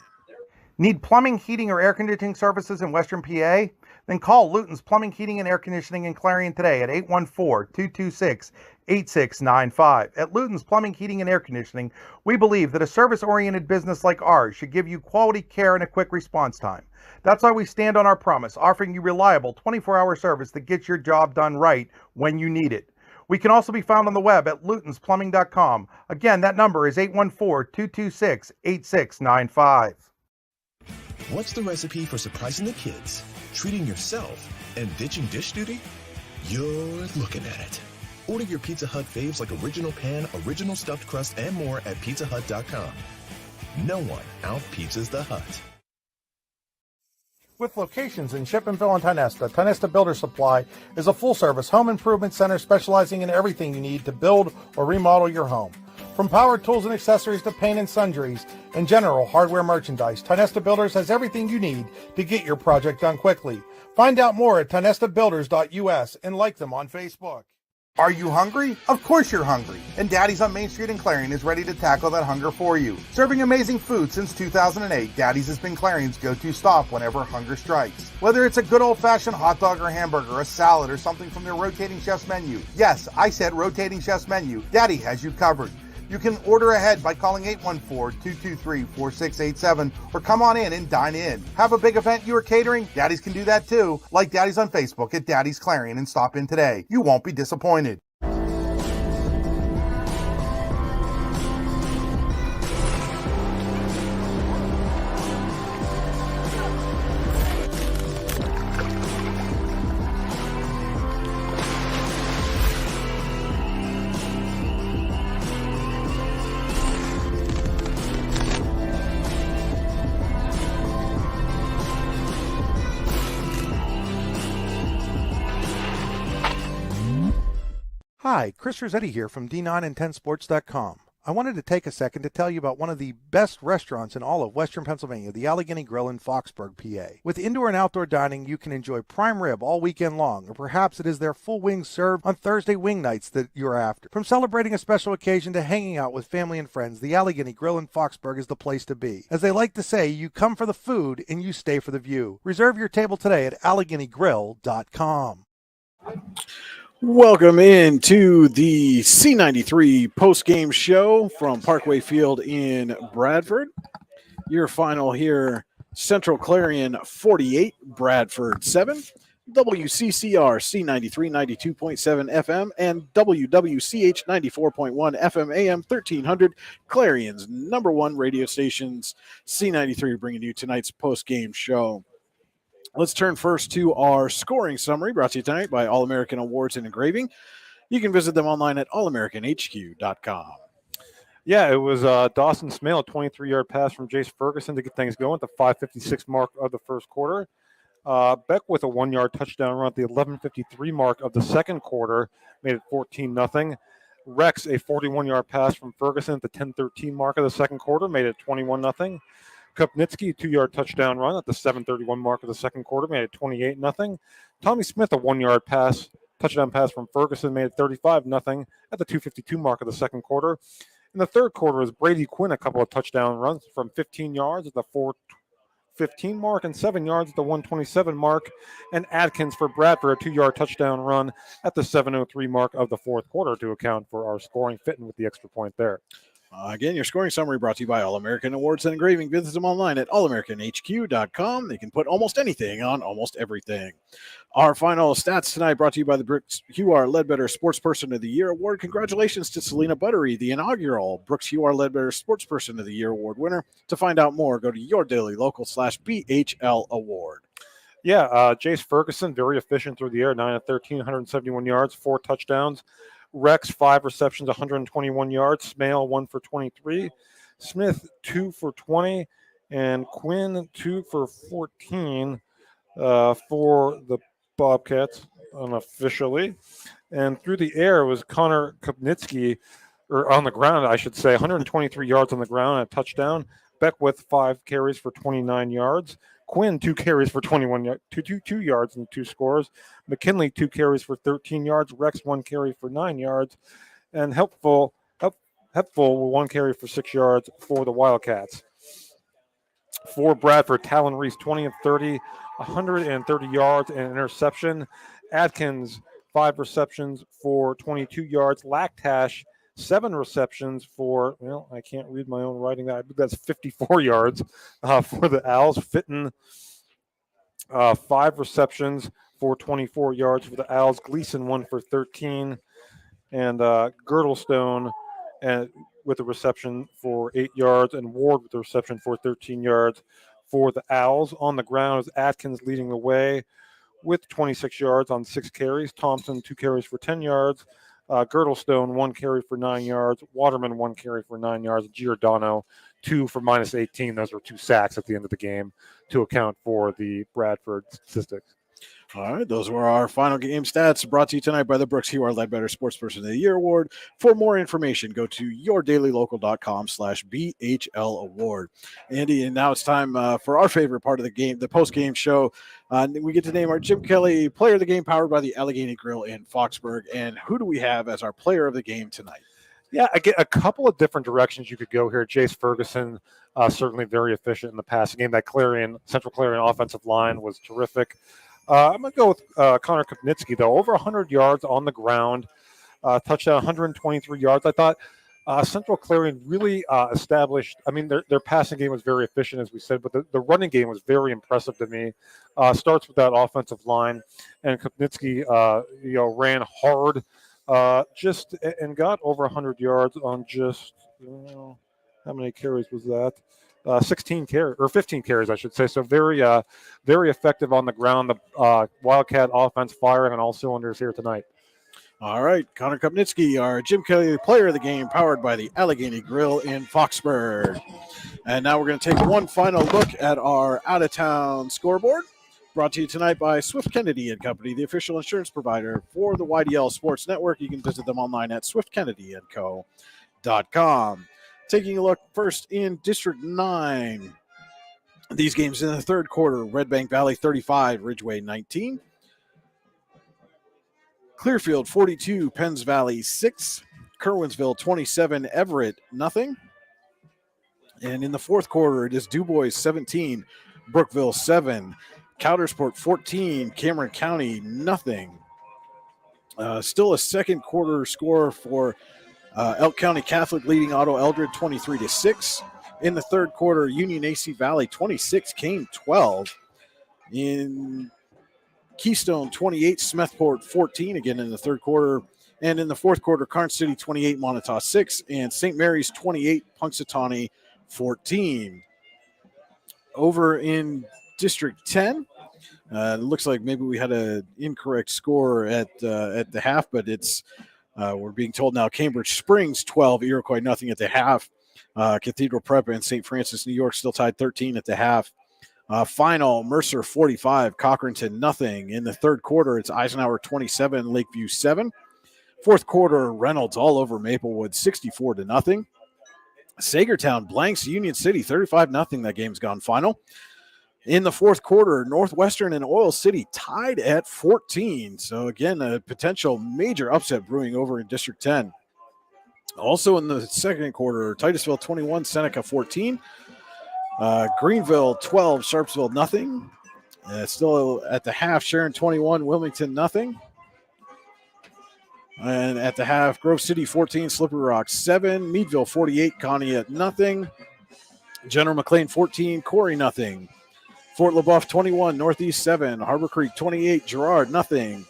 Need plumbing, heating, or air conditioning services in Western PA? Then call Luton's Plumbing, Heating, and Air Conditioning in Clarion today at 814-226-8695. At Luton's Plumbing, Heating, and Air Conditioning, we believe that a service-oriented business like ours should give you quality care and a quick response time. That's why we stand on our promise, offering you reliable 24-hour service that gets your job done right when you need it. We can also be found on the web at lutonsplumbing.com. Again, that number is 814-226-8695. What's the recipe for surprising the kids, treating yourself, and ditching dish duty? You're looking at it. Order your Pizza Hut faves like original pan, original stuffed crust, and more at pizzahut.com. No one out-pizzas the Hut. With locations in Shippenville and Tonesta Builder Supply is a full-service home improvement center specializing in everything you need to build or remodel your home. From power tools and accessories to paint and sundries and general hardware merchandise, Tonesta Builders has everything you need to get your project done quickly. Find out more at tonestabuilders.us and like them on Facebook. Are you hungry? Of course you're hungry. And Daddy's on Main Street in Clarion is ready to tackle that hunger for you. Serving amazing food since 2008, Daddy's has been Clarion's go-to stop whenever hunger strikes. Whether it's a good old-fashioned hot dog or hamburger, a salad, or something from their rotating chef's menu. Yes, I said rotating chef's menu. Daddy has you covered. You can order ahead by calling 814-223-4687 or come on in and dine in. Have a big event you are catering? Daddy's can do that too. Like Daddy's on Facebook at Daddy's Clarion and stop in today. You won't be disappointed. Hi, Chris Rossetti here from D9and10sports.com. I wanted to take a second to tell you about one of the best restaurants in all of Western Pennsylvania, the Allegheny Grill in Foxburg, PA. With indoor and outdoor dining, you can enjoy prime rib all weekend long, or perhaps it is their full wings served on Thursday wing nights that you're after. From celebrating a special occasion to hanging out with family and friends, the Allegheny Grill in Foxburg is the place to be. As they like to say, you come for the food and you stay for the view. Reserve your table today at AlleghenyGrill.com. Welcome into the C93 post-game show from Parkway Field in Bradford. Your final here, Central Clarion 48, Bradford 7. WCCR C93 92.7 FM and WWCH 94.1 FM AM 1300, Clarion's number one radio stations. C93 bringing you tonight's post-game show. Let's turn first to our scoring summary, brought to you tonight by All-American Awards and Engraving. You can visit them online at allamericanhq.com. Yeah, it was Dawson Smale, a 23-yard pass from Jace Ferguson to get things going at the 5:56 mark of the first quarter. Beck with a 1-yard touchdown run at the 11:53 mark of the second quarter made it 14-0. Rex, a 41-yard pass from Ferguson at the 10:13 mark of the second quarter made it 21-0. Kupnitsky, a 2-yard touchdown run at the 7:31 mark of the second quarter, made it 28-0. Tommy Smith, a 1-yard touchdown pass from Ferguson, made it 35-0 at the 2:52 mark of the second quarter. In the third quarter, was Brady Quinn, a couple of touchdown runs from 15 yards at the 4:15 mark and 7 yards at the 1:27 mark. And Adkins for Bradford, a 2-yard touchdown run at the 7:03 mark of the fourth quarter to account for our scoring fitting with the extra point there. Again, your scoring summary brought to you by All-American Awards and Engraving. Visit them online at allamericanhq.com. They can put almost anything on almost everything. Our final stats tonight brought to you by the Brooks Huar Ledbetter Sportsperson of the Year Award. Congratulations to Selena Buttery, the inaugural Brooks Huar Ledbetter Sportsperson of the Year Award winner. To find out more, go to yourdailylocal/BHL Award. Yeah, Jace Ferguson, very efficient through the air, 9 of 13, 171 yards, 4 touchdowns. Rex, 5 receptions, 121 yards. Smale, 1 for 23. Smith, 2 for 20. And Quinn, 2 for 14 for the Bobcats unofficially. And through the air was Connor Kupnitsky, or on the ground, I should say, 123 yards on the ground, a touchdown. Beckwith, 5 carries for 29 yards. Quinn, 2 carries for 2 yards and 2 scores. McKinley, 2 carries for 13 yards. Rex, 1 carry for 9 yards. And Hepful, 1 carry for 6 yards for the Wildcats. For Bradford, Talon Reese, 20 of 30, 130 yards and an interception. Adkins, 5 receptions for 22 yards. Lactash, 7 receptions for, well, I can't read my own writing. That's 54 yards for the Owls. Fitton, 5 receptions for 24 yards for the Owls. Gleason, 1 for 13. And Girdlestone with a reception for 8 yards. And Ward with a reception for 13 yards for the Owls. On the ground is Atkins leading the way with 26 yards on 6 carries. Thompson, 2 carries for 10 yards. Girdlestone, 1 carry for 9 yards. Waterman, 1 carry for 9 yards. Giordano, 2 for minus 18. Those were 2 sacks at the end of the game to account for the Bradford statistics. All right, those were our final game stats brought to you tonight by the Brooks Hugh, our Ledbetter Sportsperson of the Year Award. For more information, go to yourdailylocal.com/BHL Award. Andy, and now it's time for our favorite part of the game, the post-game show. We get to name our Jim Kelly Player of the Game, powered by the Allegheny Grill in Foxburg. And who do we have as our Player of the Game tonight? Yeah, I get a couple of different directions you could go here. Jace Ferguson, certainly very efficient in the passing game. That Central Clarion offensive line was terrific. I'm going to go with Connor Kopnitsky, though. Over 100 yards on the ground, touchdown, 123 yards. I thought Central Clarion really established. I mean, their passing game was very efficient, as we said, but the running game was very impressive to me. Starts with that offensive line, and Kopnitsky, ran hard, and got over 100 yards on just how many carries was that? 15 carries, I should say. So very effective on the ground. The Wildcat offense firing on all cylinders here tonight. All right, Connor Kopnitsky, our Jim Kelly Player of the Game, powered by the Allegheny Grill in Foxburg. And now we're going to take one final look at our out-of-town scoreboard, brought to you tonight by Swift Kennedy & Company, the official insurance provider for the YDL Sports Network. You can visit them online at swiftkennedyandco.com. Taking a look first in District 9. These games in the third quarter, Red Bank Valley 35, Ridgeway 19. Clearfield 42, Penns Valley 6. Kerwinsville 27, Everett nothing. And in the fourth quarter, it is DuBois 17, Brookville 7. Coudersport 14, Cameron County nothing. Still a second quarter score for Elk County Catholic leading Otto Eldred 23-6. In the third quarter, Union AC Valley 26, Kane 12. In Keystone 28, Smethport 14 again in the third quarter. And in the fourth quarter, Karn City 28, Montauk 6. And St. Mary's 28, Punxsutawney 14. Over in District 10, it looks like maybe we had an incorrect score at the half, but it's we're being told now Cambridge Springs 12, Iroquois nothing at the half. Cathedral Prep and St. Francis, New York still tied 13 at the half. Final, Mercer 45, Cochranton nothing. In the third quarter, it's Eisenhower 27, Lakeview 7. Fourth quarter, Reynolds all over Maplewood 64-0. Sagertown blanks Union City 35-0. That game's gone final. In the fourth quarter, Northwestern and Oil City tied at 14. So, again, a potential major upset brewing over in District 10. Also in the second quarter, Titusville 21, Seneca 14. Greenville 12, Sharpsville nothing. Still at the half, Sharon 21, Wilmington nothing. And at the half, Grove City 14, Slippery Rock 7. Meadville 48, Conneaut nothing. General McLean 14, Corey nothing. Fort LaBeouf 21, Northeast 7. Harbor Creek 28, Girard nothing.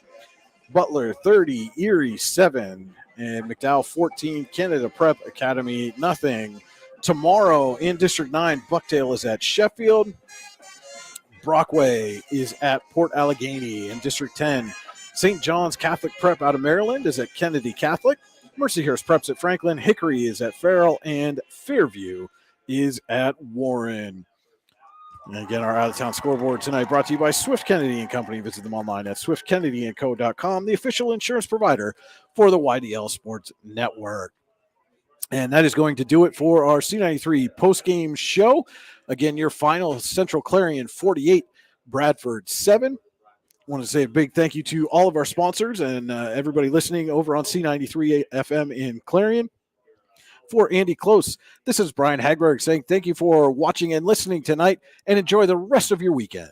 Butler 30, Erie 7. And McDowell 14, Canada Prep Academy nothing. Tomorrow in District 9, Bucktail is at Sheffield. Brockway is at Port Allegheny. In District 10, St. John's Catholic Prep out of Maryland is at Kennedy Catholic. Mercyhurst Prep's at Franklin. Hickory is at Farrell. And Fairview is at Warren. And again, our out-of-town scoreboard tonight brought to you by Swift Kennedy & Company. Visit them online at swiftkennedyandco.com, the official insurance provider for the YDL Sports Network. And that is going to do it for our C93 post-game show. Again, your final, Central Clarion 48, Bradford 7. I want to say a big thank you to all of our sponsors and everybody listening over on C93 FM in Clarion. For Andy Close, this is Brian Hagberg saying thank you for watching and listening tonight, and enjoy the rest of your weekend.